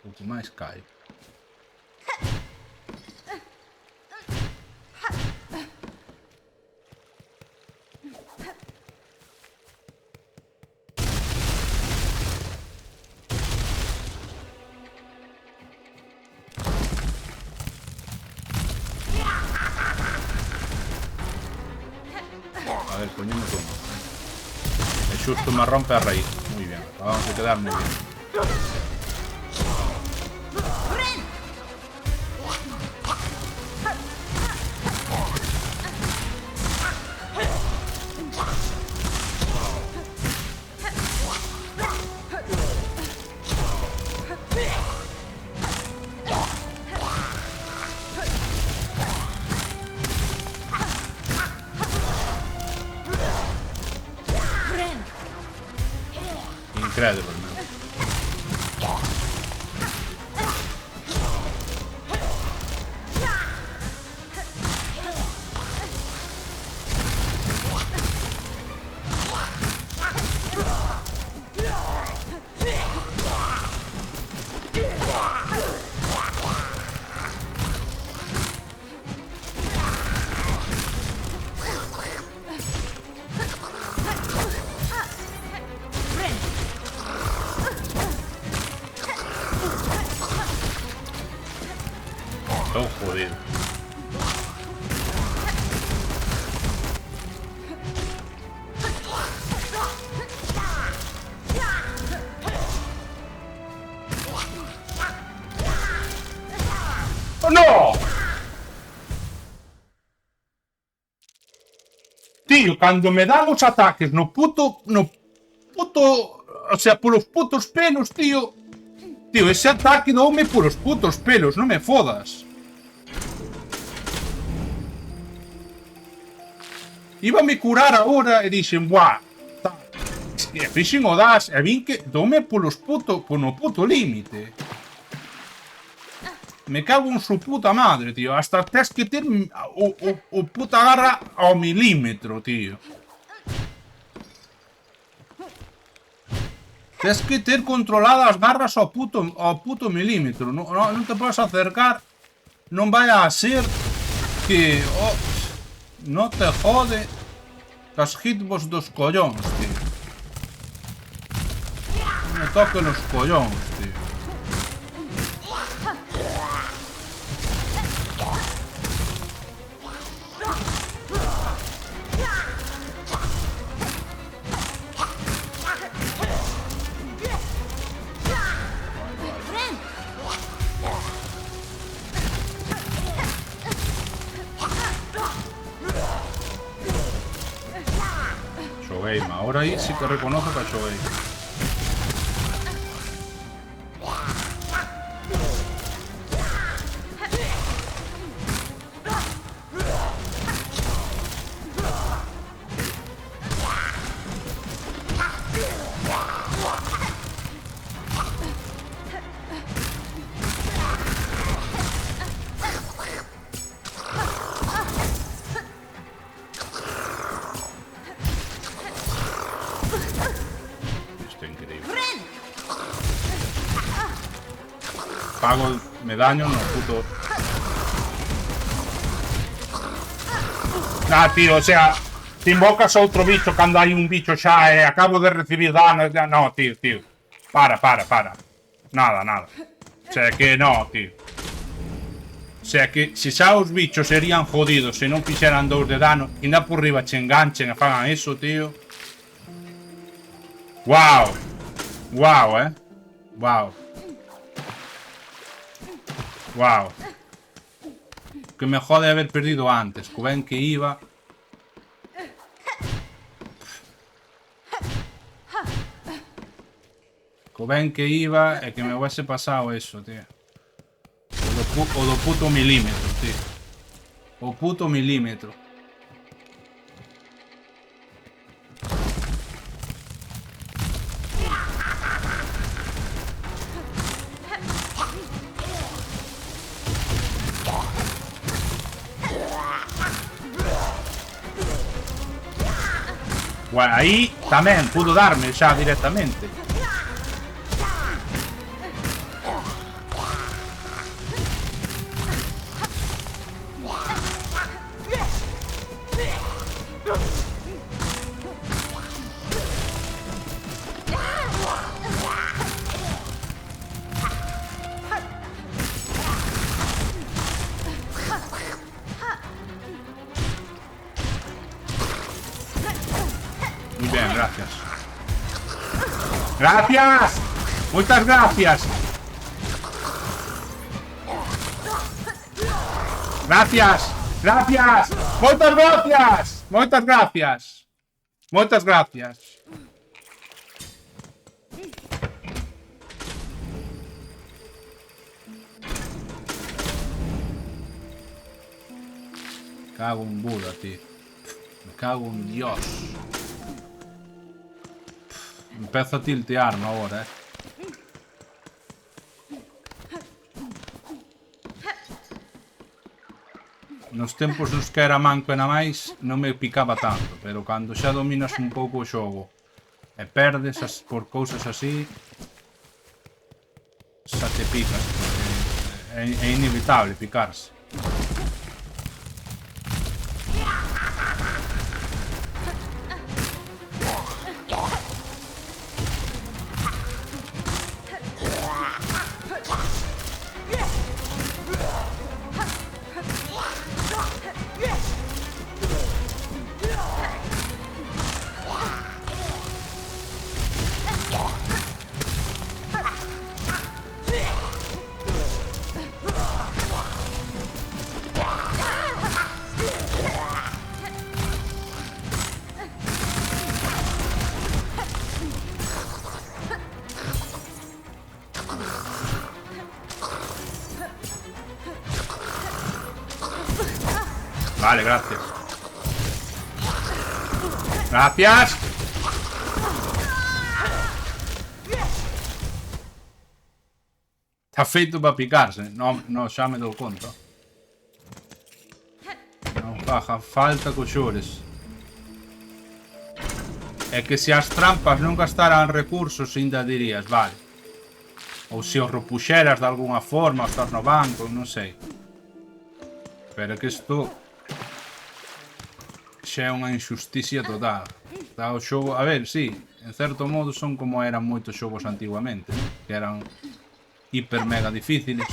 Pouco máis caio. A ver, coñemos uno. E xusto me rompe a raíz. Muy bien, vamos a quedar muy bien. Incredible, man. Estou jodido. ¡Oh, no! Tío, cando me dan os ataques no puto... O sea, polos putos pelos, tío. Tío, ese ataque doume polos putos pelos, non me fodas. Iba a me curar agora e dixen, buah, e fixen o dash, e vin que doume polo puto límite. Me cago en su puta madre, tío. Hasta tes que ter o puta garra ao milímetro, tío. Tes que ter controladas as garras ao puto milímetro. Non te podes acercar. Non vaya a ser que... Oh, no te jode las hitbox dos collóns, tío. Non me toque los collóns, tío. Ahora ahí sí que reconozco que Shoei. Pago me daño no puto. Ah, tío, o sea, te invocas a outro bicho cando hai un bicho xa e acabo de recibir dano. No, tío. Para. Nada. O sea que no, tío. O sea que se xa os bichos serían jodidos se non fixeran 2 de dano, ainda por riba che enganchen e fagan eso, tío. Wow, Wow. Que me jode haber perdido antes. Co ben que iba. Co ben que iba e que me hubiese pasado eso, tío. O do puto milímetro, tío. O puto milímetro. Bueno, aí tamén pudo darme xa directamente. Muy bien, gracias. ¡Gracias! ¡Muchas gracias! ¡Gracias! ¡Gracias! ¡Muchas gracias! ¡Muchas gracias! ¡Muchas gracias! Me cago en Buda, tío. Me cago en Dios. Empezo a tiltearme agora, Nos tempos nos que era manco e na máis non me picaba tanto, pero cando xa dominas un pouco o xogo e perdes por cousas así, xa te picas, é inevitable picarse. Vale, gracias. ¡Gracias! Está feito para picarse. No, xa me dou conta. Non faja falta coxores. É que se as trampas non gastaran recursos, ainda dirías, vale. Ou se os repuxeras de alguna forma, ou estás no banco, non sei. Pero é que isto xa é unha injusticia total. Está o xogo, a ver, sí, en certo modo son como eran moitos xogos antiguamente, que eran hiper mega difíciles.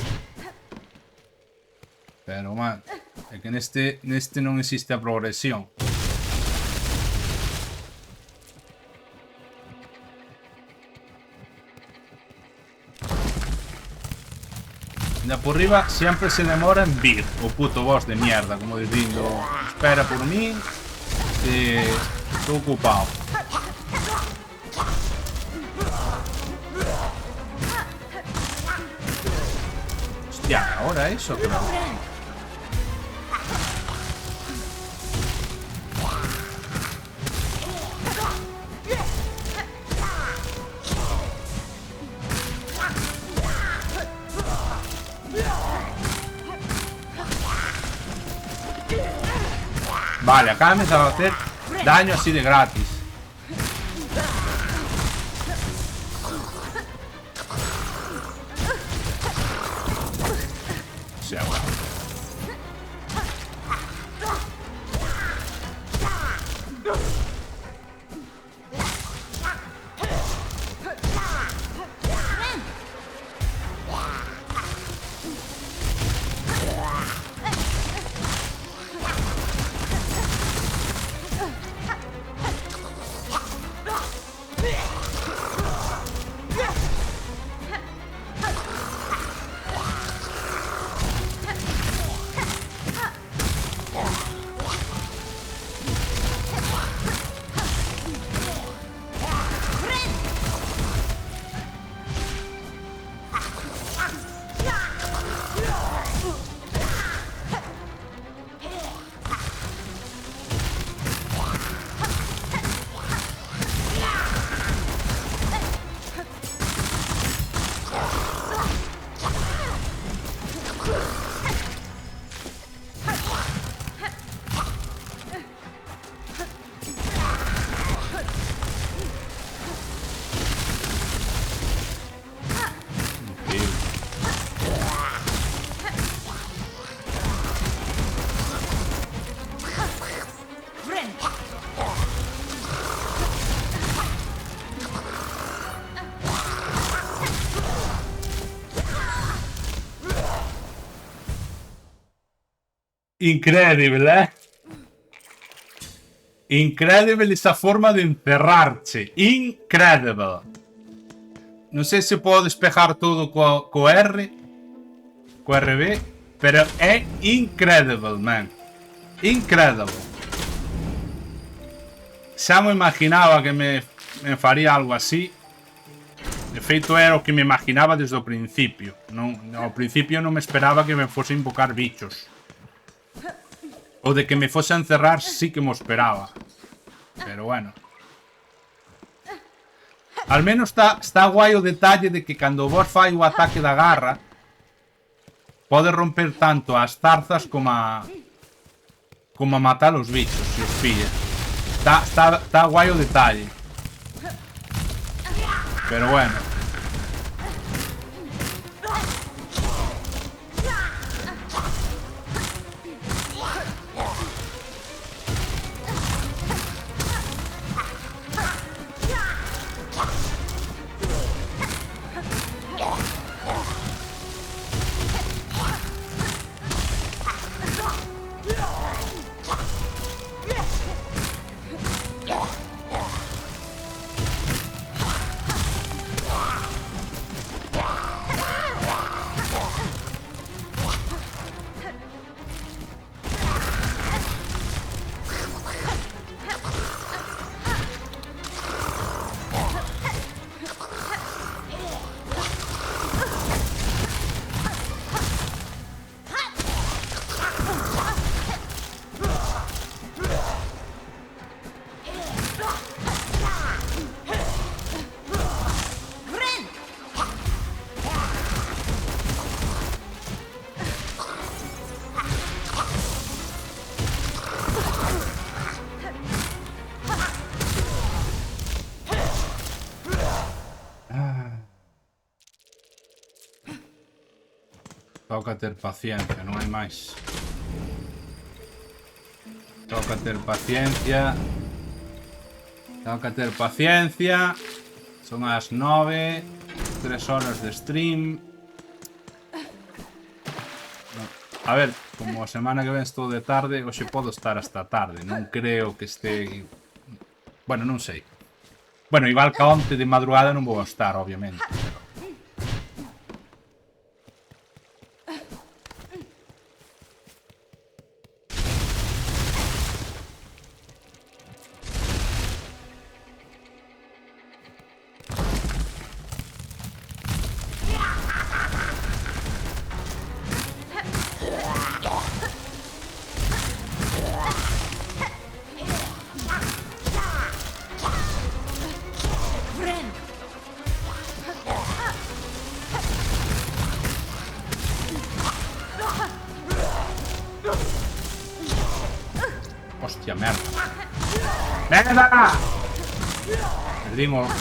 Pero, man, é que neste non existe a progresión. Ainda por riba sempre se demora en vir o puto boss de mierda, como dicindo, espera por mí, estou ocupado. Hostia, ahora eso, creo. Vale, acá me va a hacer daño así de gratis. sea, bueno. Incredibile, Incredibile esa forma de encerrarse. Incredible. Non sei se podo despejar todo co R, co RB, pero é incredible, man. Incredible. Xa me imaginaba que me faría algo así. De feito, era o que me imaginaba desde o principio. Ao principio non me esperaba que me fose invocar bichos. O de que me fose a encerrar sí que me esperaba. Pero bueno. Al menos está guai o detalle de que cando vos fai o ataque da garra pode romper tanto as zarzas como a matar os bichos, se os pilla. Está guai o detalle. Pero bueno. Toca ter paciencia, non hai máis. Toca ter paciencia. Toca ter paciencia. Son as 9, 3 horas de stream. A ver, como a semana que ven estou de tarde, hoxe podo estar hasta tarde. Non creo que este... Bueno, non sei. Bueno, igual que onte de madrugada non vou estar, obviamente. Hostia, merda. ¡Merda! Perdimos.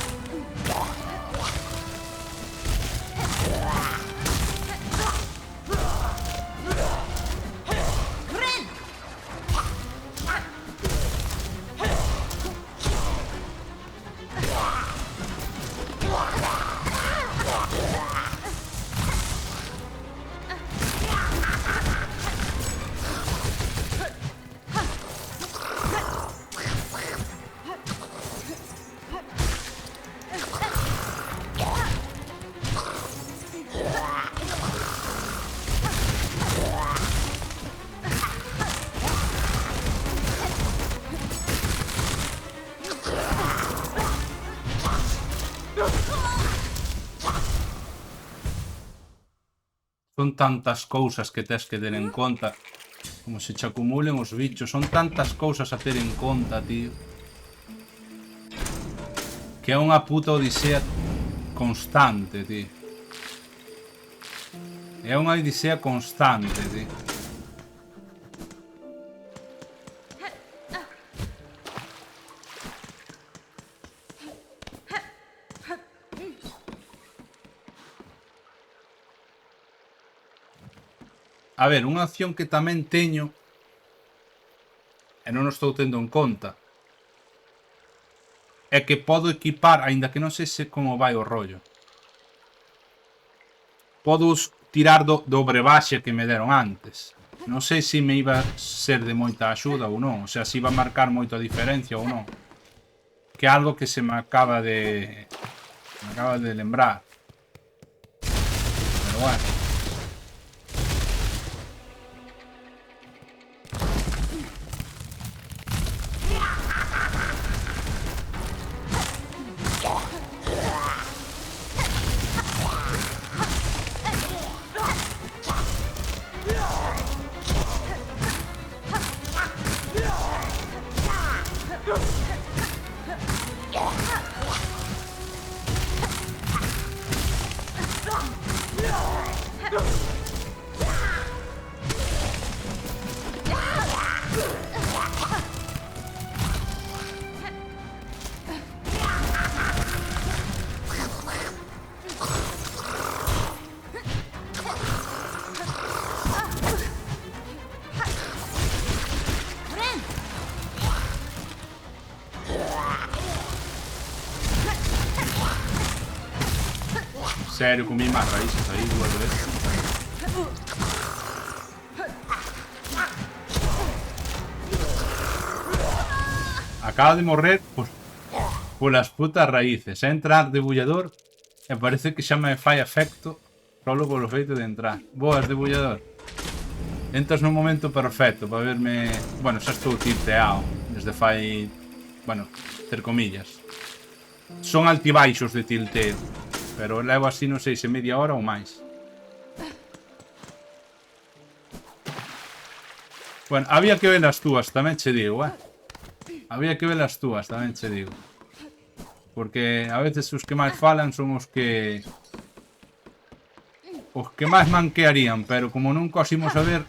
Son tantas cousas que tes que ter en conta. Como se che acumulen os bichos. Son tantas cousas a ter en conta, tío. Que é unha puta odisea constante, tío. É unha odisea constante, tío. A ver, unha opción que tamén teño e non o estou tendo en conta é que podo equipar, aínda que non sei se como vai o rollo. Podo tirar do brebaxe que me deron antes. Non sei se me iba a ser de moita axuda ou non. O sea, se iba a marcar moita diferencia ou non. Que é algo que se me acaba de... Me acaba de lembrar. Pero bueno. Sério, comi mais raíces aí duas vezes. Acaba de morrer por las putas raíces. Entrar debullador e parece que xa me fai efecto solo polo feito de entrar. Boas, debullador. Entras no momento perfecto para verme... Bueno, xa estou tilteado desde fai... Bueno, ter comillas. Son altibaixos de tilteo. Pero levo así, non sei se media hora ou máis. Bueno, había que ver as túas, tamén che digo, Había que ver as túas, tamén che digo. Porque a veces os que máis falan son os que... Os que máis manquearían, pero como nunca os imos a ver...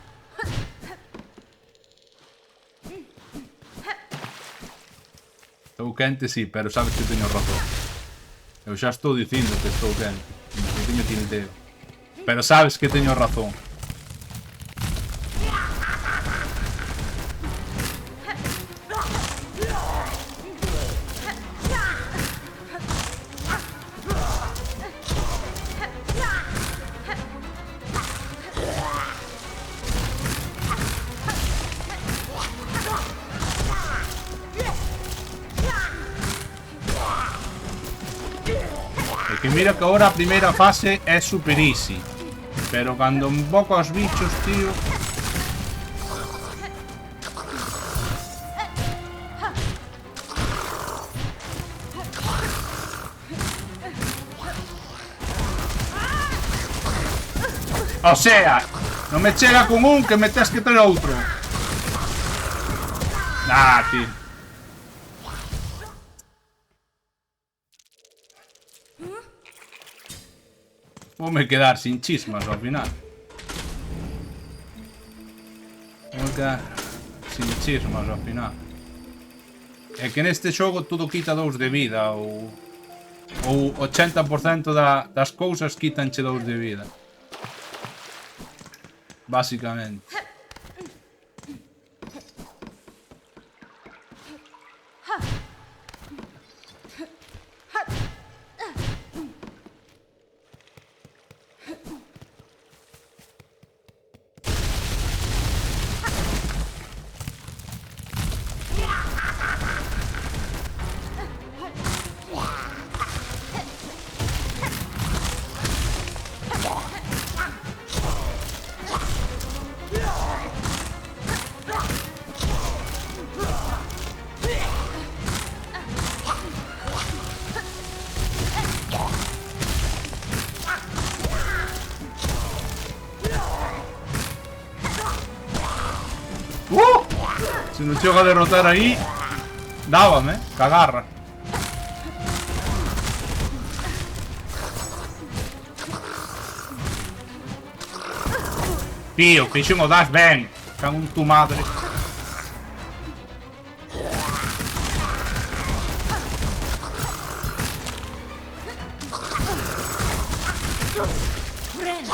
Estou quente, sí, pero sabes que teño razón. Eu xa estou dicindo que estou quente. Que teño tilteo. Pero sabes que teño razón. Que mira que ahora a primeira fase é super easy. Pero cando invoco aos bichos, tío... O sea, non me chega con un que me tes que ter outro. Ah, tío. Voume quedar sin chismas ao final. Voume quedar sin chismas ao final. É que neste xogo todo quita 2 de vida ou 80% das cousas quitanche 2 de vida. Básicamente. lo llego a derrotar ahí. Dábame, cagarra. Tío, fixen o das ben. Cago en tu madre. Friend.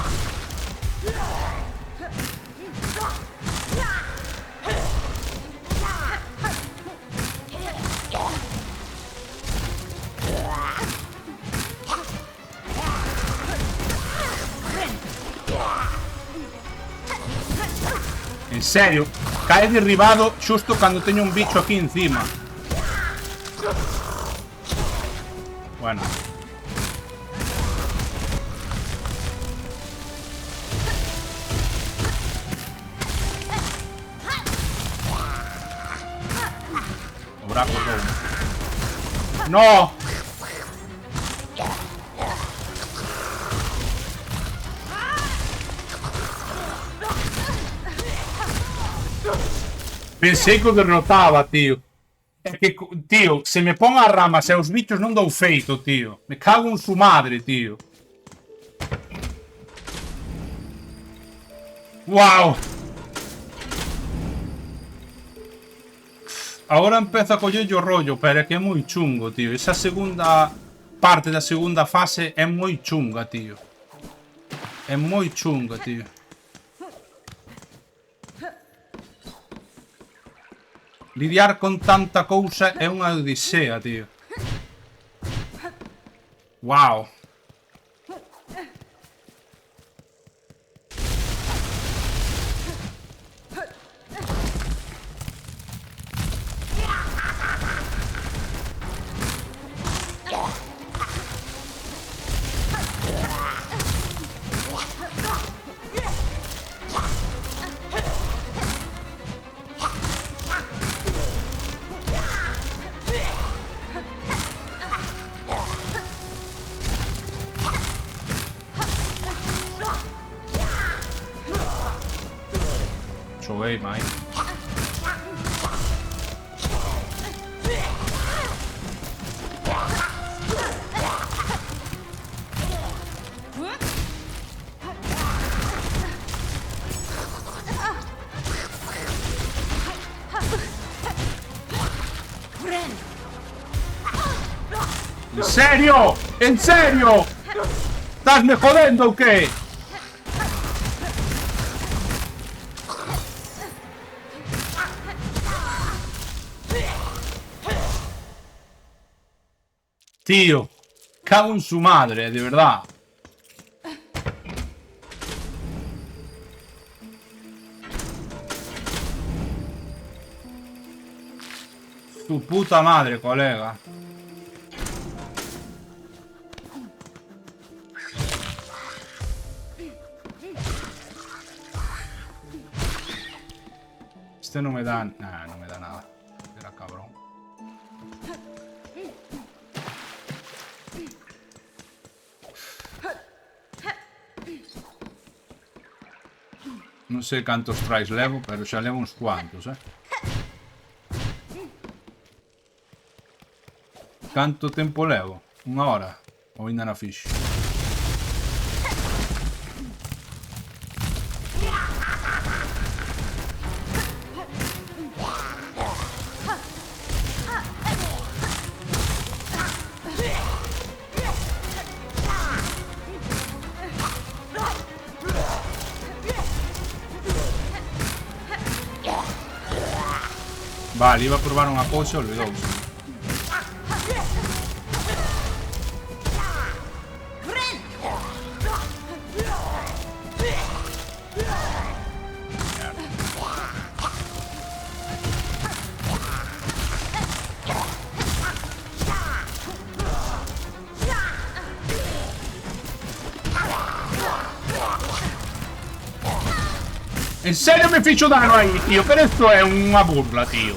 En serio, cae derribado xusto cando teño un bicho aquí encima. Bueno. O braco todo. ¡No! Pensei que o derrotaba, tío. É que, tío, se me pon as ramas e os bichos non dou feito, tío. Me cago en su madre, tío. Wow. Ahora empezo a coller o rollo, pero é que é moi chungo, tío. Esa segunda parte da segunda fase é moi chunga, tío. É moi chunga, tío. Lidiar con tanta cousa é unha odisea, tío. Wow. Choguei, mãe. Friend. ¿En serio? ¿En serio? ¿Estás me jodendo o qué? Tío, cago en su madre, de verdad. Tu puta madre, colega. Este no me da... Nah, no me da nada. Era cabrón. Non sei cantos tries levo, pero xa levo uns cuantos, Canto tempo levo? Unha hora? Ou ainda na fixe? Vale, iba a probar unha cousa e olvidouse. En serio me fixo dano aí, tío, pero esto é unha burla, tío.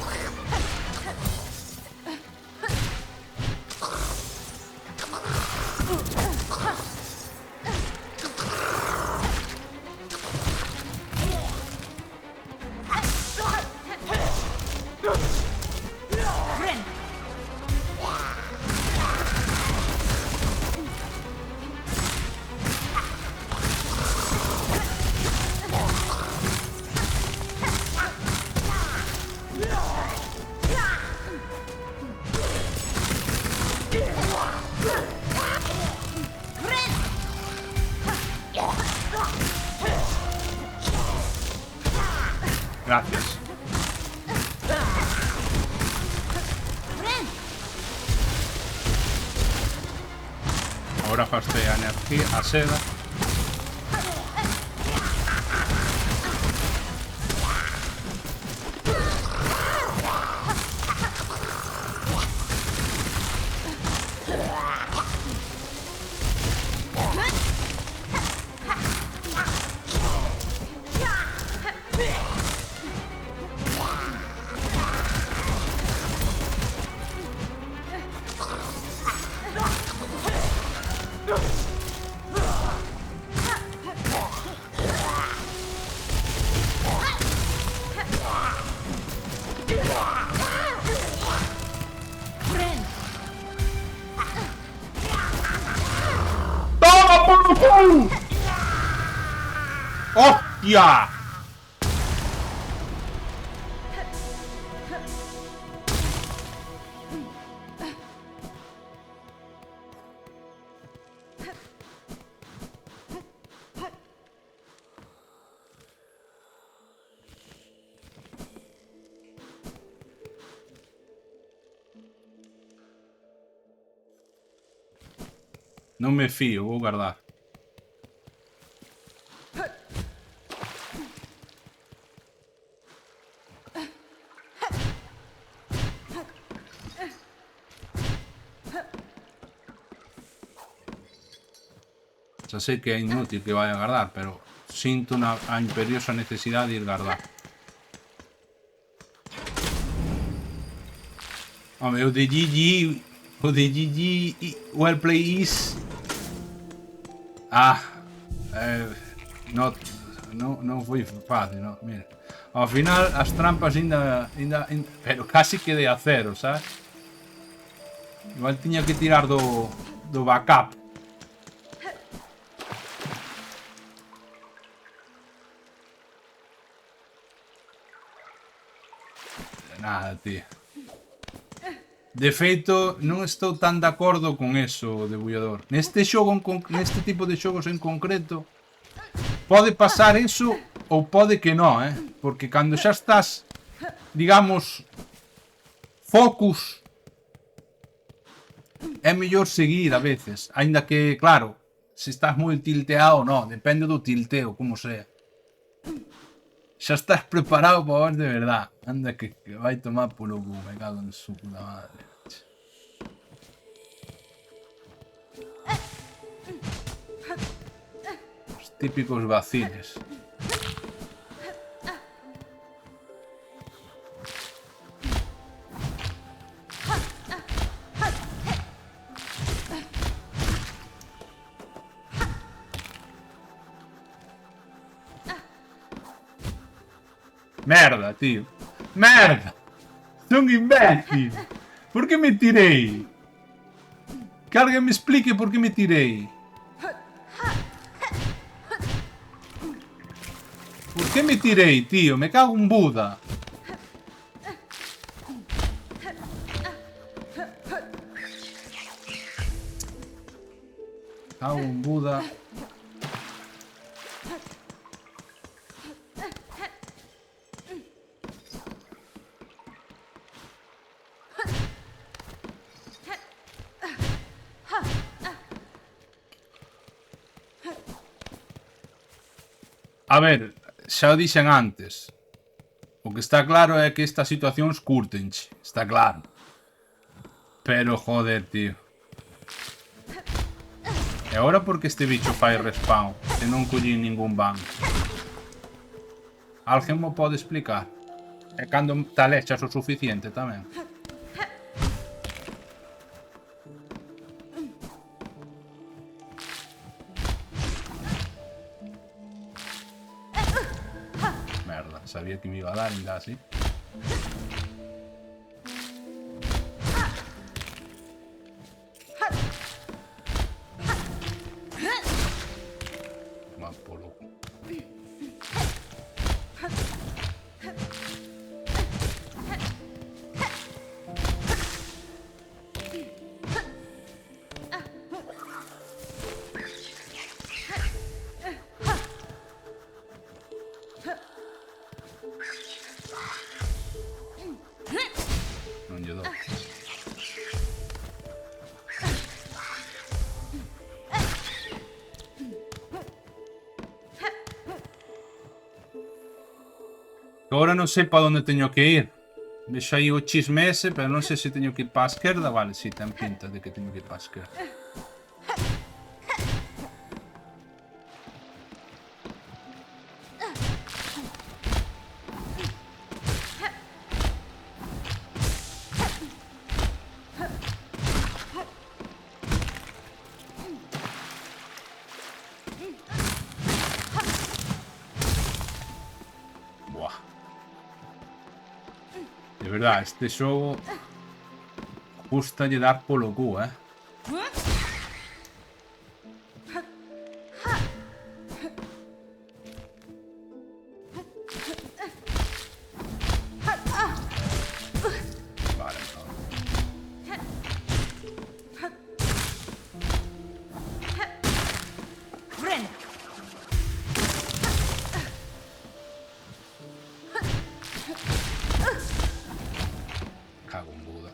Agora gastei a energía, a seda. Friend. ¡Toma por el culo! ¡Hostia! Non me fío, vou guardar. Xa sei que é inútil que vaya a guardar, pero sinto a imperiosa necesidade de ir guardar. Home, o de GG... O de GG... Well play is... Non foi fácil, no? Mira. Ao final, as trampas ainda... Pero casi quedei a cero, sabes? Igual tiña que tirar do backup. Nada, tío. De feito, non estou tan de acordo con eso, debullador. Neste xogo, neste tipo de xogos en concreto, pode pasar eso ou pode que non, porque cando xa estás, digamos, focus, é mellor seguir a veces. Aínda que, claro, se estás moi tilteado, non, depende do tilteo, como sea. Xa estás preparado para vos de verdad. Anda que vai tomar polo cu, me cago en su puta madre. Os típicos vaciles. Merda, tío. Merda. Son imbécil. Por que me tirei? Que alguén me explique por que me tirei. Por que me tirei, tío? Me cago en Buda. Cago en Buda. A ver, xa o dixen antes. O que está claro é que estas situacións curtenche. Está claro. Pero, joder, tío. E agora por que este bicho fai respawn? Se non collín ningún ban. Alguén mo pode explicar? E cando talechas o suficiente tamén. Sabía que me iba a dar ainda así. Más polo. Agora non sei para onde teño que ir. Vexo aí o chisme ese, pero non sei se teño que ir para a esquerda. Vale, si, ten pinta de que teño que ir para a esquerda. Buah. De verdad, este xogo gustalle dar polo cu, Vale, Friend. cago en Buda.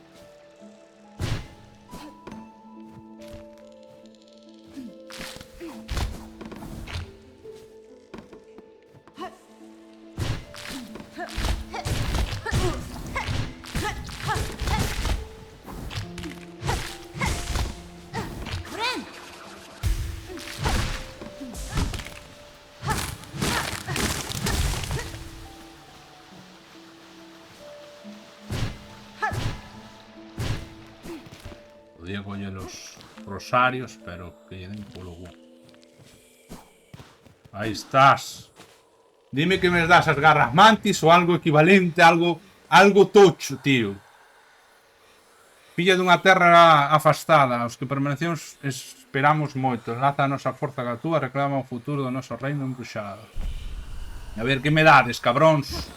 Friend. Podía coñer los rosarios, pero que lle den polo cu. Aí estás. Dime que me das as garras mantis ou algo equivalente, algo tocho, tío. Filla dunha terra afastada, os que permanecemos esperamos moito. Enlaza a nosa forza ca túa, reclama o futuro do noso reino embruxado. A ver que me dades, cabróns.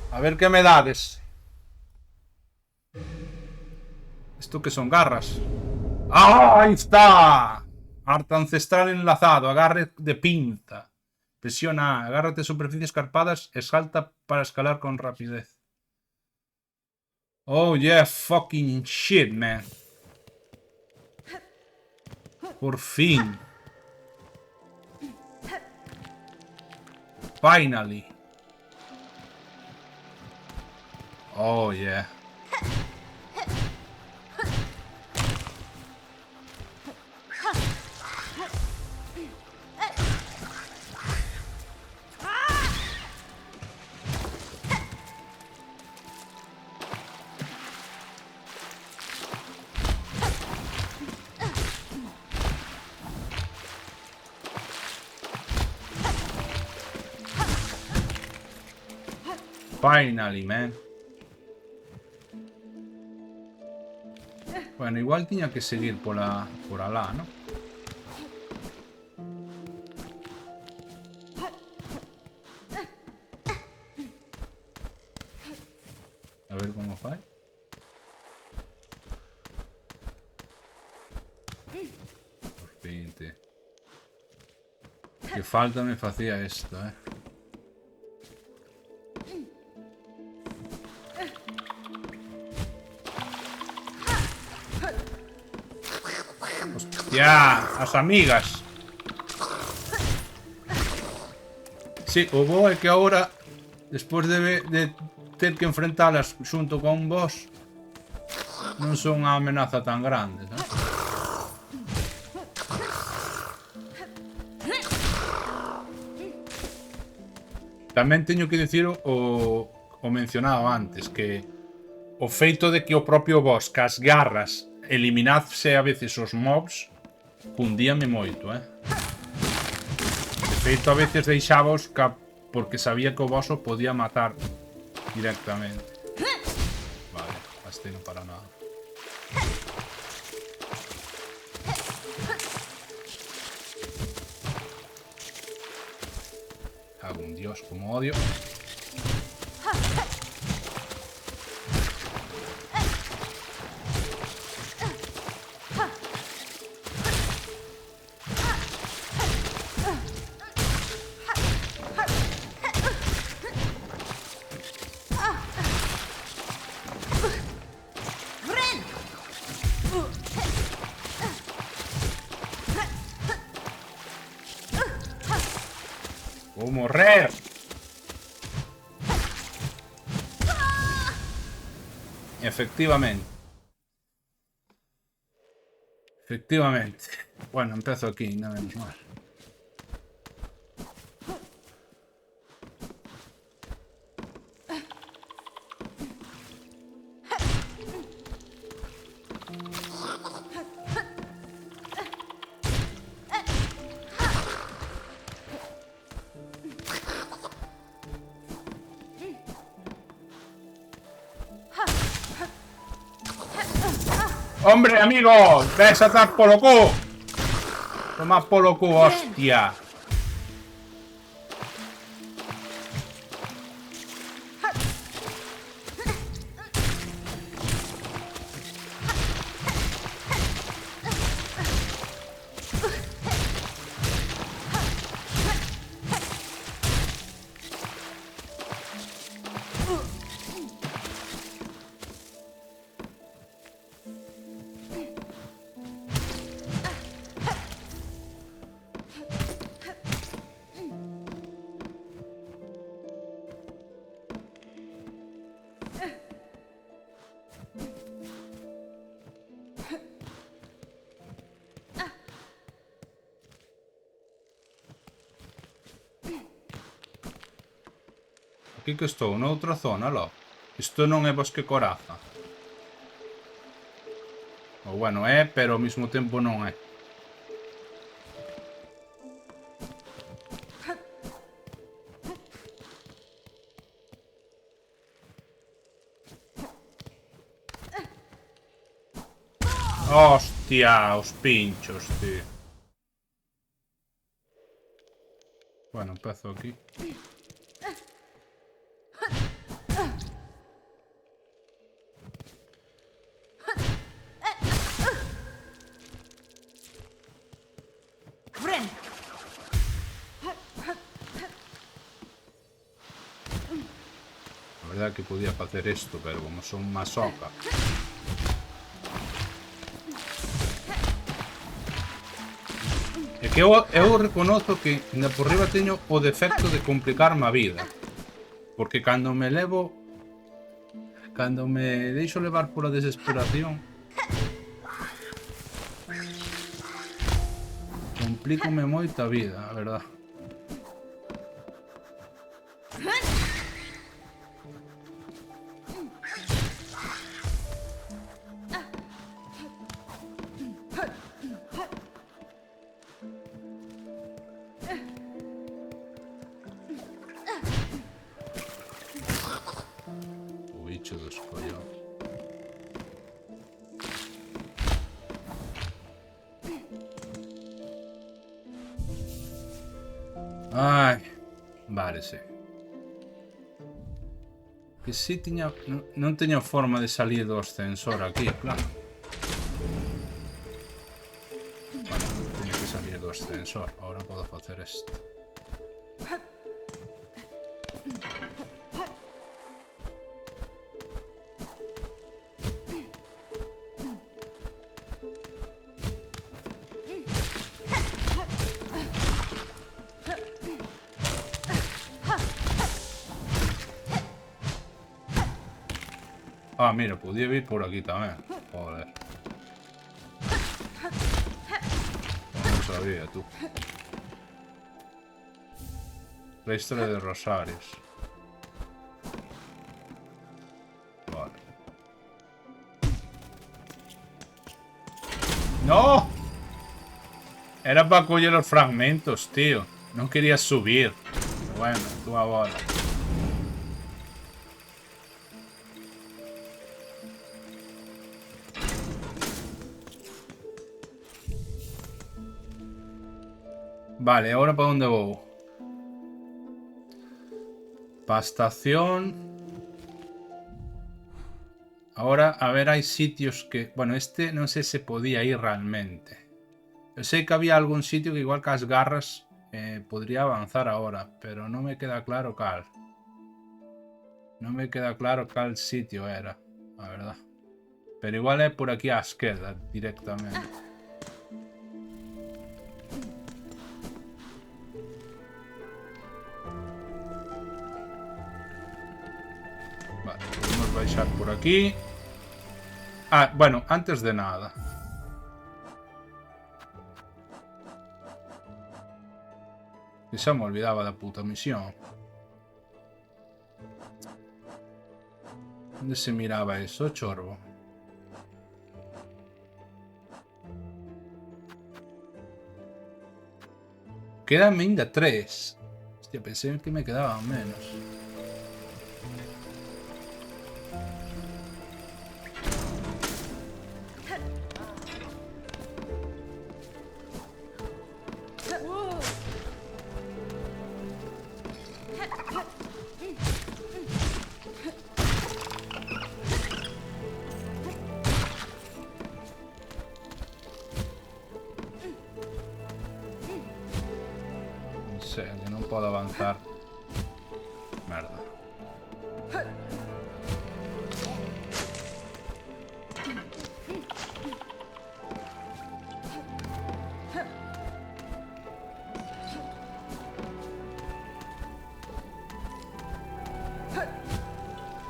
A ver que me dades. Esto que son garras. ¡Ah! Ahí está. Arte ancestral enlazado. Agarre de pinza. Presiona A. Agárrate a superficies escarpadas e salta para escalar con rapidez. Oh yeah, fucking shit, man. Por fin. Finally. Oh yeah. Finally, man. Bueno, igual tiña que seguir por alá, ¿no? A ver como fai. Por fin, tío. Que falta me facía esto, Ya, as amigas. Sí, o bo é que agora, despois de ter que enfrentalas xunto con un boss, non son unha amenaza tan grande, non? Tamén teño que dicir o mencionado antes, que o feito de que o propio boss cas garras eliminase a veces os mobs fundíame moito, De feito, a veces deixábaos porque sabía que o boss o podía matar directamente. Vale, este non para nada. Cago en Dios, como odio. Morrer. Efectivamente. Efectivamente. Bueno, empiezo aquí, nada menos mal. ¡Hombre, amigo! ¡Ves a estar polo cu! Toma polo cu, hostia. Aquí que estou, noutra zona, lo. Isto non é Bosque Coraza. Ou bueno, é, pero ao mesmo tempo non é. Hostia, os pinchos, tío. Bueno, empezo aquí. Friend. La verdad que podía facer isto, pero como son masoca. É que eu reconozo que ainda por riba teño o defecto de complicarme a vida. Porque cando me levo... Cando me deixo levar pola desesperación... Complícome moito a vida, a verdad. O bicho dos collóns. Ai, vale, sí. Que si tiña... Non teño forma de salir do ascensor aquí, claro. Bueno, teño que salir do ascensor. Ahora podo facer isto. Ah, mira, podía vir por aquí tamén. Joder. Non sabía, tú. Reistre de Rosarios. Vale. ¡No! Era para coger los fragmentos, tío. No quería subir. Bueno, tú ahora. Vale, ¿ahora para dónde voy? Para estación. Ahora, a ver, hay sitios que... Bueno, este no sé si podía ir realmente. Yo sé que había algún sitio que igual que las garras podría avanzar ahora, pero no me queda claro cuál. No me queda claro cuál sitio era, la verdad. Pero igual es por aquí a la izquierda directamente. Vale, podemos baixar por aquí. Ah, bueno, antes de nada. Que xa me olvidaba da puta misión. Onde se miraba eso, chorbo? Quedan ainda 3. Hostia, pensé que me quedaban menos. Que non podo avanzar. Merda.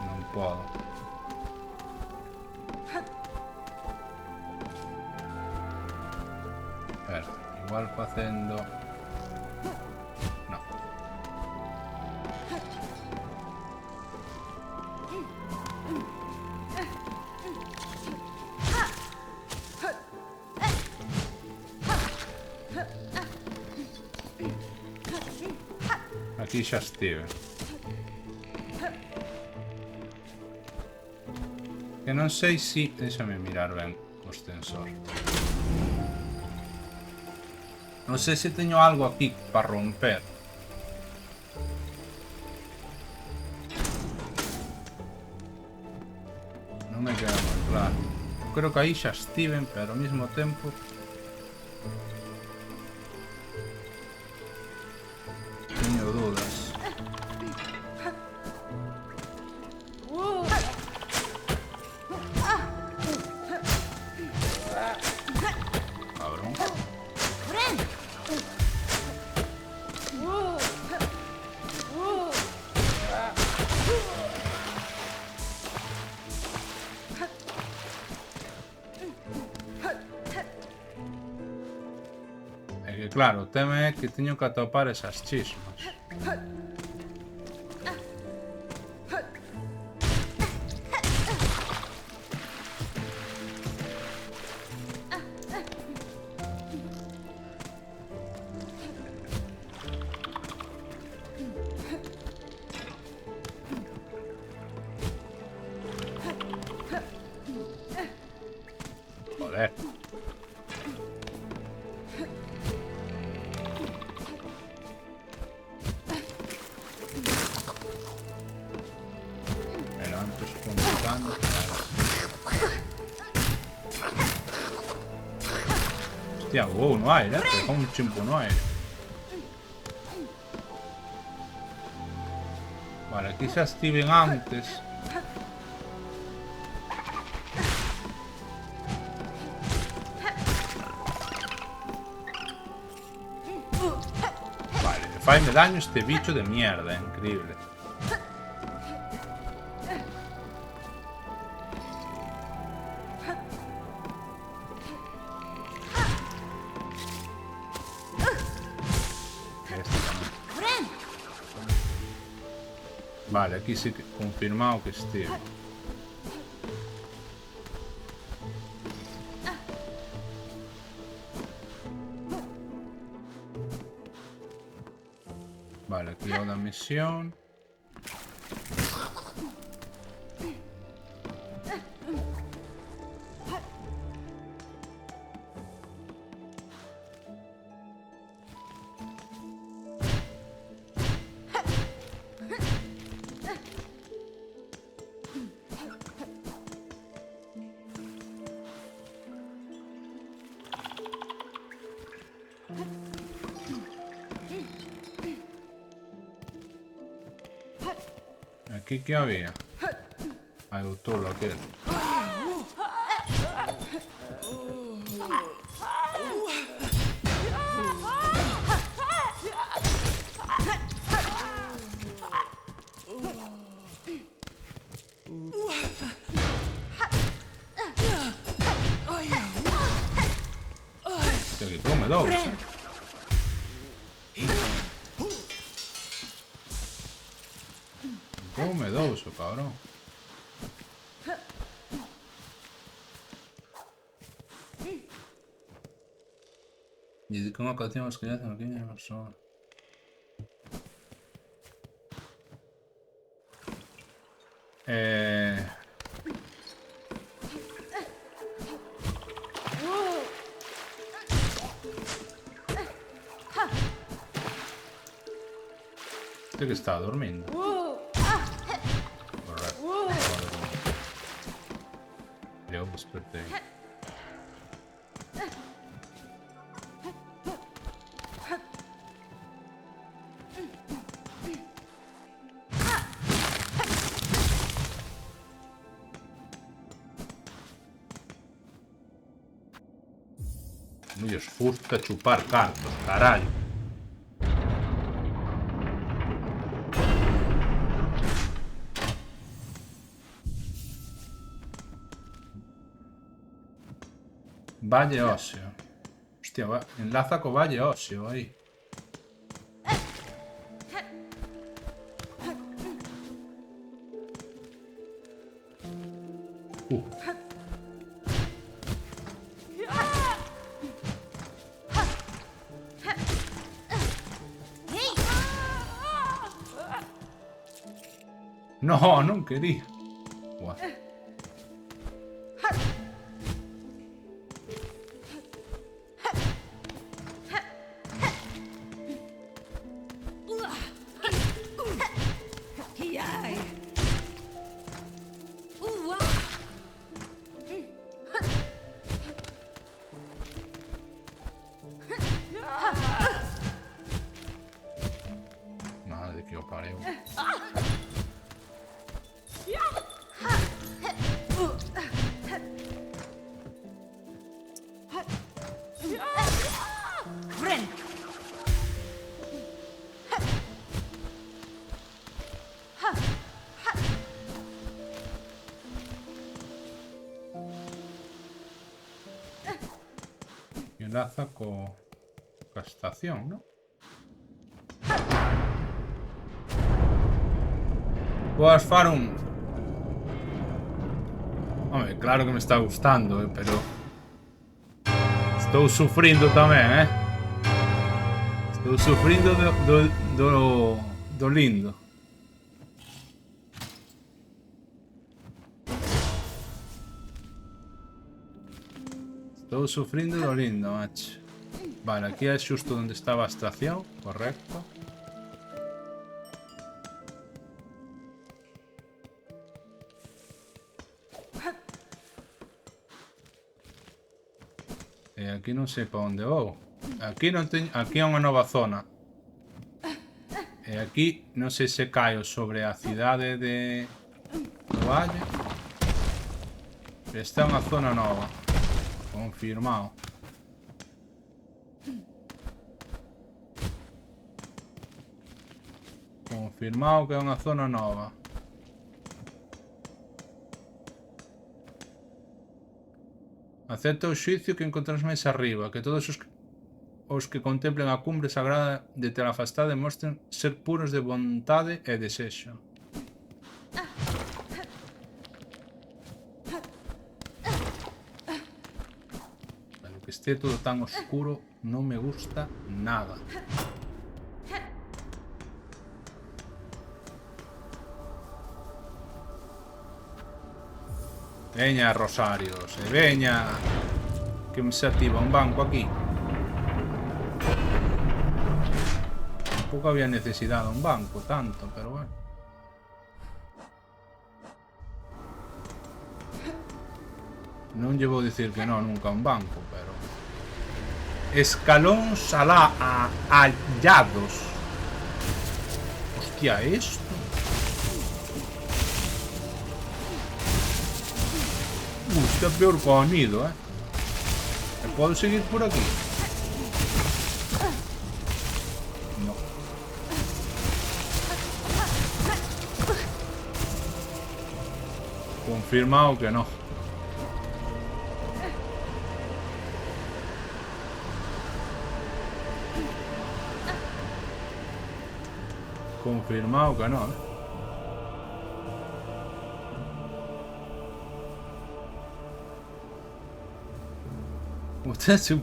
Non podo. Espera, igual facendo... Aquí xa estive. Que non sei si... Déxame mirar ben o extensor. Non sei se teño algo aquí para romper. Non me queda moi claro. Creo que aí xa estiven, pero ao mesmo tempo... Teño dudas. Cabrón. É que claro, o tema é que teño que atopar esas chismas. Joder. Pero antes complicando. Hostia, wow, no aire, te deja un chimpo no aire. Vale, aquí xa estiven antes. Vale, faime daño este bicho de mierda, increíble. Vale, aquí sí que confirmado que estive. Vale, aquí ho da misión. Aquí que había. Hay un tolo aquel. Hostia, que come dos, Come dos, o cabrón. Dice que una canción que hacen aquí no son. Este que está durmiendo. Correcto. Yo desperté. Muy os gusta chupar cartos, carallo. Valle óseo. Hostia, enlaza con Valle óseo ahí. No, non quería. Buah. Madre que o pariu. Friend. E enlaza coa estación, ¿no? Boas, Farum. Hombre, claro que me está gustando, pero... Estou sufrindo tamén, Estou sufrindo do lindo. Estou sufrindo do lindo, macho. Vale, aquí é xusto onde estaba a estación, correcto. E aquí non sei para onde vou. Aquí non teño, aquí é unha nova zona. E aquí non sei se caio sobre a cidade de do Valle. Esta é unha zona nova. Confirmado. Confirmado que é unha zona nova. Acepta o xuicio que encontramos máis arriba, que todos os que contemplen a cumbre sagrada de Telafastá demostren ser puros de vontade e desexo. Pero que este todo tan oscuro non me gusta nada. Veña, Rosarios, e veña, que me se activa un banco aquí. Tampouco había necesidade de un banco, tanto, pero bueno. Non lle vou dicir que non nunca a un banco, pero... Escalóns allados. Hostia, esto... Está peor que o nido, ¿E podo seguir por aquí? No. Confirmado que no. Confirmado que no,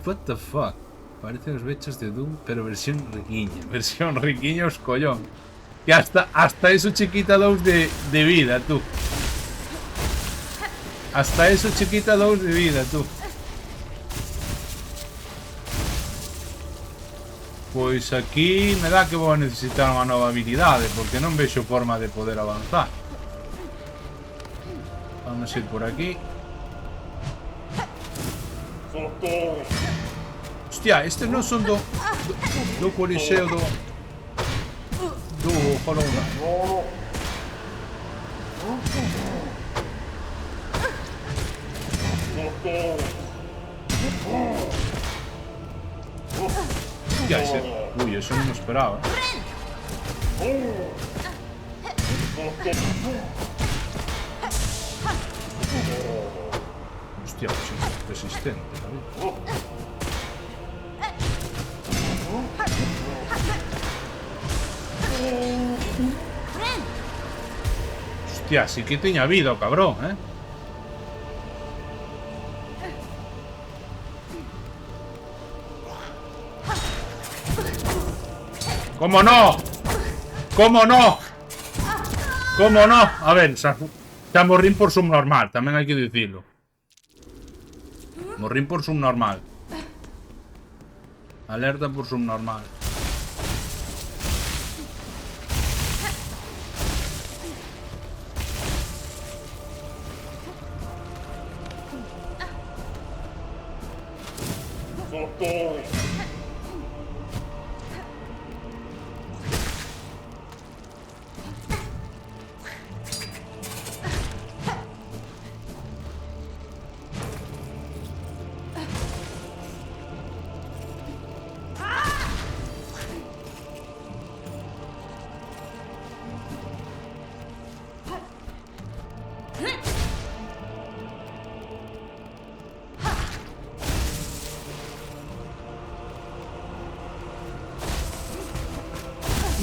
What the fuck? Parecen los bichos de Doom, pero versión riquiña. Versión riquiña os collón. Y hasta eso chiquita 2 de vida, tú. Hasta eso chiquita 2 de vida, tú. Pois aquí me dá que vou necesitar unha nova habilidade, porque non vexo forma de poder avanzar. Vamos a ir por aquí. Hostia, estes non son do coliseo do Hollow Knight. Hostia, ese... Uy, eso no me esperaba. Hostia, pues es resistente, ¿sabes? Hostia, sí que tenía vida, cabrón, ¿eh? ¿Cómo no? ¿Cómo no? ¿Cómo no? A ver, xa morrín por subnormal, tamén hai que dicirlo. Morrín por subnormal. Alerta por subnormal.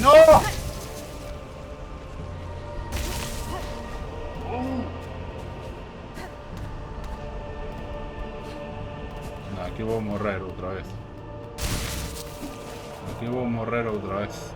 ¡No! Aquí voy a morrer otra vez. Aquí voy a morrer otra vez.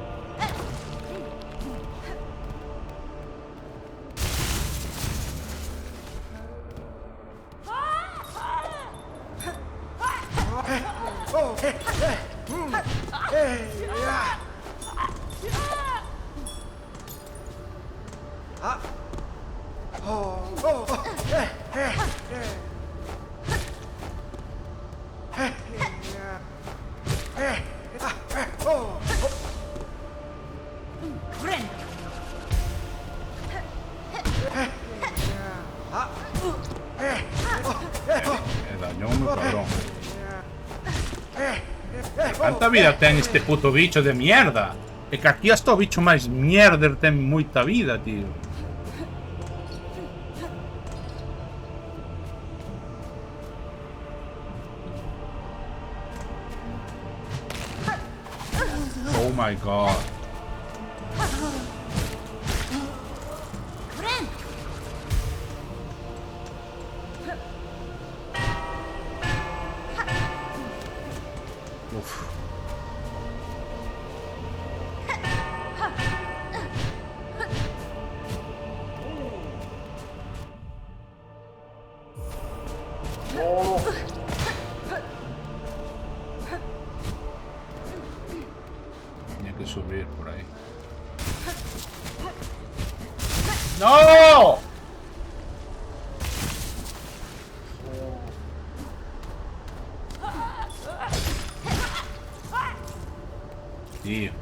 Canta vida ten este puto bicho de mierda. É que aquí hasta o bicho máis mierder ten moita vida, tío. Oh my god. Uf. Tenía que subir por ahí. ¡No! Tío.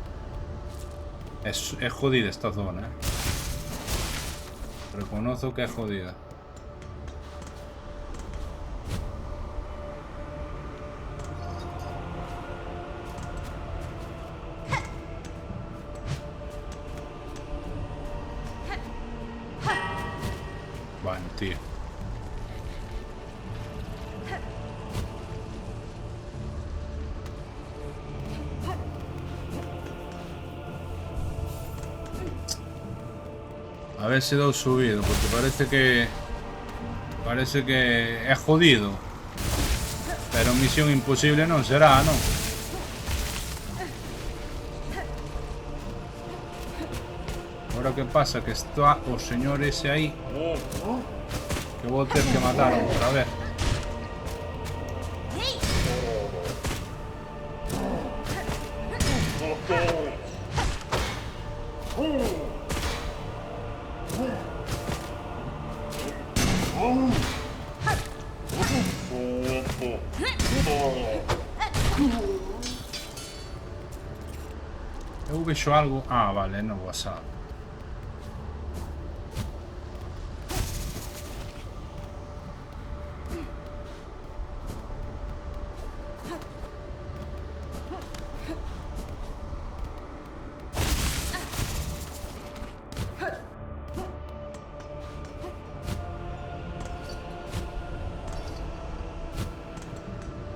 Es jodida esta zona, ¿eh? Reconozco que es jodida. Bueno, tío. A ver se dou subido, porque parece que é jodido. Pero misión imposible non será, non? Ahora que pasa que está o señor ese aí, que vou ter que matar outra vez. Eu vexo algo... Ah, vale, no WhatsApp.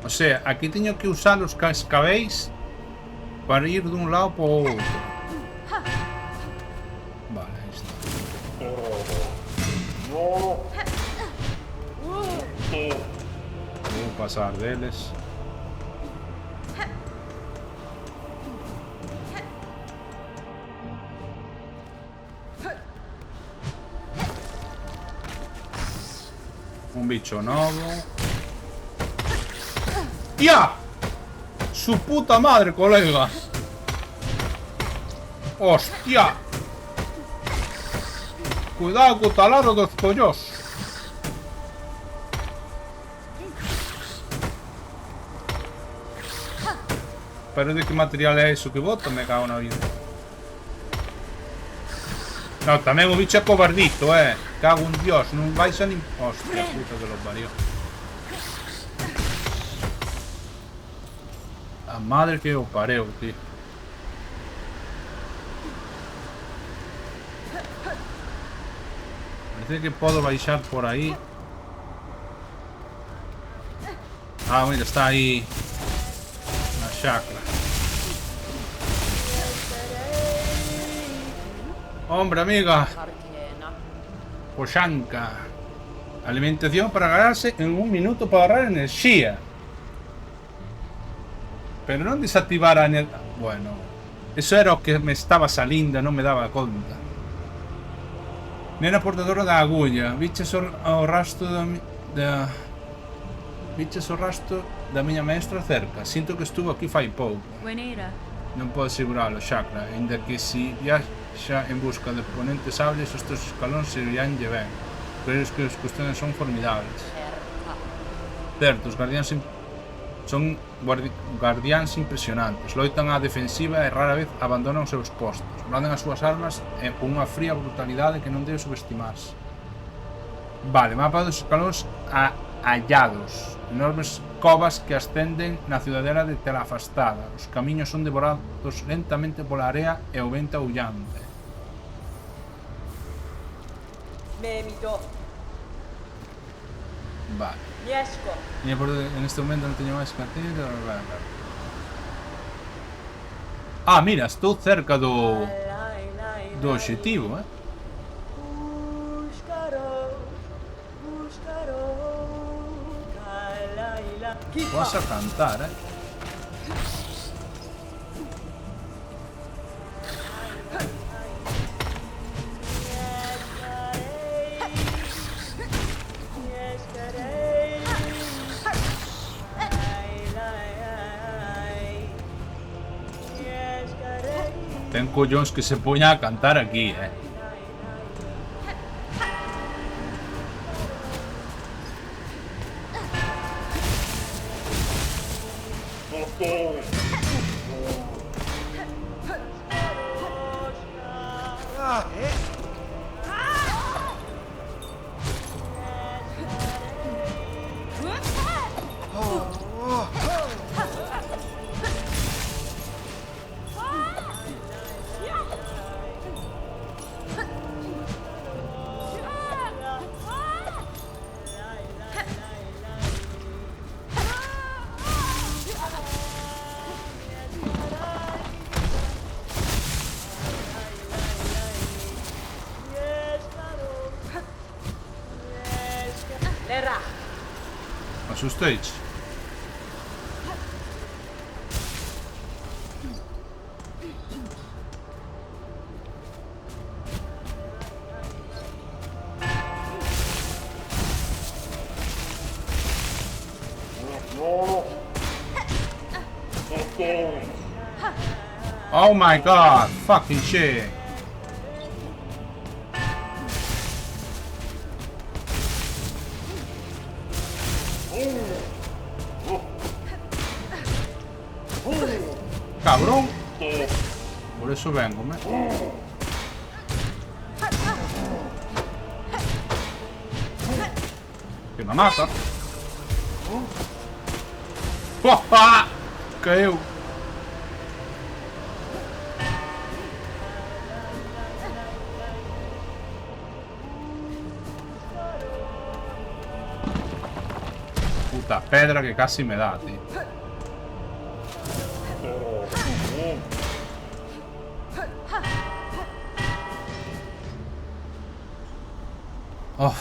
O sea, aquí teño que usar os cascabeis para ir dun lado para o outro. Vale, aí está. Vou pasar deles. Un bicho novo. ¡Ya! ¡Su puta madre, colega! ¡Hostia! Cuidado co taladro dos collos. Pero de que material é iso que bota? Me cago na vida. No, tamén o bicho é cobardito, Cago en Dios, non vais a nin... Hostia, puta que los parió. A madre que o pareu, tío. Parece que podo baixar por aí. Ah, mira, está aí na xacra. Hombre, amiga. Poxanca. Alimentación para ganarse en un minuto para ahorrar enerxía. Pero non desactivar a enerxía. Bueno, eso era o que me estaba salindo, non me daba conta. Nena portadora da agulla. Viches o rastro Viches o rastro da miña maestra cerca. Sinto que estuvo aquí fai pouco. Buenera. Non podo aseguralo, Xacra. Ainda que si viaxa en busca de ponentes sables, estes escalóns serviríanlle ben. Pero es que as cuestiones son formidables. Certo, os guardiáns son guardiáns impresionantes. Loitan á defensiva e rara vez abandonan os seus postos. Blandan as súas armas con unha fría brutalidade que non debe subestimarse. Vale, mapa dos escalóns hallados. Enormes covas que ascenden na ciudadela de Telafastada. Os camiños son devorados lentamente pola area e o vento aullante. Vale. En este momento non teño máis cartera. Ah, mira, estou cerca do obxectivo, Vas a cantar, Ten collóns que se poña a cantar aquí, Assustéis. Oh my god, fucking shit. Cabrón. Por eso vengo, me. Que me mata. ¡Opa! Caiu. Puta pedra que casi me da, tío. Oh.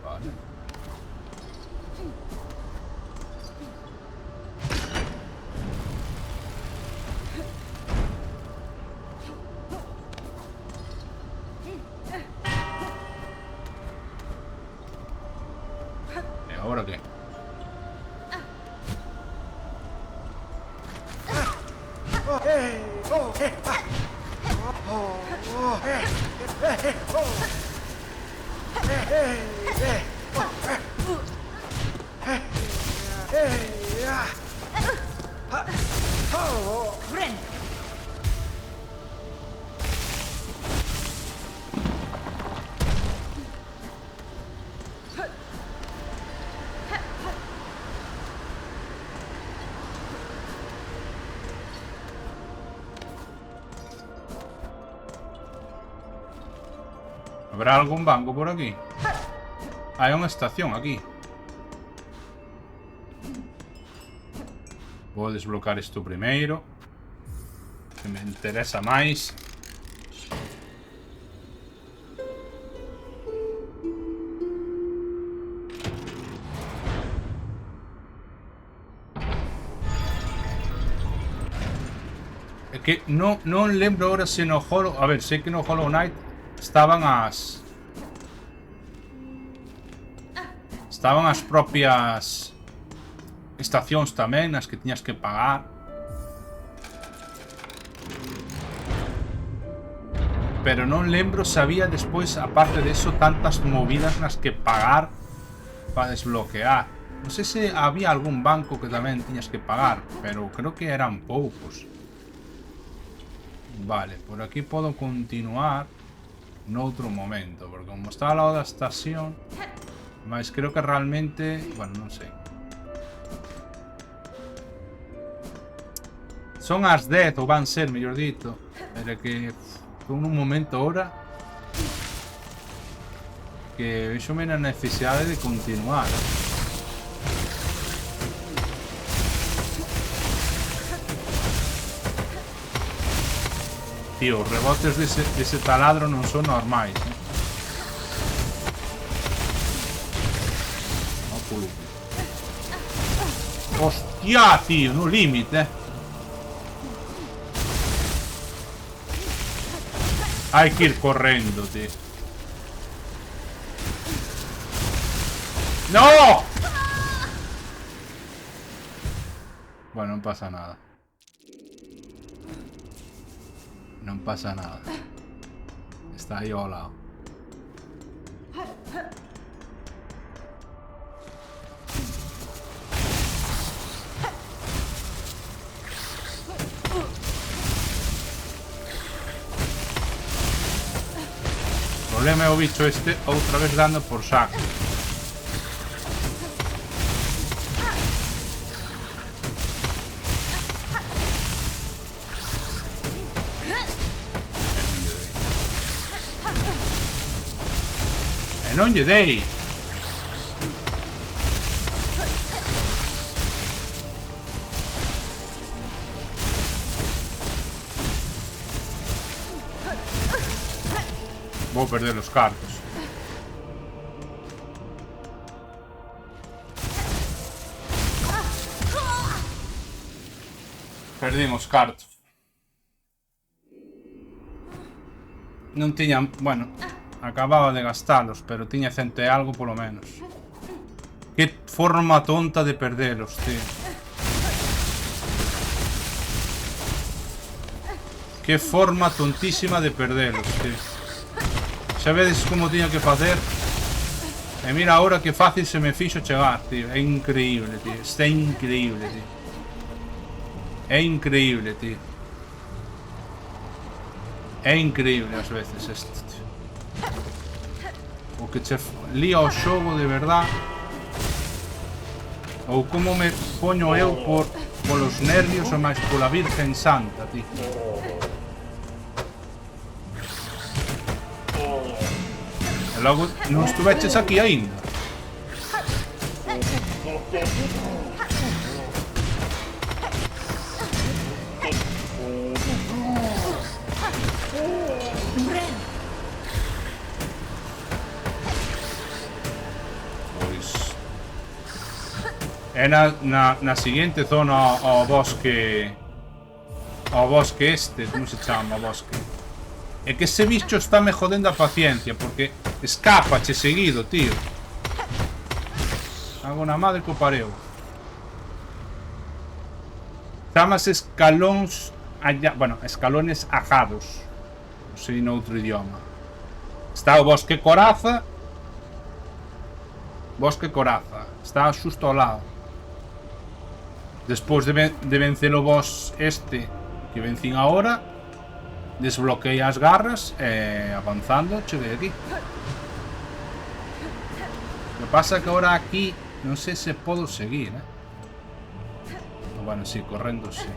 Vale. ¿Y ahora qué? Friend. ¿Habrá algún banco por aquí? Hay una estación aquí. Vou desblocar isto primeiro, que me interesa máis. É que non lembro agora se no Hollow... A ver, sei que no Hollow Knight estaban as... Estaban as propias estacións tamén nas que tiñas que pagar. Pero non lembro se había despois, aparte de eso, tantas movidas nas que pagar para desbloquear. Non sei se había algún banco que tamén tiñas que pagar, pero creo que eran poucos. Vale, por aquí podo continuar noutro momento, porque como está ao lado da estación, mas creo que realmente, bueno, non sei. Son as 10, ou van ser, mellor dito. Pero que estou nun momento ahora que vexome na necesidade de continuar. Tío, os rebotes dese taladro non son normais, No pulo. Hostia, tío, no límite, Hai que ir correndo, tío. ¡No! Bueno, non pasa nada. Non pasa nada. Está aí ao lado. O problema é o bicho este outra vez dando por saco. E non lle dei. Vou perder os cartos. Perdín os cartos. Non tiña... Bueno, acababa de gastalos, pero tiña 100 e algo polo menos. Que forma tonta de perdelos, tío. Que forma tontísima de perdelos, tío. Xa vedes como tiña que facer. E mira agora que fácil se me fixo chegar, tío. É increíble, tío. Está increíble, tío. É increíble, tío. É increíble ás veces este, tío. O que che lía o xogo de verdad. Ou como me poño eu polos nervios ou máis pola Virgen Santa, tío. E logo non estuveches aquí aínda. É na siguiente zona ao bosque. Ao bosque este, como se chama o bosque? É que ese bicho está me jodendo a paciencia, porque escapache seguido, tío. Hago na madre que o pareu. Chamase escalóns allá, bueno, escalones ajados. Non sei noutro idioma. Está o bosque Coraza. Bosque Coraza. Está xusto ao lado. Despois de vencer o boss este que vencín agora, desbloqueei as garras e avanzando cheguei aquí. O que pasa que agora aquí non sei se podo seguir, Bueno, sí, correndo sí.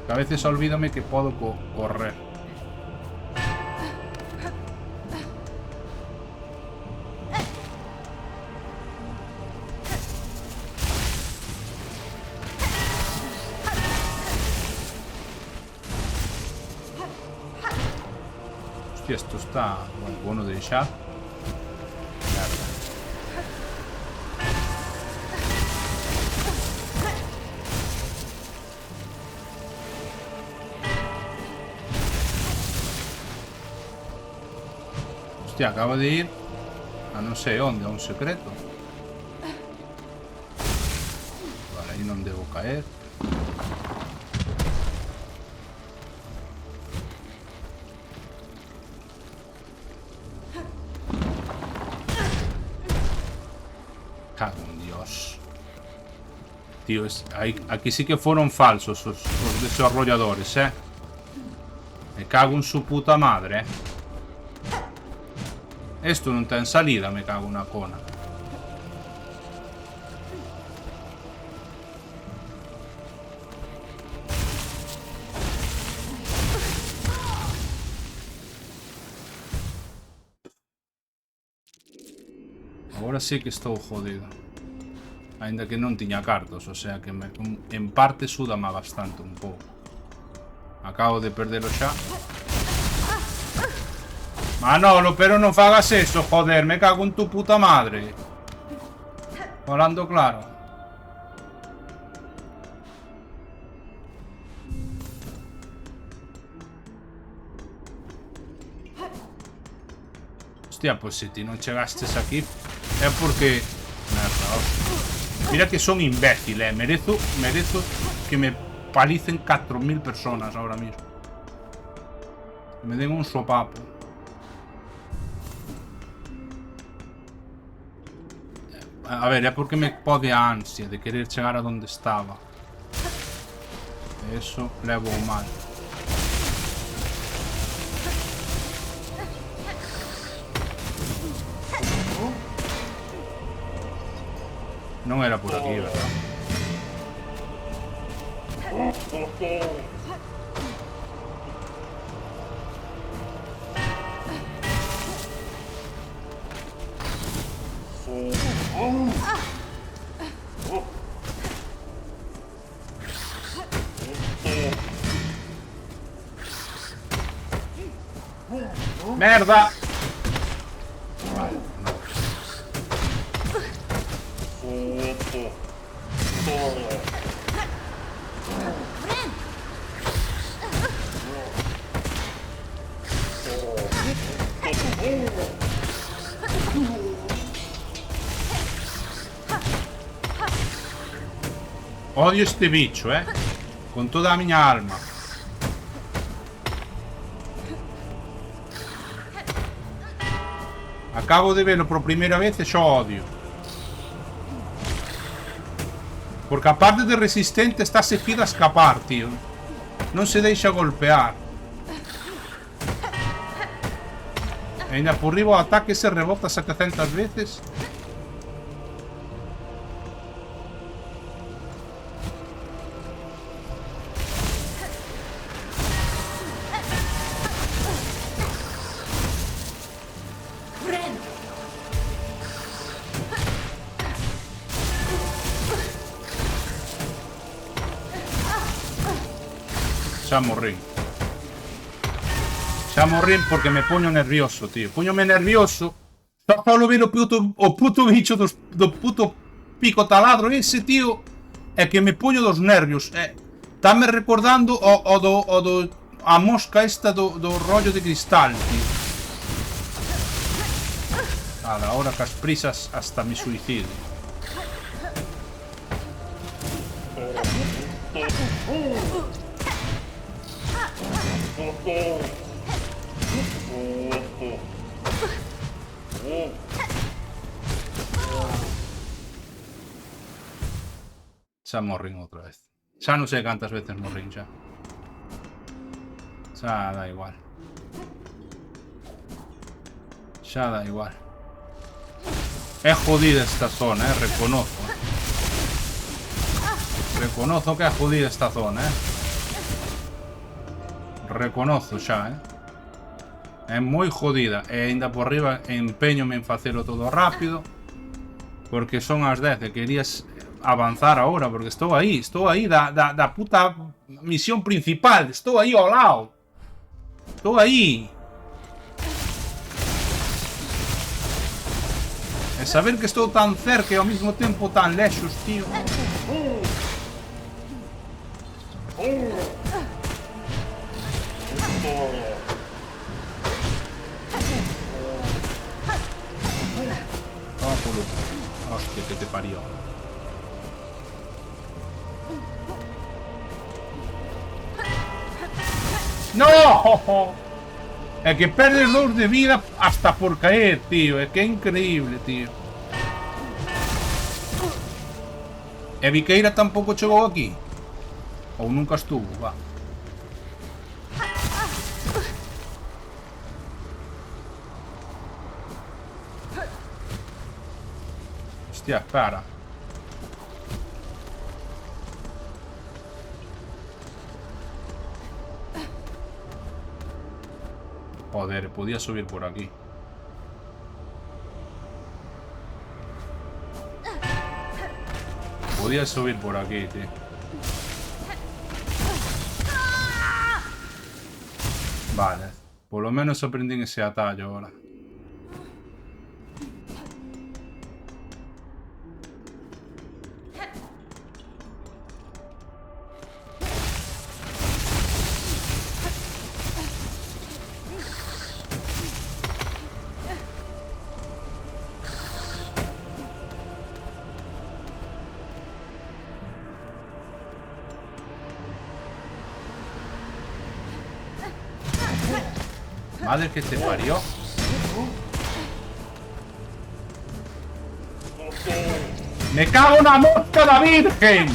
Que a veces olvídame que podo correr. Esto está bueno de deixar. Hostia, acabo de ir a non sei onde, a un secreto. Vale, aí non debo caer. Cago en Dios. Tío, aquí sí que fueron falsos os desarrolladores, Me cago en su puta madre, Esto non ten salida, me cago na cona. Agora sí que estou jodido. Ainda que non tiña cartos, o sea que en parte súdame bastante un pouco. Acabo de perderlo xa. Manolo, pero non fagas eso, joder, me cago en tu puta madre. Falando claro. Hostia, pues si ti non chegastes aquí é porque... Merda, hostia. Mira que son imbécil, Merezo que me palicen 4000 personas ahora mismo. Que me den un sopapo. A ver, é porque me pode a ansia de querer chegar a donde estaba. Eso levo mal. Non era por aquí, verdad? ¡Merda! Odio este bicho, con toda a miña alma. Acabo de verlo por primeira vez e xo odio. Porque aparte de resistente está seguido a escapar, tío. Non se deixa golpear. E ainda por riba o ataque se rebota 700 veces. Xa morrín. Xa morrín porque me poño nervioso, tío. Poñome nervioso. Só solo ver o puto bicho do puto pico taladro ese, tío. É que me poño dos nervios. Táme recordando a mosca esta do rollo de cristal, tío. Ahora que as prisas hasta me suicidio. Xa morrín outra vez. Xa non sei cantas veces morrín xa. Xa da igual. Xa da igual. É jodida esta zona, reconozo. Reconozo que é jodida esta zona, Reconozo xa, É moi jodida. E ainda por riba empeñome en facelo todo rápido. Porque son as 10 e querías avanzar ahora, porque estou aí da puta misión principal. Estou aí ao lado. Estou aí. E saber que estou tan cerca e ao mesmo tempo tan lexos, tío. Hostia, que te parió. ¡No! É que perdes 2 de vida hasta por caer, tío. É que é increíble, tío. E Viqueira tampouco chegou aquí? Ou nunca estuvo, va. Hostia, espera. Joder, podía subir por aquí. Podía subir por aquí, tío. Vale. Por lo menos aprendí en ese atallo ahora. Madre que te parió. ¡Me cago en la mosca la virgen!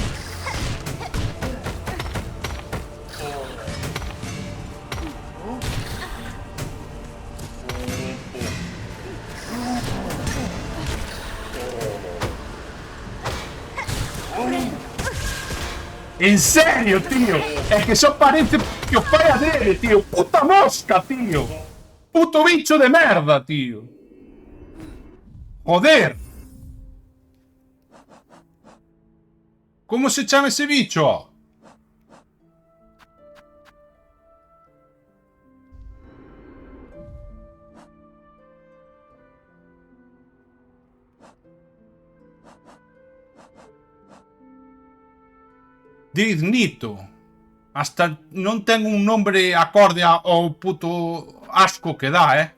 En serio, tío. Es que eso parece que os falla dele, tío. Puta mosca, tío. Puto bicho de merda, tío. Joder. ¿Cómo se llama ese bicho? Dignito. Hasta non ten un nombre acorde ao puto asco que dá,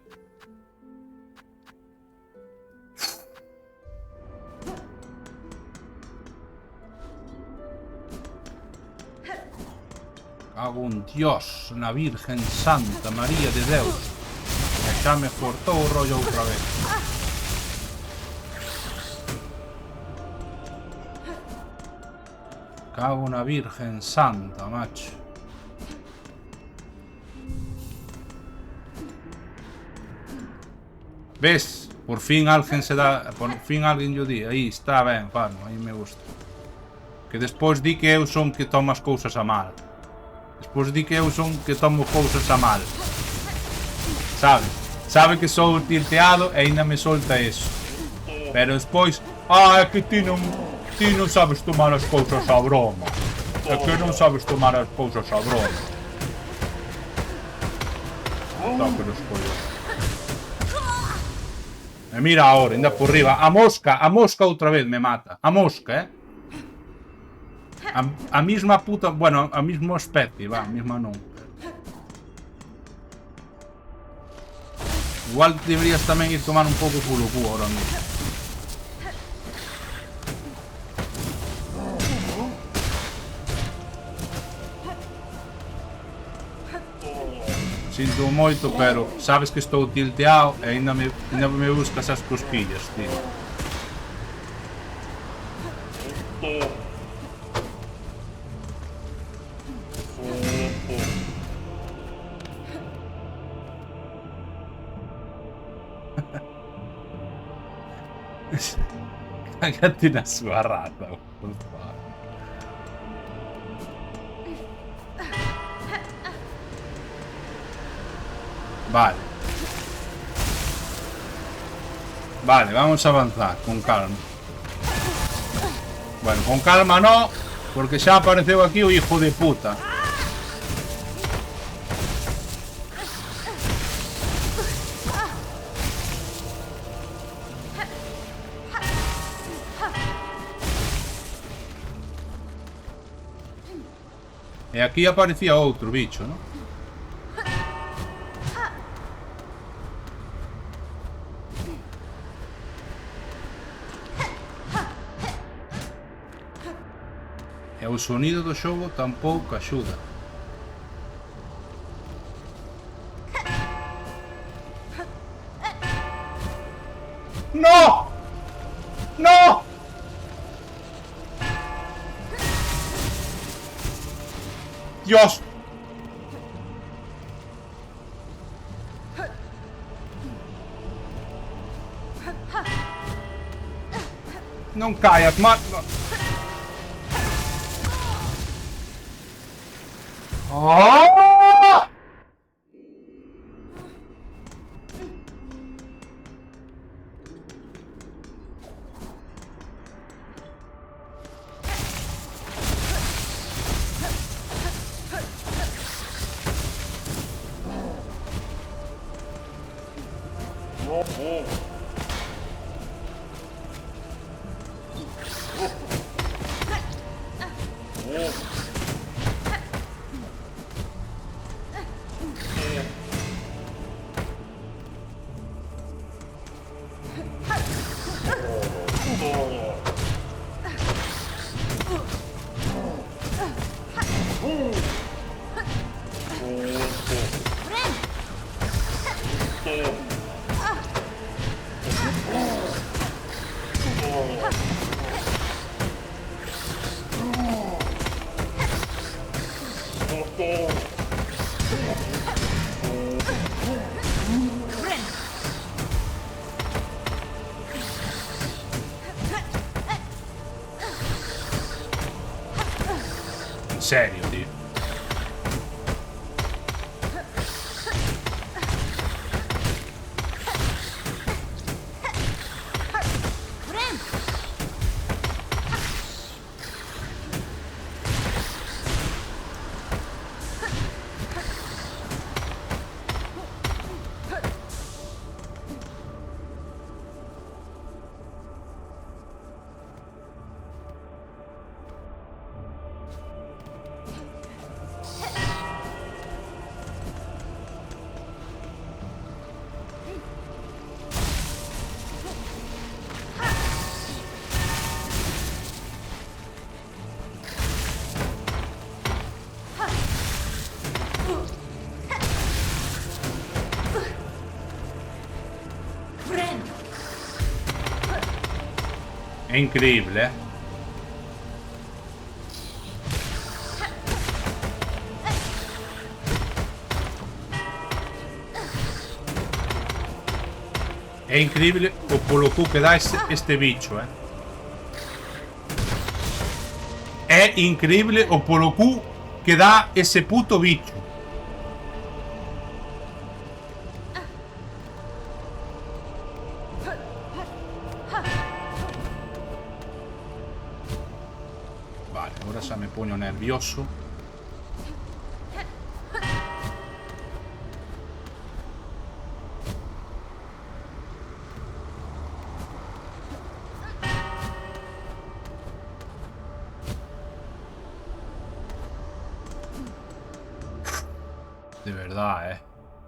Cago en Dios, na Virgen Santa María de Deus. E xa me cortou o rollo outra vez. Cago na Virgen Santa, macho. ¿Ves? Por fin alguén se dá... Por fin alguén yo di. Aí está ben, pano, aí me gusta. Que despois di que eu son que tomo as cousas a mal. Despois di que eu son que tomo cousas a mal. Sabe que sou tilteado e ainda me solta eso. Pero despois... é que ti non sabes tomar as cousas a broma. É que non sabes tomar as cousas a broma. Toque nos collos. E mira ahora, ainda por riba. A mosca outra vez me mata. A mosca, A misma puta... Bueno, a misma especie, va, a misma non. Igual deberías tamén ir tomar un pouco polo cu ahora mismo. Sinto moito, pero sabes que estou tilteado e ainda me gusta esas cosquillas, tío. Cágate na súa rata, por favor. Vale, vamos a avanzar con calma. Bueno, con calma no, porque xa apareceu aquí o hijo de puta. E aquí aparecía outro bicho, ¿no? E o sonido do xogo tampouco axuda. ¡No! ¡No! ¡Dios! Non caias, ma... Oh! En serio, tío. É increíble, eh? É increíble o polo cu que dá este bicho, eh? É increíble o polo cu que dá ese puto bicho. Vale, ahora xa me poño nervioso. De verdad, eh.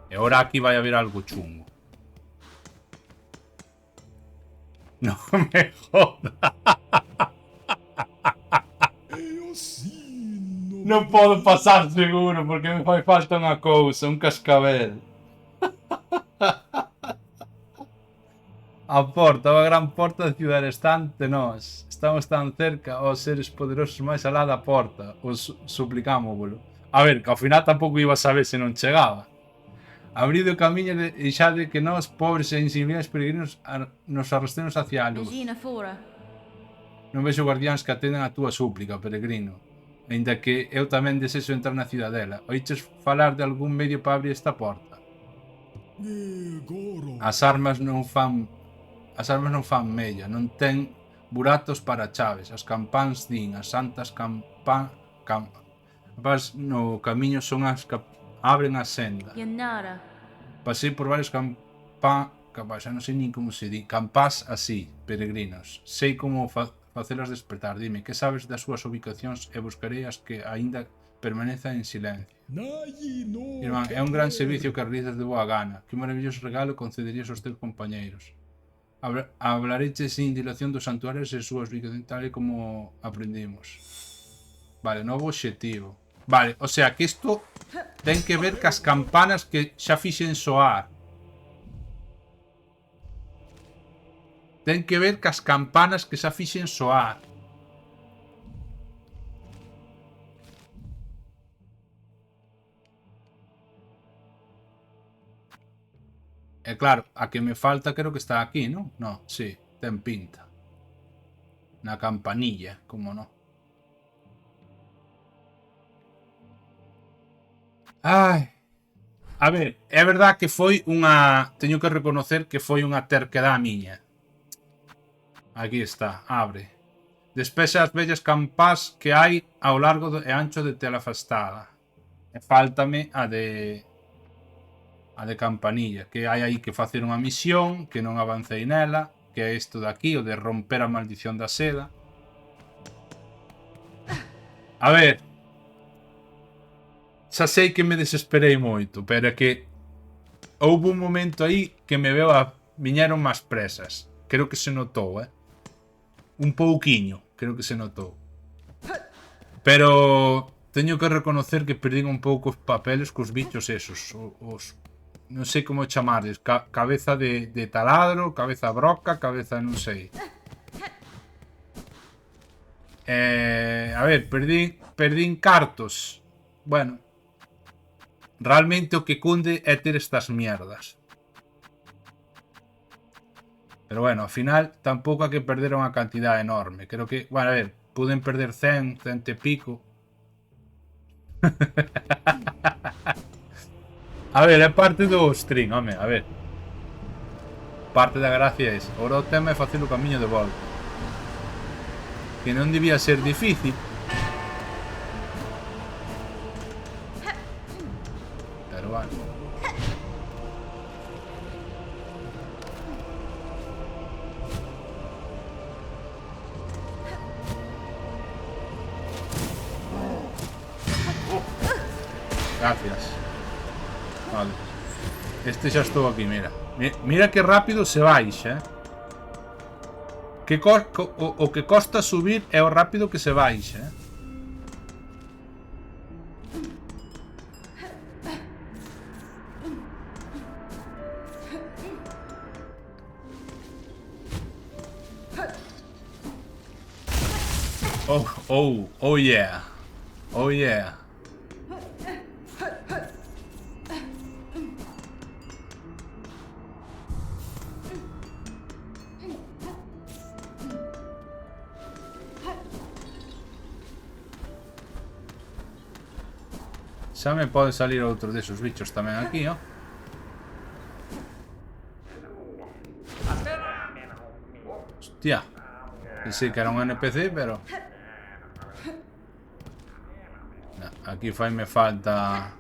E ahora aquí vai haber algo chungo. No me jodas. Non podo pasar seguro porque me fai falta unha cousa, un cascabel. A porta, a gran porta da cidade estante nós. Estamos tan cerca aos seres poderosos máis alá da porta. Os suplicámosvolo. A ver, que ao final tampouco iba a saber se non chegaba. Abrido o camiño e deixade que nós, pobres e insignificantes peregrinos, nos arrastremos hacia a luz. Regina fora. Non vexo guardiáns que atendan a túa súplica, peregrino. Ainda que eu tamén desexo entrar na cidadela. Oiches falar de algún medio para abrir esta porta? As armas non fan mella, non ten buratos para chaves. As campáns din, as santas campás no camiño son as que abren a senda. Yanara. Pasei por varios campás, non sei nin como se di, campás así, peregrinos. Sei como facelas despertar. Dime, que sabes das súas ubicacións e buscarei as que aínda permanezan en silencio. Irmán, é un gran servicio que realizas de boa gana. Que maravilloso regalo concederías aos teus compañeiros. Hablareche sin dilación dos santuarios e súas ubicacións tal e como aprendimos. Vale, novo obxectivo. Vale, o sea que isto ten que ver cas campanas que xa fixen soar. Ten que ver cas campanas que xa fixen soar. E claro, a que me falta creo que está aquí, ¿no? No, sí, ten pinta. Na campanilla, como no. Ai. A ver, é verdad que foi unha... Teño que reconocer que foi unha terquedad miña. Aquí está, abre. Despexa as vellas campás que hai ao largo e ancho de Telafastada. E fáltame a de campanilla, que hai aí que facer unha misión, que non avancei nela, que é isto de aquí, o de romper a maldición da seda. A ver, xa sei que me desesperei moito, pero é que houve un momento aí que me viñeron máis presas. Creo que se notou, un pouquiño, creo que se notou. Pero teño que reconocer que perdín un pouco os papeles cos bichos esos, os non sei como chamarles, cabeza de taladro, cabeza broca, cabeza non sei. A ver, perdín cartos. Bueno, realmente o que cunde é ter estas mierdas. Pero bueno, ao final tampouco hai que perder unha cantidad enorme. Creo que, bueno, a ver, puden perder 100 e pico. A ver, é parte do stream, home, a ver. Parte da gracia é esa. Agora o tema é facer o camiño de volta. Que non debía ser difícil. Pero bueno. Gracias. Vale. Este xa estou aquí, mira. Mira que rápido se baixa, que o que costa subir é o rápido que se baixa, Oh yeah. Oh yeah. Xa me pode salir outro desos bichos tamén aquí, ó. Hostia. Pensei que era un NPC, pero... No, aquí faime falta...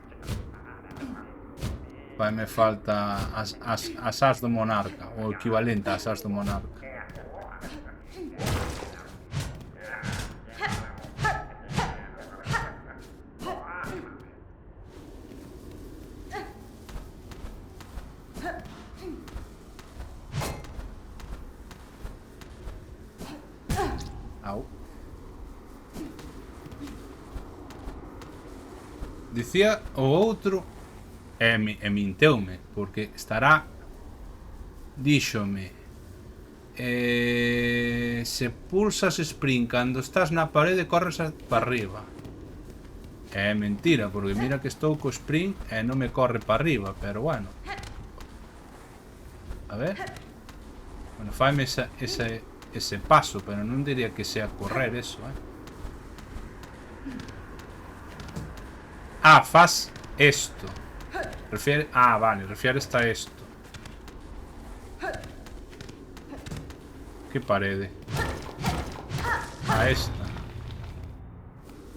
Faime falta as as do monarca, o equivalente ás as do monarca. Au. Dicía o outro e minteume, porque estará, díxome, se pulsas sprint cando estás na parede corres para arriba. É mentira, porque mira que estou co sprint e non me corre para arriba, pero bueno. A ver. Bueno, faime ese paso, pero non diría que sea correr eso, Ah, faz esto. Refiere... Ah, vale, refieres a esto. ¿Qué parede? A esta.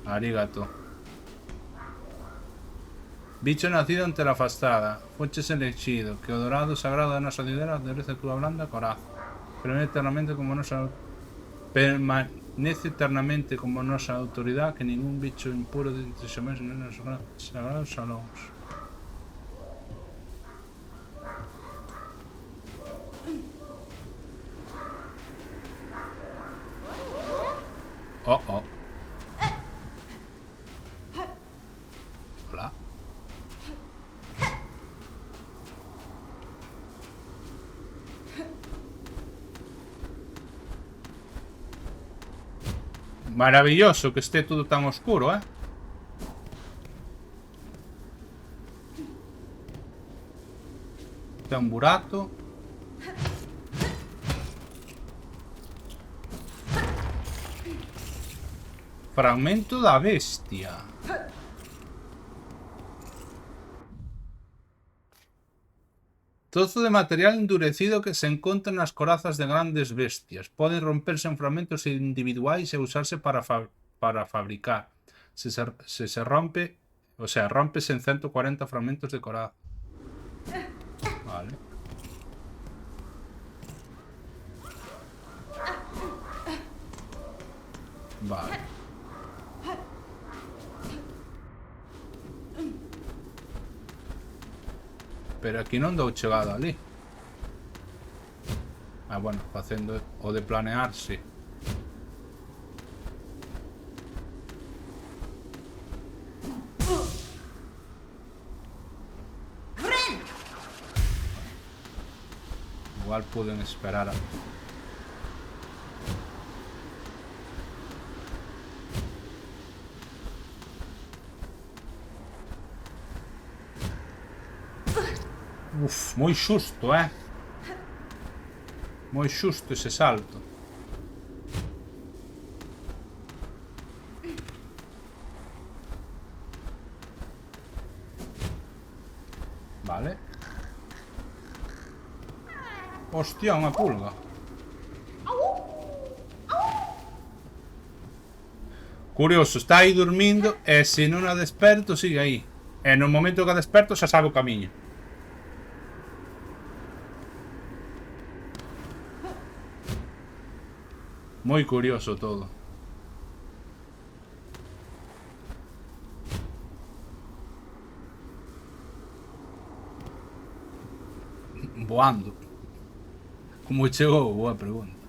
Arigato. Bicho nacido ante la fastada. Foches elegido. Que o dorado sagrado da nosa lidera adorece a túa blanda coraza. Permanece eternamente como nosa... Permanece eternamente como nosa autoridade, que ningún bicho impuro de entre xamais nos sagrados salóns. Oh, oh. Hola. Maravilloso que esté todo tan oscuro, Está un burato. Fragmento da bestia. Trozo de material endurecido que se encontra nas corazas de grandes bestias. Poden romperse en fragmentos individuais e usarse para fabricar. Se rompe, o sea, rompese en 140 fragmentos de coraza. Vale. Vale. Pero aquí non dou chegada ali. Ah, bueno, facendo o de planear, sí. Igual poden esperar a... Uf, moi xusto, moi xusto ese salto. Vale. Hostia, unha pulga. Curioso, está aí dormindo e se non a desperto sigue aí. E no momento que a desperto xa sabe o camiño. Moi curioso todo. Voando. Como chegou? Boa pregunta.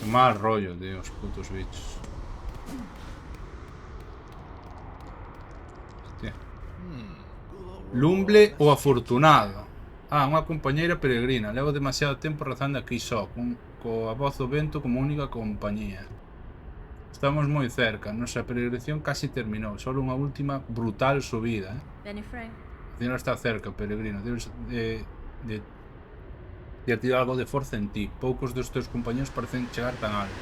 Mal rollo, tío, os putos bichos. Hostia. Lumble o afortunado. Ah, unha compañeira peregrina. Levo demasiado tempo rezando aquí só, coa voz do vento como única compañía. Estamos moi cerca, nosa peregrinación casi terminou. Solo unha última brutal subida, Benny Frank. A señora está cerca, peregrino. Debes de ter algo de forza en ti. Poucos dos teus compañeros parecen chegar tan alto.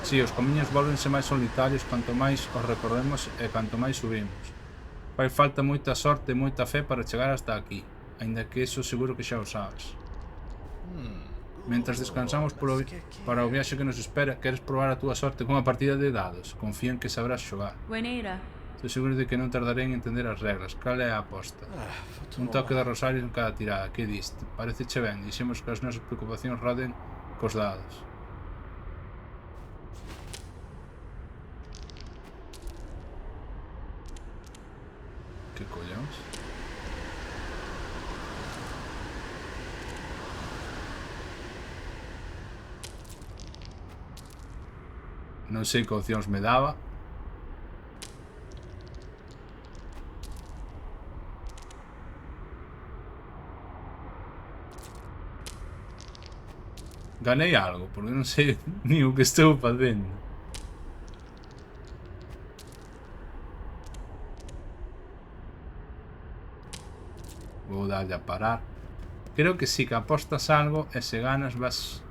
Si, os camiños volvense máis solitarios canto máis os recorremos e canto máis subimos. Fai falta moita sorte e moita fe para chegar hasta aquí, aínda que eso seguro que xa o sabes. Mentras descansamos para o viaxe que nos espera, queres probar a túa sorte cunha partida de dados? Confío en que sabrás xogar. Bueneira. Estou seguro de que non tardarei en entender as reglas. Cal é a aposta? Un toque de rosario en cada tirada. Que diste? Parece che ben. Dixemos que as nosas preocupacións roden cos dados. Que collóns? Non sei que opcións me daba. Ganei algo, porque non sei ni o que estou facendo. Vou darlle a parar. Creo que sí que apostas algo e se ganas vas...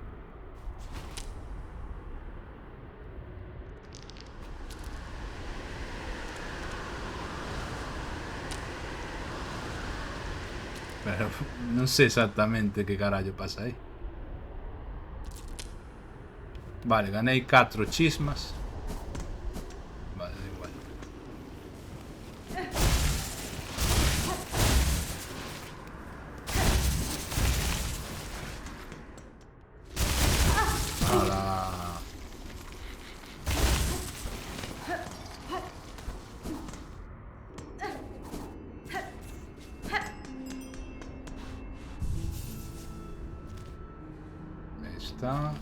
Pero non sei exactamente que carallo pasa aí. Vale, ganei 4 chismas. Vale, da igual. Ala. Aí está.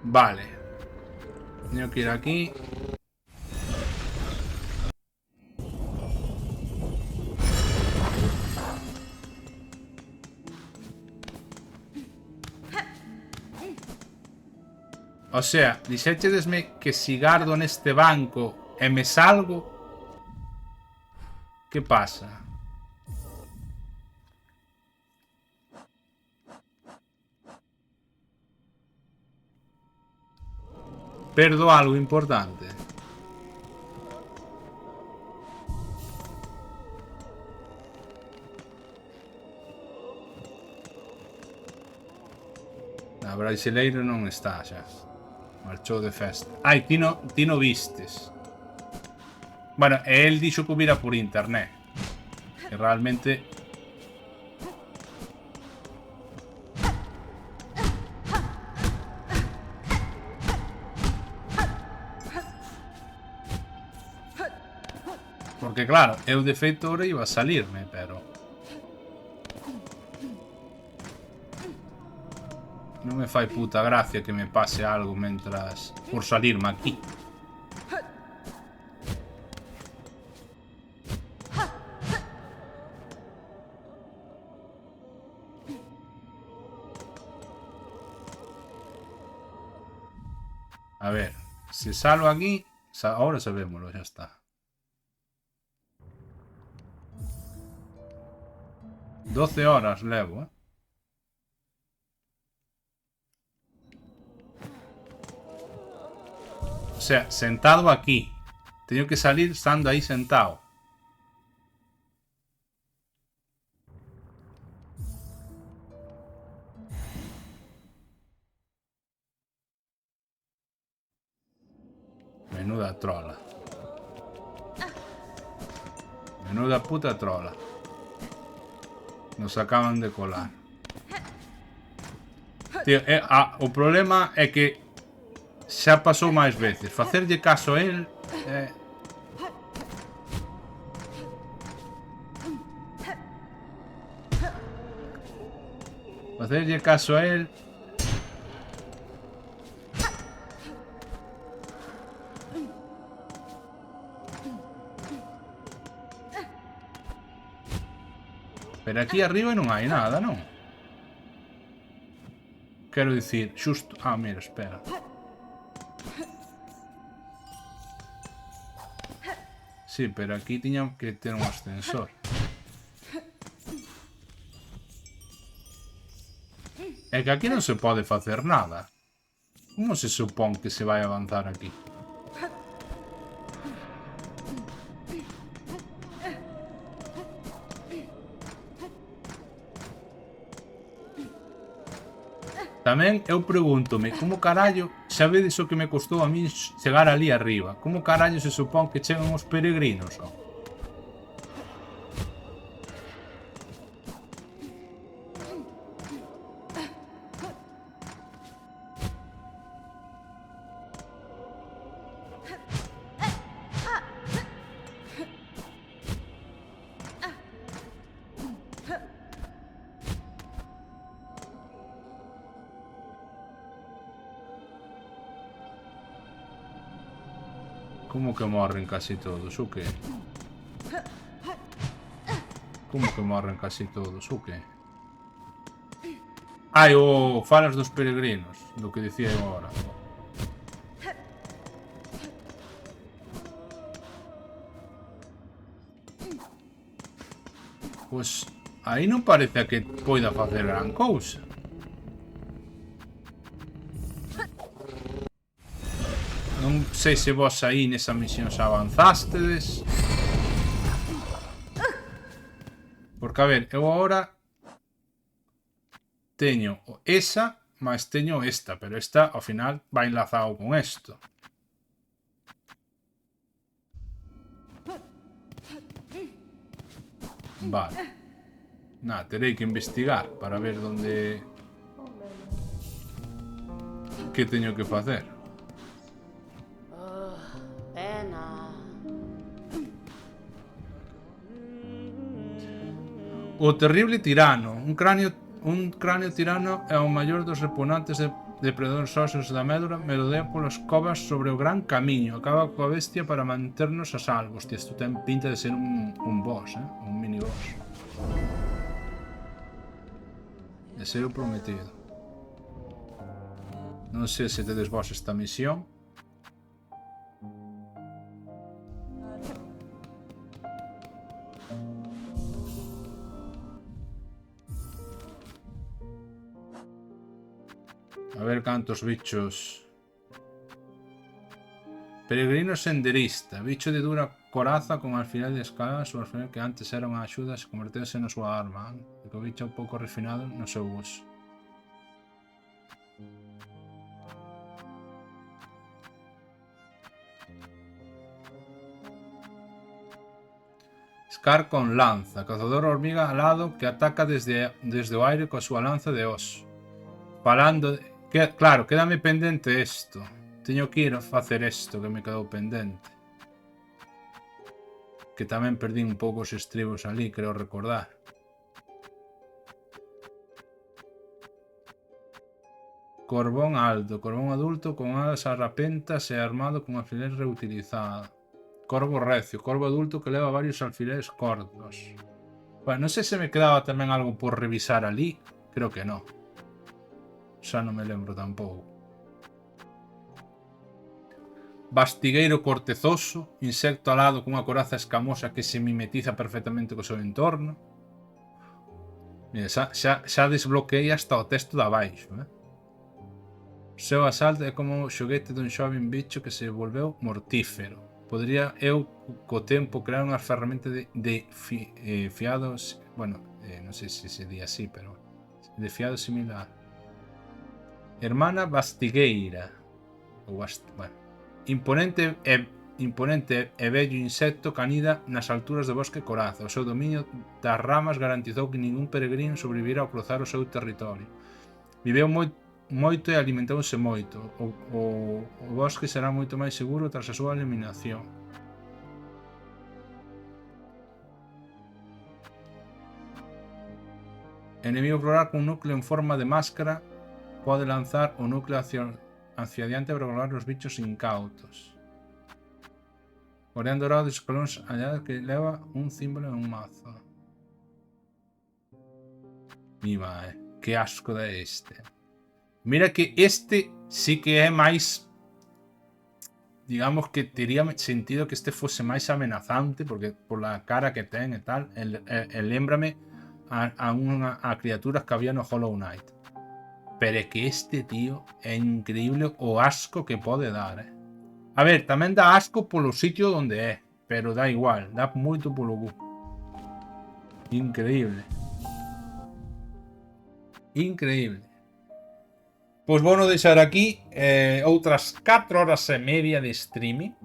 Vale. Tengo que ir aquí. O sea, dixéchedesme que si gardo neste banco e me salgo, que pasa? Perdo algo importante. A brasileiro non está xa. Marchou de festa. Ai, ti no vistes. Bueno, e el dixo que o vira por internet. Que realmente... Porque claro, eu de feito ahora iba a salirme, pero... Non me fai puta gracia que me pase algo mentras... por salirme aquí. A ver, si salgo aquí... Ahora sabémoslo, ya está. 12 horas levo, ¿eh? O sea, sentado aquí. Tengo que salir estando ahí sentado. Menuda trola. Menuda puta trola. Nos acaban de colar. Tío, o problema é que xa pasou máis veces. Facerlle caso a él Facerlle caso a él. Pero aquí arriba non hai nada, non? Quero dicir, xusto... Ah, mira, espera. Sí, pero aquí tiña que ter un ascensor. É que aquí non se pode facer nada. Como se supón que se vai avanzar aquí? Tamén eu pregúntome como carallo, sabedes o que me costou a mí chegar ali arriba? Como carallo se supón que chegan os peregrinos? Oh? Como que morren casi todos, o que? Como que morren casi todos, o que? Ai, o falas dos peregrinos, do que dicía eu agora. Pois aí non parece que poida facer gran cousa. Non sei se vos aí nesa misión xa avanzástedes. Porque, a ver, eu agora teño esa, mas teño esta, pero esta ao final vai enlazado con esto. Vale. Nada, terei que investigar para ver onde... que teño que facer. O terrible tirano. Un cráneo tirano é o maior dos repugnantes de depredadores óseos da médula. Melodea polas covas sobre o gran camiño. Acaba coa bestia para manternos a salvo. Hostia, isto ten pinta de ser un boss, un mini boss. Deseo prometido. Non sei se tedes vos esta misión. A ver cantos bichos. Peregrino senderista. Bicho de dura coraza con alfiler de escalada. Su alfiler que antes era unha axuda se convertese na súa arma. E co bicho un pouco refinado no seu uso. Scar con lanza. Cazador hormiga alado que ataca desde o aire coa súa lanza de oso. Falando de... Claro, quédame pendente isto. Teño que ir a facer isto que me quedou pendente. Que tamén perdí un pouco os estribos ali, creo recordar. Corbón alto, corbón adulto con alas arrapentas e armado con alfiler reutilizado. Corvo recio, corvo adulto que leva varios alfileres cortos. Bueno, non sei se me quedaba tamén algo por revisar ali. Creo que non. Xa non me lembro tampouco. Bastigueiro cortezoso, insecto alado cunha coraza escamosa que se mimetiza perfectamente co seu entorno. Mira, xa desbloqueei hasta o texto de abaixo, O seu asalto é como o xoguete dun xoven bicho que se volveu mortífero. Podría eu co tempo crear unha ferramenta de fiados... Bueno, non sei se se di así, pero... de fiado similar. Hermana Bastigueira. Bueno. Imponente e bello insecto canida nas alturas do bosque coraza. O seu dominio das ramas garantizou que ningún peregrino sobrevivira ao cruzar o seu territorio. Viveu moito e alimentouse moito. O bosque será moito máis seguro tras a súa eliminación. Enemigo plural con un núcleo en forma de máscara pode lanzar o núcleo hacia adiante para controlar los bichos incautos. Guardián dorado de escalones allá que leva un símbolo en un mazo. Mi mae, que asco da este. Mira que este sí que é máis... Digamos que tería sentido que este fose máis amenazante, porque por la cara que ten e tal, lembrame a criaturas que había no Hollow Knight. Pero é que este tío é increíble o asco que pode dar, eh. A ver, tamén dá asco polo sitio onde é, pero dá igual, dá moito polo cu. Increíble. Increíble. Pois vou non deixar aquí outras 4 horas e media de streaming.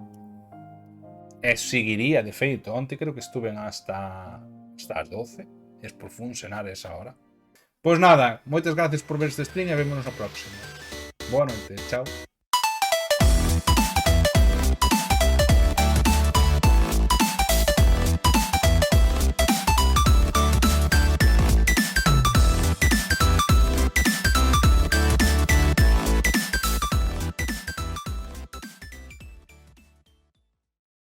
E seguiría, de feito. Onte creo que estuven hasta as 12. Es por funcionar esa hora. Pois nada, moitas gracias por ver este stream e vémonos na próxima. Boa noite, chao.